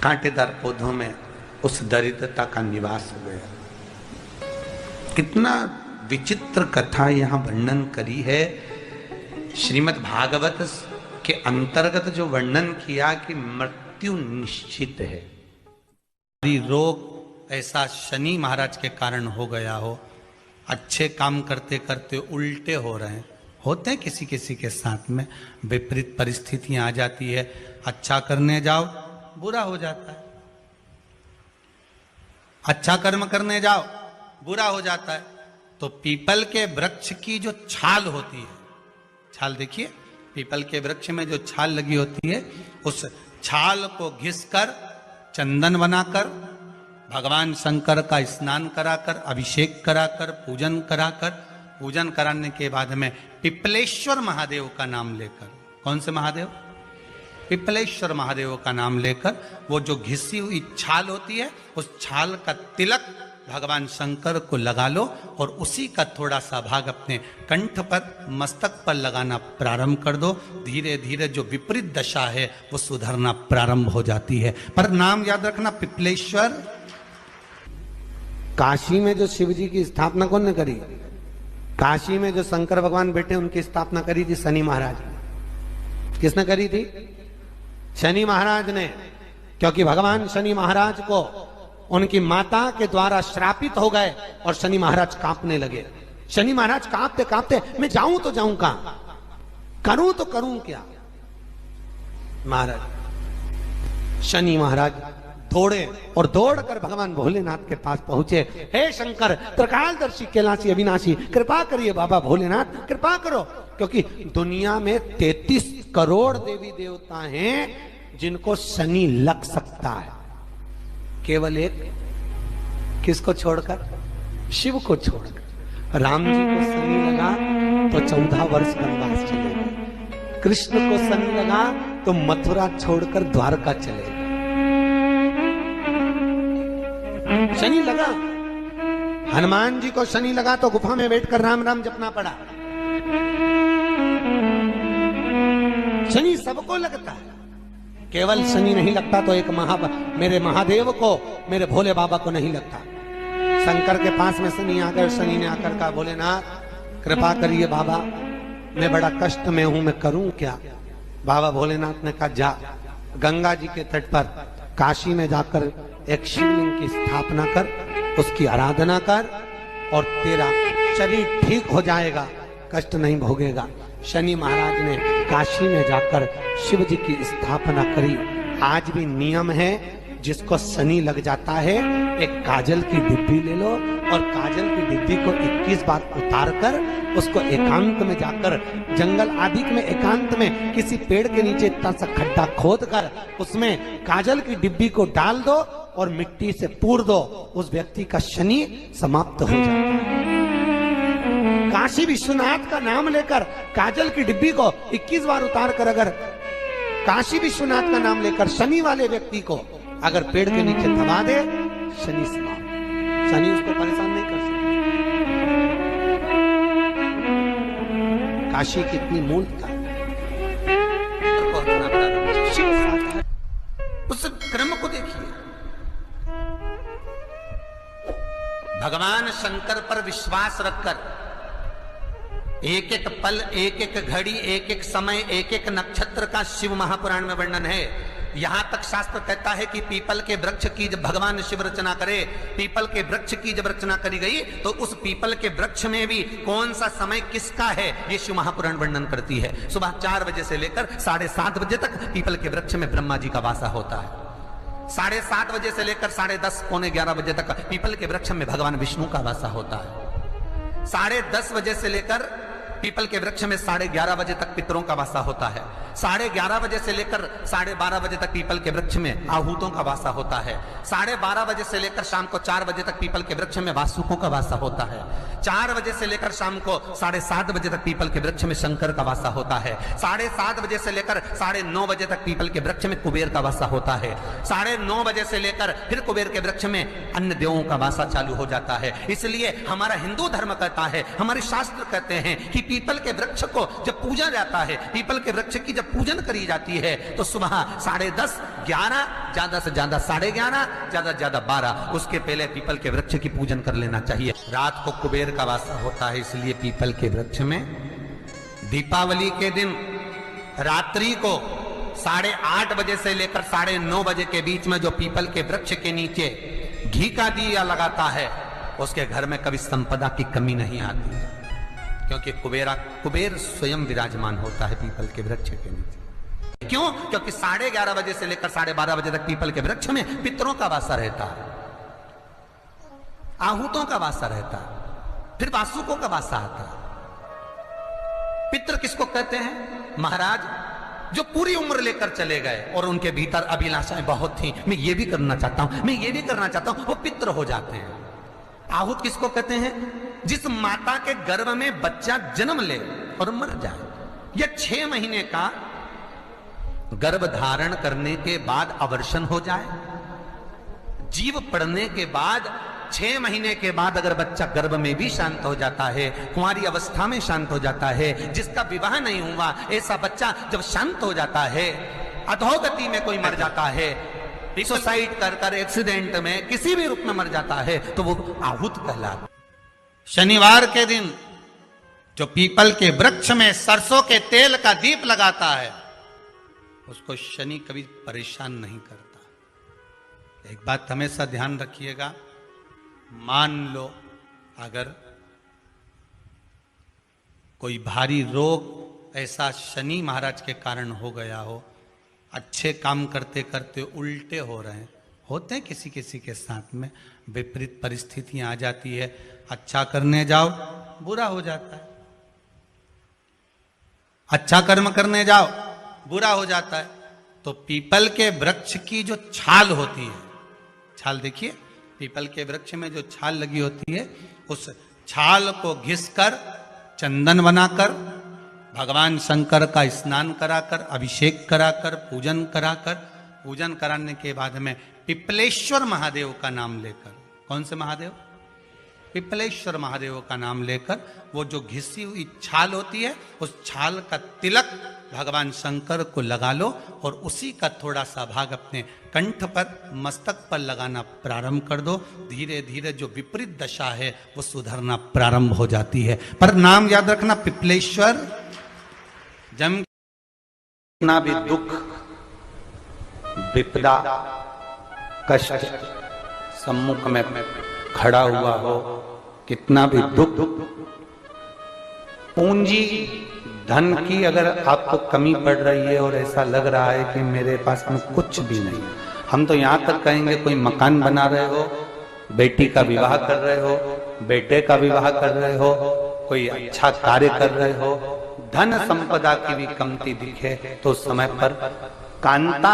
कांटेदार पौधों में उस दरिद्रता का निवास हो गया। कितना विचित्र कथा यहाँ वर्णन करी है। श्रीमद् भागवत के अंतर्गत जो वर्णन किया कि मृत्यु निश्चित है। रोग ऐसा शनि महाराज के कारण हो गया हो, अच्छे काम करते करते उल्टे हो रहे हैं, होते हैं किसी किसी के साथ में, विपरीत परिस्थितियां आ जाती है, अच्छा करने जाओ बुरा हो जाता है, अच्छा कर्म करने जाओ बुरा हो जाता है। तो पीपल के वृक्ष की जो छाल होती है, छाल देखिए, पीपल के वृक्ष में जो छाल लगी होती है, उस छाल को घिसकर चंदन बनाकर भगवान शंकर का स्नान कराकर, अभिषेक कराकर, पूजन कराने के बाद में पिपलेश्वर महादेव का नाम लेकर, कौन से महादेव? पिपलेश्वर महादेव का नाम लेकर वो जो घिसी हुई छाल होती है, उस छाल का तिलक भगवान शंकर को लगा लो और उसी का थोड़ा सा भाग अपने कंठ पर, मस्तक पर लगाना प्रारंभ कर दो। धीरे धीरे जो विपरीत दशा है वो सुधरना प्रारंभ हो जाती है। पर नाम याद रखना, पिपलेश्वर। काशी में जो शिव जी की स्थापना कौन ने करी? काशी में जो शंकर भगवान बैठे उनकी स्थापना करी थी शनि महाराज ने। किसने करी थी? शनि महाराज ने। क्योंकि भगवान शनि महाराज को उनकी माता के द्वारा श्रापित हो गए और शनि महाराज कांपने लगे। शनि महाराज कांपते कांपते, मैं जाऊं तो जाऊं कहां, करूं तो करूं क्या? महाराज शनि महाराज दौड़े और दौड़कर भगवान भोलेनाथ के पास पहुंचे। हे शंकर, त्रिकालदर्शी, कैलाशी, अविनाशी, कृपा करिए बाबा भोलेनाथ, कृपा करो। क्योंकि दुनिया में 33 करोड़ देवी देवता हैं जिनको शनि लग सकता है, केवल एक, किसको छोड़कर? शिव को छोड़कर। राम जी को शनि लगा तो 14 वर्ष वनवास चले गए। कृष्ण को शनि लगा तो मथुरा छोड़कर द्वारका चले गए। शनि लगा। हनुमान जी को शनि लगा तो गुफा में बैठकर राम राम जपना पड़ा। शनि सबको लगता है, केवल शनि नहीं लगता तो एक मेरे महादेव को, मेरे भोले बाबा को नहीं लगता। शंकर के पास में शनि आकर, शनि ने आकर कहा, भोलेनाथ कृपा करिए बाबा, मैं बड़ा कष्ट में हूं, मैं करूं क्या? बाबा भोलेनाथ ने कहा, जा गंगा जी के तट पर काशी में जाकर एक शिवलिंग की स्थापना कर, उसकी आराधना कर और तेरा शरीर ठीक हो जाएगा, कष्ट नहीं भोगेगा। शनि महाराज ने काशी में जाकर शिव जी की स्थापना करी। आज भी नियम है, जिसको शनि लग जाता है, एक काजल की डिब्बी ले लो और काजल की डिब्बी को 21 बार उतार कर उसको एकांत में जाकर, जंगल आदि में एकांत में किसी पेड़ के नीचे इतना सा खड्डा खोद कर उसमें काजल की डिब्बी को डाल दो और मिट्टी से पूर दो, उस व्यक्ति का शनि समाप्त हो जाता है। काशी विश्वनाथ का नाम लेकर काजल की डिब्बी को 21 बार उतार कर अगर काशी विश्वनाथ का नाम लेकर शनि वाले व्यक्ति को अगर पेड़ के नीचे दबा दे, शनि समाप्त, शनि उसको परेशान नहीं कर सकता। काशी कितनी मूलता है। उस क्रम को देखिए, भगवान शंकर पर विश्वास रखकर एक एक पल, एक एक घड़ी, एक एक समय, एक एक नक्षत्र का शिव महापुराण में वर्णन है। यहां तक शास्त्र कहता है कि पीपल के वृक्ष की जब भगवान शिव रचना करे, पीपल के वृक्ष की जब रचना करी गई तो उस पीपल के वृक्ष में भी कौन सा समय किसका है, ये शिव महापुराण वर्णन करती है। सुबह 4 बजे से लेकर 7:30 बजे तक पीपल के वृक्ष में ब्रह्मा जी का वासा होता है। 7:30 बजे से लेकर 10:30, 11 बजे तक पीपल के वृक्ष में भगवान विष्णु का वासा होता है। 10:30 बजे से लेकर पीपल के वृक्ष में 11:30 बजे तक पितरों का वासा होता है। 11:30 बजे से लेकर 12:30 बजे तक पीपल के वृक्ष में आहूतों का वासा होता है। 12:30 बजे से लेकर शाम को 4 बजे तक पीपल के वृक्ष में वासुकों का वासा होता है। 4 बजे से लेकर शाम को 7:30 बजे तक पीपल के वृक्ष में शंकर का वासा होता है। 7:30 बजे से लेकर 9:30 बजे तक पीपल के वृक्ष में कुबेर का वासा होता है। 9:30 बजे से लेकर फिर कुबेर के वृक्ष में अन्य देवों का वासा चालू हो जाता है। इसलिए हमारा हिंदू धर्म कहता है, हमारे शास्त्र कहते हैं कि पीपल के वृक्ष को जब पूजा जाता है, पीपल के वृक्ष की जब पूजन करी जाती है तो सुबह 10:30, 11, ज्यादा से ज्यादा 11:30, ज्यादा से ज्यादा 12, उसके पहले पीपल के वृक्ष की पूजन कर लेना चाहिए। रात को कुबेर का वासा होता है, इसलिए पीपल के वृक्ष में दीपावली के दिन रात्रि को 8:30 बजे से लेकर 9:30 बजे के बीच में जो पीपल के वृक्ष के नीचे घी का दिया लगाता है, उसके घर में कभी संपदा की कमी नहीं आती है, क्योंकि कुबेर स्वयं विराजमान होता है पीपल के वृक्ष के नीचे। क्यों? क्योंकि 11:30 बजे से लेकर 12:30 बजे तक पीपल के वृक्ष में पितरों का वासा रहता है, आहूतों का वासा रहता है, फिर वासुकों का वासा आता है। पितृ किसको कहते हैं? महाराज जो पूरी उम्र लेकर चले गए और उनके भीतर अभिलाषाएं बहुत थी, मैं ये भी करना चाहता हूं, मैं ये भी करना चाहता हूं, वो पितृ हो जाते हैं। आहूत किसको कहते हैं? जिस माता के गर्भ में बच्चा जन्म ले और मर जाए, या 6 महीने का गर्भ धारण करने के बाद अवर्षण हो जाए, जीव पड़ने के बाद 6 महीने के बाद अगर बच्चा गर्भ में भी शांत हो जाता है, कुंवारी अवस्था में शांत हो जाता है, जिसका विवाह नहीं हुआ ऐसा बच्चा जब शांत हो जाता है, अधोगति में कोई मर जाता है, सुसाइड कर एक्सीडेंट में किसी भी रूप में मर जाता है, तो वो आहूत कहलाता। शनिवार के दिन जो पीपल के वृक्ष में सरसों के तेल का दीप लगाता है, उसको शनि कभी परेशान नहीं करता। एक बात हमेशा ध्यान रखिएगा, मान लो अगर कोई भारी रोग ऐसा शनि महाराज के कारण हो गया हो, अच्छे काम करते करते उल्टे हो रहे हैं, होते हैं किसी किसी के साथ में, विपरीत परिस्थितियां आ जाती है, अच्छा करने जाओ बुरा हो जाता है, अच्छा कर्म करने जाओ बुरा हो जाता है। तो पीपल के वृक्ष की जो छाल होती है, छाल देखिए, पीपल के वृक्ष में जो छाल लगी होती है, उस छाल को घिसकर चंदन बनाकर भगवान शंकर का स्नान कराकर, अभिषेक कराकर, पूजन कराने के बाद में पिपलेश्वर महादेव का नाम लेकर, कौन से महादेव? पिपलेश्वर महादेव का नाम लेकर वो जो घिसी हुई छाल होती है, उस छाल का तिलक भगवान शंकर को लगा लो और उसी का थोड़ा सा भाग अपने कंठ पर, मस्तक पर लगाना प्रारंभ कर दो। धीरे धीरे जो विपरीत दशा है वो सुधरना प्रारंभ हो जाती है। पर नाम याद रखना, पिपलेश्वर। जम ना भी दुख, विपदा, कष्ट सम्मुख में खड़ा हुआ हो, कितना भी दुख, पूंजी धन की अगर आपको कमी पड़ रही है और ऐसा लग रहा है कि मेरे पास में कुछ भी नहीं, हम तो यहां तक कहेंगे कोई मकान बना रहे हो, बेटी का विवाह कर रहे हो, बेटे का विवाह कर रहे हो, कोई अच्छा कार्य कर रहे हो, धन संपदा की भी कमती दिखे तो समय पर कांता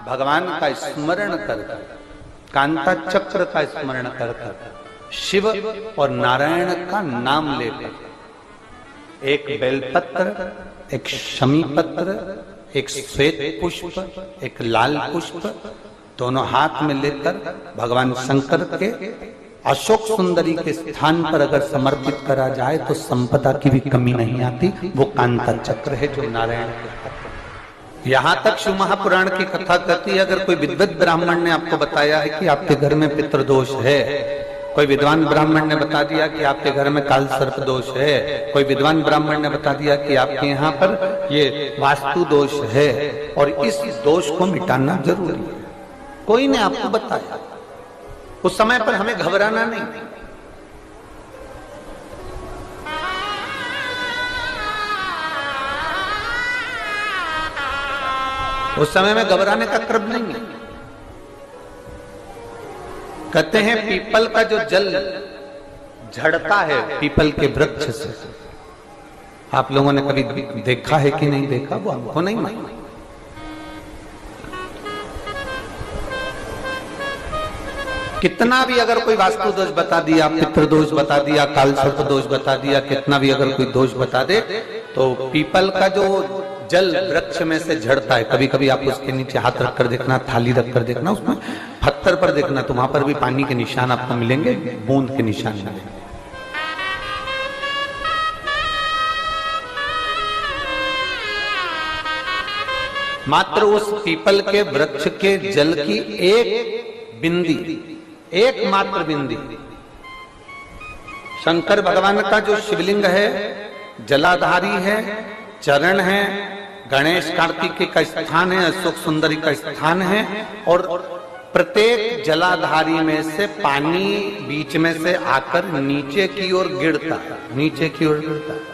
भगवान का स्मरण कर, कांता चक्र का स्मरण कर, शिव और नारायण का नाम लेकर, एक बेलपत्र, एक शमी पत्र, एक श्वेत पुष्प, एक लाल पुष्प, दोनों हाथ में लेकर भगवान शंकर के अशोक सुंदरी के स्थान पर अगर समर्पित करा जाए तो संपदा की भी कमी नहीं आती। वो कांता चक्र है जो नारायण के हाथ। यहां तक शिव महापुराण की कथा कहती है, अगर कोई विद्वत ब्राह्मण ने आपको बताया है कि आपके घर में पितृदोष है, कोई विद्वान ब्राह्मण ने बता दिया कि आपके घर में काल सर्प दोष है, कोई विद्वान ब्राह्मण ने बता दिया कि आपके यहाँ पर ये वास्तु दोष है और इस दोष को मिटाना जरूरी है, कोई ने आपको बताया, उस समय पर हमें घबराना नहीं। उस समय में घबराने का क्रम नहीं है। कहते हैं पीपल का जो जल झड़ता है पीपल के वृक्ष से, आप लोगों ने कभी देखा है कि नहीं देखा, वो हमको नहीं मालूम। कितना भी अगर कोई वास्तु दोष बता दिया, पितृदोष बता दिया, काल सर्प दोष बता दिया, कितना भी अगर कोई दोष बता दे, तो पीपल का जो जल वृक्ष में से झड़ता है, कभी कभी आप उसके नीचे हाथ रखकर देखना, थाली रखकर देखना, उसमें पत्थर पर देखना, तो वहां पर भी पानी के निशान आपको मिलेंगे, बूंद के निशान मिलेंगे। मात्र उस पीपल के वृक्ष के जल की एक बिंदी, एक मात्र बिंदी, शंकर भगवान का जो शिवलिंग है जलाधारी है, चरण है, गणेश कार्तिकेय का स्थान है, अशोक सुंदरी का स्थान है, और प्रत्येक जलाधारी में से पानी बीच में से आकर नीचे की ओर गिरता है, नीचे की ओर गिरता है।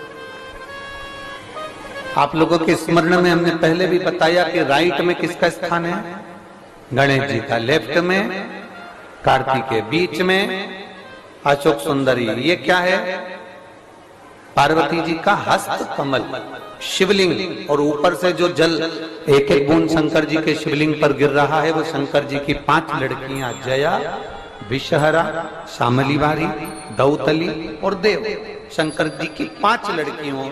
आप लोगों के स्मरण में हमने पहले भी बताया कि राइट में किसका स्थान है? गणेश जी का, लेफ्ट में कार्तिकेय, बीच में अशोक सुंदरी। ये क्या है? पार्वती जी का हस्त कमल शिवलिंग, और ऊपर से जो जल एक एक बूंद शंकर जी के शिवलिंग पर गिर रहा है वो शंकर जी की 5 लड़कियां जया, विषहरा, शामलीवारी, दौतली और देव, शंकर जी की 5 लड़कियों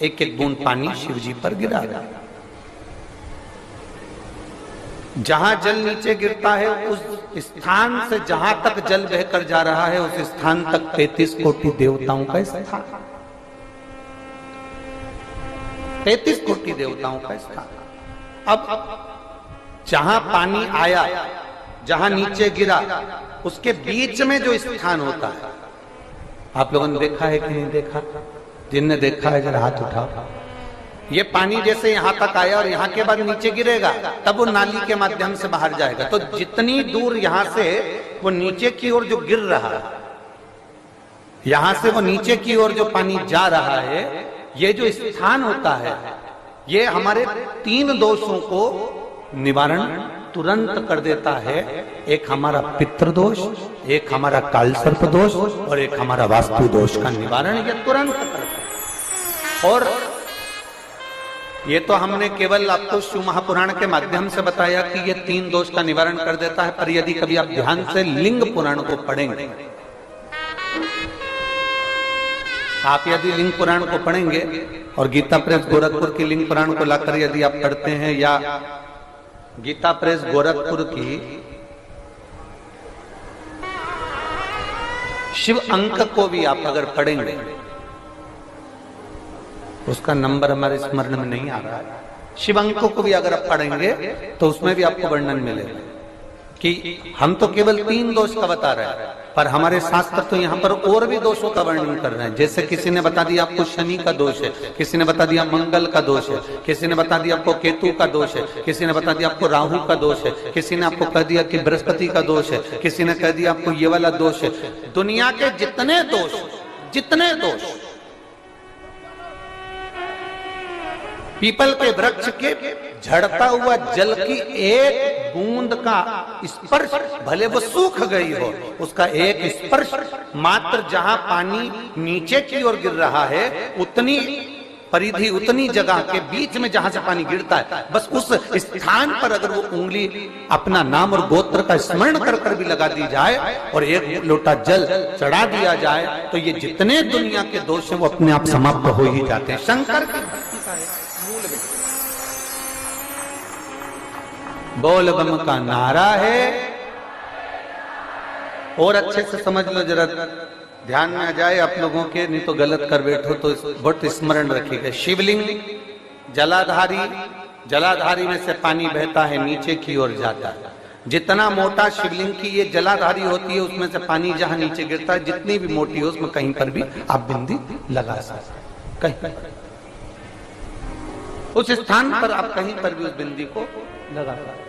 एक एक बूंद पानी शिव जी पर गिरा रहा है। जहां जल नीचे गिरता है उस स्थान से जहां तक जल बहकर जा रहा है उस स्थान तक 33 कोटि देवताओं का स्थान, 33 कोटि देवताओं का स्थान। अब जहां पानी आया, जहां नीचे गिरा, उसके बीच में जो स्थान होता है, आप लोगों ने देखा है कि नहीं देखा? जिनने देखा है जरा हाथ उठाओ। ये पानी जैसे यहां तक आया और यहां के बाद नीचे गिरेगा, तब वो नाली के माध्यम से बाहर जाएगा। तो जितनी दूर यहां से वो नीचे की ओर जो गिर रहा है, यहां से वो नीचे की ओर जो पानी जा रहा है, ये जो स्थान होता है, ये हमारे 3 दोषों को निवारण तुरंत कर देता है। एक हमारा पितृ दोष, एक हमारा काल सर्प दोष और एक हमारा वास्तु दोष का निवारण ये तुरंत करता है। और ये तो हमने केवल आपको शिव महापुराण के माध्यम से बताया कि ये 3 दोष का निवारण कर देता है, पर यदि कभी आप ध्यान से लिंग पुराण को पढ़ेंगे, आप यदि लिंग पुराण को पढ़ेंगे और गीता प्रेस गोरखपुर की लिंग पुराण को लाकर यदि आप पढ़ते हैं, या गीता प्रेस गोरखपुर की शिव अंक को भी आप अगर पढ़ेंगे, उसका नंबर हमारे स्मरण में नहीं आ रहा है, शिव अंक को भी अगर आप पढ़ेंगे तो उसमें भी आपको वर्णन मिलेगा कि हम तो केवल 3 दोष का बता रहे हैं, पर हमारे शास्त्र तो यहाँ पर और भी दोषों का वर्णन कर रहे हैं। जैसे किसी ने बता दिया आपको शनि का दोष है, किसी ने बता दिया मंगल का दोष है, किसी ने बता दिया आपको केतु का दोष है, किसी ने बता दिया आपको राहु का दोष है, किसी ने आपको कह दिया कि बृहस्पति का दोष है, किसी ने कह दिया आपको ये वाला दोष है। दुनिया के जितने दोष पीपल के वृक्ष के झड़ता हुआ जल की एक बूंद का स्पर्श, भले वो सूख गई हो, उसका एक स्पर्श मात्र जहां पानी नीचे की ओर गिर रहा है, उतनी परिधि, उतनी जगह के बीच में जहां से पानी गिरता है, बस उस स्थान पर अगर वो उंगली अपना नाम और गोत्र का स्मरण कर कर भी लगा दी जाए और एक लोटा जल चढ़ा दिया जाए, तो ये जितने दुनिया के दोष हैं वो अपने आप समाप्त हो ही जाते हैं। शंकर की भक्ति का है मूल बोल बम का नारा है। और अच्छे से समझ लो, जरा ध्यान में आ जाए आप लोगों के, नहीं तो गलत कर बैठो तो बहुत स्मरण रखिएगा। शिवलिंग जलाधारी, जलाधारी में से पानी बहता है, नीचे की ओर जाता है। जितना मोटा शिवलिंग की ये जलाधारी होती है, उसमें से पानी जहां नीचे गिरता है, जितनी भी मोटी हो, उसमें कहीं पर भी आप बिंदी लगा सकते हैं, कहीं उस स्थान पर आप कहीं पर भी उस बिंदी को लगा सकते।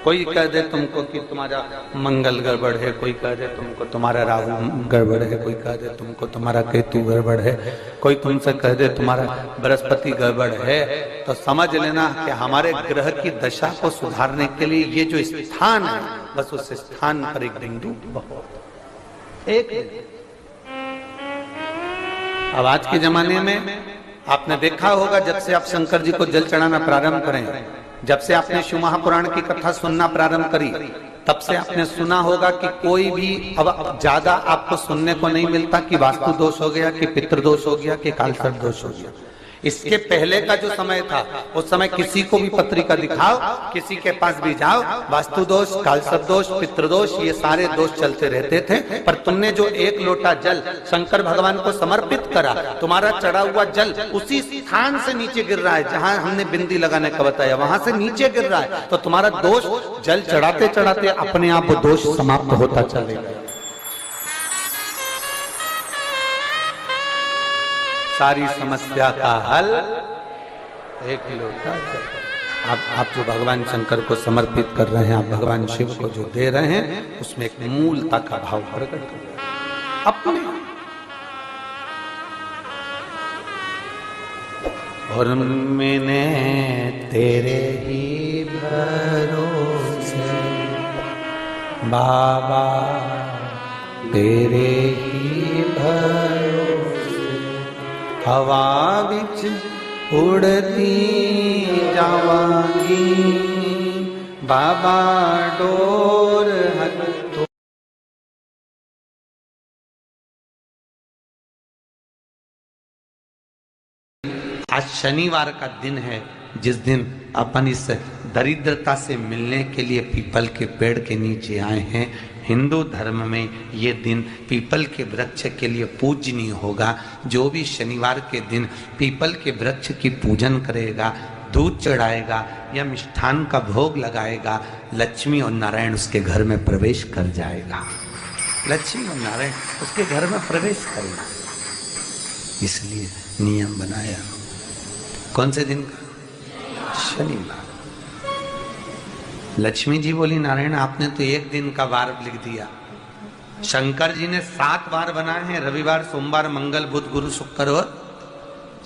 कोई कह दे तुमको कि तुम्हारा मंगल गड़बड़ है, कोई कह दे तुमको तुम्हारा राहु गड़बड़ है, कोई कह दे तुमको तुम्हारा केतु गड़बड़ है, कोई तुमसे कह दे तुम्हारा बृहस्पति गड़बड़ है, तो समझ लेना कि हमारे ग्रह की दशा को सुधारने के लिए ये जो स्थान है, बस उस स्थान पर एक बिंदु बहुत एक। अब आज के जमाने में आपने देखा होगा, जब से आप शंकर जी को जल चढ़ाना प्रारंभ करें, जब से आपने शिव महापुराण की कथा सुनना प्रारंभ करी, तब से आपने सुना होगा कि कोई भी अब ज्यादा आपको सुनने को नहीं मिलता कि वास्तु दोष हो गया, कि पितृ दोष हो गया, कि कालसर्प दोष हो गया। इसके पहले का जो समय था, उस समय किसी को भी पत्रिका दिखाओ, किसी के पास भी जाओ, वास्तु दोष, कालसर्प दोष, पितृदोष, ये सारे दोष चलते रहते थे। पर तुमने जो एक लोटा जल शंकर भगवान को समर्पित करा, तुम्हारा चढ़ा हुआ जल उसी स्थान से नीचे गिर रहा है जहां हमने बिंदी लगाने का बताया, वहां से नीचे गिर रहा है, तो तुम्हारा दोष जल चढ़ाते चढ़ाते अपने आप वो दोष समाप्त होता चलेगा। सारी समस्या का हल एक लोटा जल। आप जो भगवान शंकर को समर्पित कर रहे हैं, आप भगवान शिव को जो दे रहे हैं, उसमें एक मूलता का भाव प्रकट कर रहे हैं अपने। और मैंने तेरे ही भरोसे बाबा, तेरे ही भरोसे हवा बिच उड़ती जावांगी, बाबा डोर हथ। आज शनिवार का दिन है, जिस दिन अपन इस दरिद्रता से मिलने के लिए पीपल के पेड़ के नीचे आए हैं। हिंदू धर्म में ये दिन पीपल के वृक्ष के लिए पूजनीय होगा। जो भी शनिवार के दिन पीपल के वृक्ष की पूजन करेगा, दूध चढ़ाएगा या मिष्ठान का भोग लगाएगा, लक्ष्मी और नारायण उसके घर में प्रवेश कर जाएगा। लक्ष्मी और नारायण उसके घर में प्रवेश करेगा। इसलिए नियम बनाया। कौन से दिन का? शनिवार। लक्ष्मी जी बोली, नारायण आपने तो एक दिन का वार लिख दिया। शंकर जी ने 7 वार बनाए हैं, रविवार, सोमवार, मंगल, बुध, गुरु, शुक्र और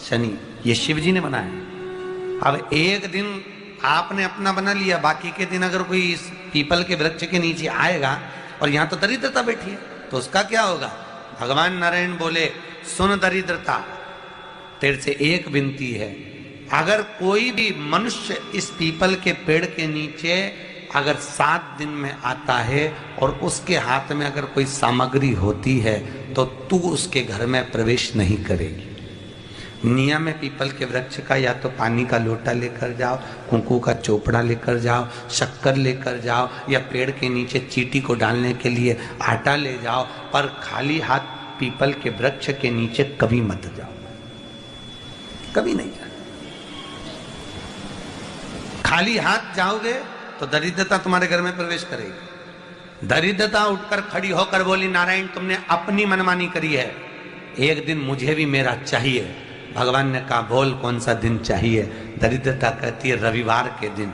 शनि। ये शिव जी ने बनाया। अब एक दिन आपने अपना बना लिया, बाकी के दिन अगर कोई इस पीपल के वृक्ष के नीचे आएगा और यहाँ तो दरिद्रता बैठी है, तो उसका क्या होगा? भगवान नारायण बोले, सुन दरिद्रता, तेरे से एक विनती है, अगर कोई भी मनुष्य इस पीपल के पेड़ के नीचे अगर 7 दिन में आता है और उसके हाथ में अगर कोई सामग्री होती है, तो तू उसके घर में प्रवेश नहीं करेगी। नियम है पीपल के वृक्ष का, या तो पानी का लोटा लेकर जाओ, कुंकू का चोपड़ा लेकर जाओ, शक्कर लेकर जाओ, या पेड़ के नीचे चींटी को डालने के लिए आटा ले जाओ, पर खाली हाथ पीपल के वृक्ष के नीचे कभी मत जाओ, कभी नहीं जाओ। खाली हाथ जाओगे तो दरिद्रता तुम्हारे घर में प्रवेश करेगी। दरिद्रता उठकर खड़ी होकर बोली, नारायण तुमने अपनी मनमानी करी है, एक दिन मुझे भी मेरा चाहिए। भगवान ने कहा, बोल कौन सा दिन चाहिए? दरिद्रता कहती है, रविवार के दिन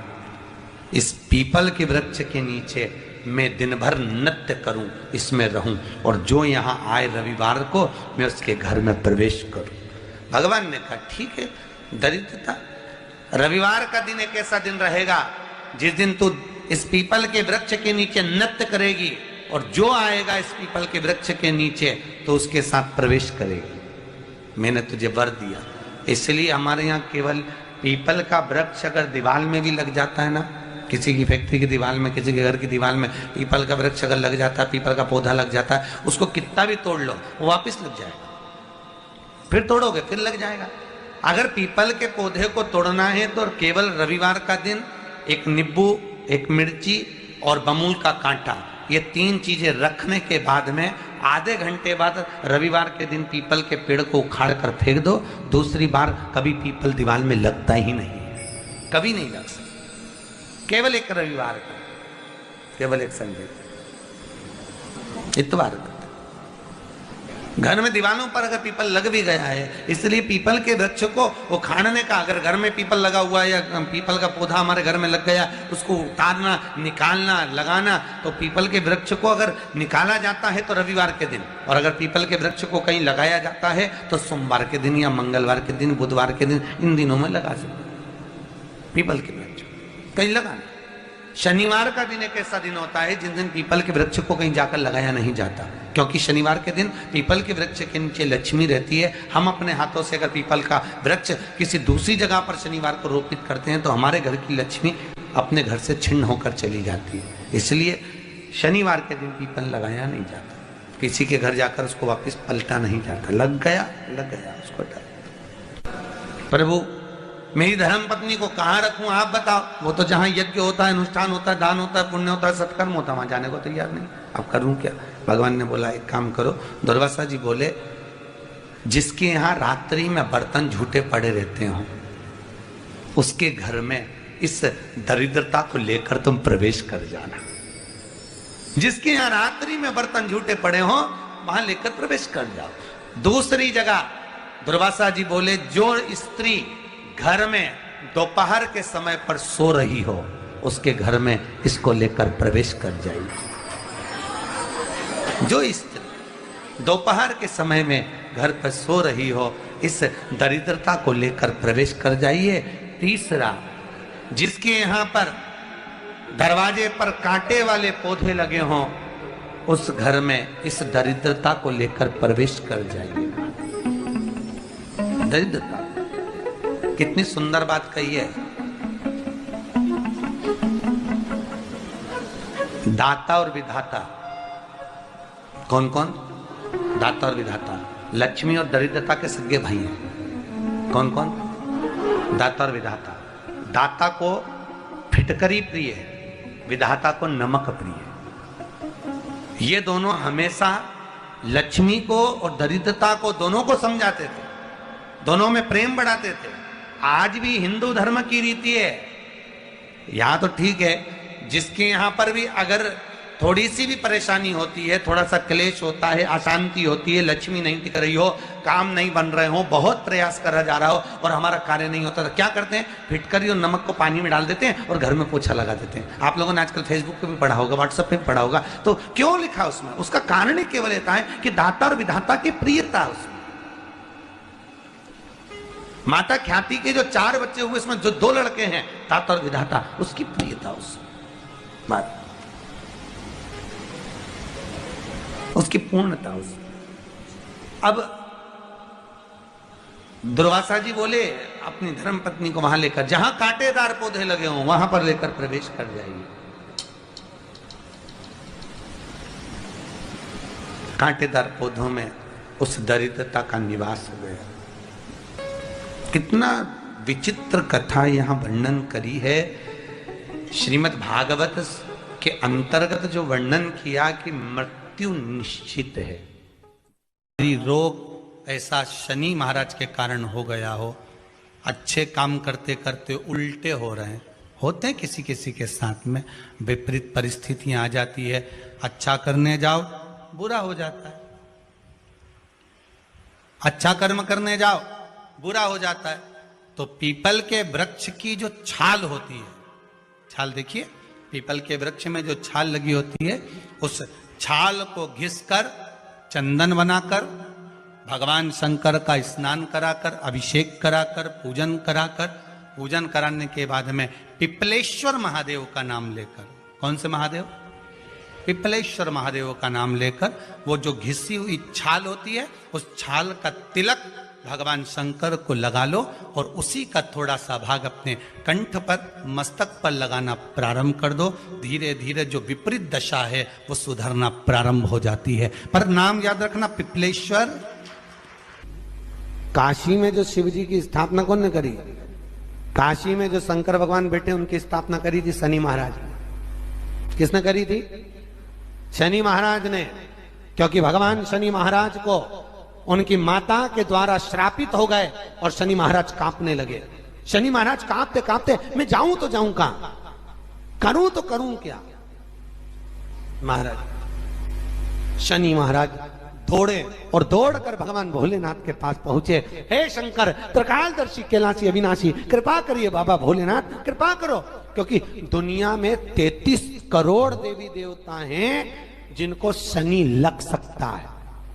इस पीपल के वृक्ष के नीचे मैं दिन भर नृत्य करूं, इसमें रहूं, और जो यहाँ आए रविवार को मैं उसके घर में प्रवेश करूं। भगवान ने कहा, ठीक है दरिद्रता, रविवार का दिन एक ऐसा दिन रहेगा जिस दिन तू इस पीपल के वृक्ष के नीचे नृत्य करेगी, और जो आएगा इस पीपल के वृक्ष के नीचे तो उसके साथ प्रवेश करेगी। मैंने तुझे वर दिया। इसलिए हमारे यहाँ केवल पीपल का वृक्ष अगर दीवार में भी लग जाता है ना, किसी की फैक्ट्री की दीवार में, किसी के घर की दीवार में पीपल का वृक्ष अगर लग जाता है, पीपल का पौधा लग जाता है, उसको कितना भी तोड़ लो वो वापिस लग जाएगा। फिर तोड़ोगे फिर लग जाएगा। अगर पीपल के पौधे को तोड़ना है तो केवल रविवार का दिन एक नींबू, एक मिर्ची और बमूल का कांटा, ये 3 चीजें रखने के बाद में आधे घंटे बाद रविवार के दिन पीपल के पेड़ को उखाड़ कर फेंक दो। दूसरी बार कभी पीपल दीवार में लगता ही नहीं, कभी नहीं लग सकता। केवल एक रविवार का, केवल एक संडे, इतवार का। घर में दीवारों पर अगर पीपल लग भी गया है, इसलिए पीपल के वृक्ष को उखाड़ने का, अगर घर में पीपल लगा हुआ है या पीपल का पौधा हमारे घर में लग गया, उसको उतारना, निकालना, लगाना, तो पीपल के वृक्ष को अगर निकाला जाता है तो रविवार के दिन, और अगर पीपल के वृक्ष को कहीं लगाया जाता है तो सोमवार के दिन या मंगलवार के दिन, बुधवार के दिन, इन दिनों में लगा सकते पीपल के वृक्ष कहीं लगाना। शनिवार का दिन एक ऐसा दिन होता है जिस दिन पीपल के वृक्ष को कहीं जाकर लगाया नहीं जाता, क्योंकि शनिवार के दिन पीपल के वृक्ष के नीचे लक्ष्मी रहती है। हम अपने हाथों से अगर पीपल का वृक्ष किसी दूसरी जगह पर शनिवार को रोपित करते हैं तो हमारे घर की लक्ष्मी अपने घर से छिन्न होकर चली जाती है। इसलिए शनिवार के दिन पीपल लगाया नहीं जाता, किसी के घर जाकर उसको वापस पलटा नहीं जाता। लग गया उसको प्रभु मेरी धर्म पत्नी को कहाँ रखूं, आप बताओ। वो तो जहां यज्ञ होता है, अनुष्ठान होता है, दान होता है, पुण्य होता है, सत्कर्म होता है, वहां जाने को तैयार नहीं। अब करूं क्या? भगवान ने बोला एक काम करो। दुर्वासा जी बोले जिसके यहाँ रात्रि में बर्तन झूठे पड़े रहते हो उसके घर में इस दरिद्रता को लेकर तुम प्रवेश कर जाना। जिसके यहाँ रात्रि में बर्तन झूठे पड़े हो वहां लेकर प्रवेश कर जाओ। दूसरी जगह दुर्वासा जी बोले जो स्त्री घर में दोपहर के समय पर सो रही हो उसके घर में इसको लेकर प्रवेश कर जाइए। जो स्त्री दोपहर के समय में घर पर सो रही हो इस दरिद्रता को लेकर प्रवेश कर जाइए। तीसरा, जिसके यहाँ पर दरवाजे पर कांटे वाले पौधे लगे हों उस घर में इस दरिद्रता को लेकर प्रवेश कर जाइए। दरिद्रता, कितनी सुंदर बात कही है। दाता और विधाता, कौन कौन? दाता और विधाता। लक्ष्मी और दरिद्रता के सगे भाई हैं। कौन कौन? दाता और विधाता। दाता को फिटकरी प्रिय है, विधाता को नमक प्रिय है। ये दोनों हमेशा लक्ष्मी को और दरिद्रता को दोनों को समझाते थे, दोनों में प्रेम बढ़ाते थे। आज भी हिंदू धर्म की रीति है। यहां तो ठीक है, जिसके यहां पर भी अगर थोड़ी सी भी परेशानी होती है, थोड़ा सा क्लेश होता है, अशांति होती है, लक्ष्मी नहीं टिक रही हो, काम नहीं बन रहे हो, बहुत प्रयास करा जा रहा हो और हमारा कार्य नहीं होता, तो क्या करते हैं? फिटकरी और नमक को पानी में डाल देते हैं और घर में पोछा लगा देते हैं। आप लोगों ने आजकल फेसबुक पे भी पढ़ा होगा, व्हाट्सएप पे भी पढ़ा होगा। तो क्यों लिखा उसमें? उसका कारण ही केवल होता है कि दाता और विधाता की प्रियता उसमें। माता ख्याति के जो 4 बच्चे हुए उसमें जो 2 लड़के हैं दाता और विधाता, उसकी प्रियता उसमें, उसकी पूर्णता उसमें। अब दुर्वासा जी बोले अपनी धर्म पत्नी को वहां लेकर, जहां कांटेदार पौधे लगे हों वहां पर लेकर प्रवेश कर जाइए। कांटेदार पौधों में उस दरिद्रता का निवास हो गया। कितना विचित्र कथा यहां वर्णन करी है। श्रीमद् भागवत के अंतर्गत जो वर्णन किया कि मृत्यु निश्चित है। रोग ऐसा शनि महाराज के कारण हो गया हो, अच्छे काम करते करते उल्टे हो रहे हैं, होते हैं किसी किसी के साथ में, विपरीत परिस्थितियां आ जाती है। अच्छा करने जाओ बुरा हो जाता है, अच्छा कर्म करने जाओ बुरा हो जाता है। तो पीपल के वृक्ष की जो छाल होती है, छाल देखिए, पीपल के वृक्ष में जो छाल लगी होती है, उस छाल को घिसकर चंदन बनाकर भगवान शंकर का स्नान कराकर, अभिषेक कराकर, पूजन कराने के बाद में पिपलेश्वर महादेव का नाम लेकर, कौन से महादेव? पिपलेश्वर महादेव का नाम लेकर वो जो घिसी हुई छाल होती है उस छाल का तिलक भगवान शंकर को लगा लो और उसी का थोड़ा सा भाग अपने कंठ पर, मस्तक पर लगाना प्रारंभ कर दो। धीरे धीरे जो विपरीत दशा है वो सुधरना प्रारंभ हो जाती है। पर नाम याद रखना, पिपलेश्वर। काशी में जो शिव जी की स्थापना कौन ने करी? काशी में जो शंकर भगवान बैठे उनकी स्थापना करी थी शनि महाराज ने। किसने करी थी? शनि महाराज ने। क्योंकि भगवान शनि महाराज को उनकी माता के द्वारा श्रापित हो गए और शनि महाराज कांपने लगे। शनि महाराज कांपते कांपते, मैं जाऊं तो जाऊं कहां, करूं तो करूं क्या? महाराज, शनि महाराज दौड़े और दौड़कर भगवान भोलेनाथ के पास पहुंचे। हे शंकर, त्रिकालदर्शी, कैलाशी, अविनाशी, कृपा करिए बाबा भोलेनाथ, कृपा करो। क्योंकि दुनिया में 33 करोड़ देवी देवता हैं जिनको शनि लग सकता है।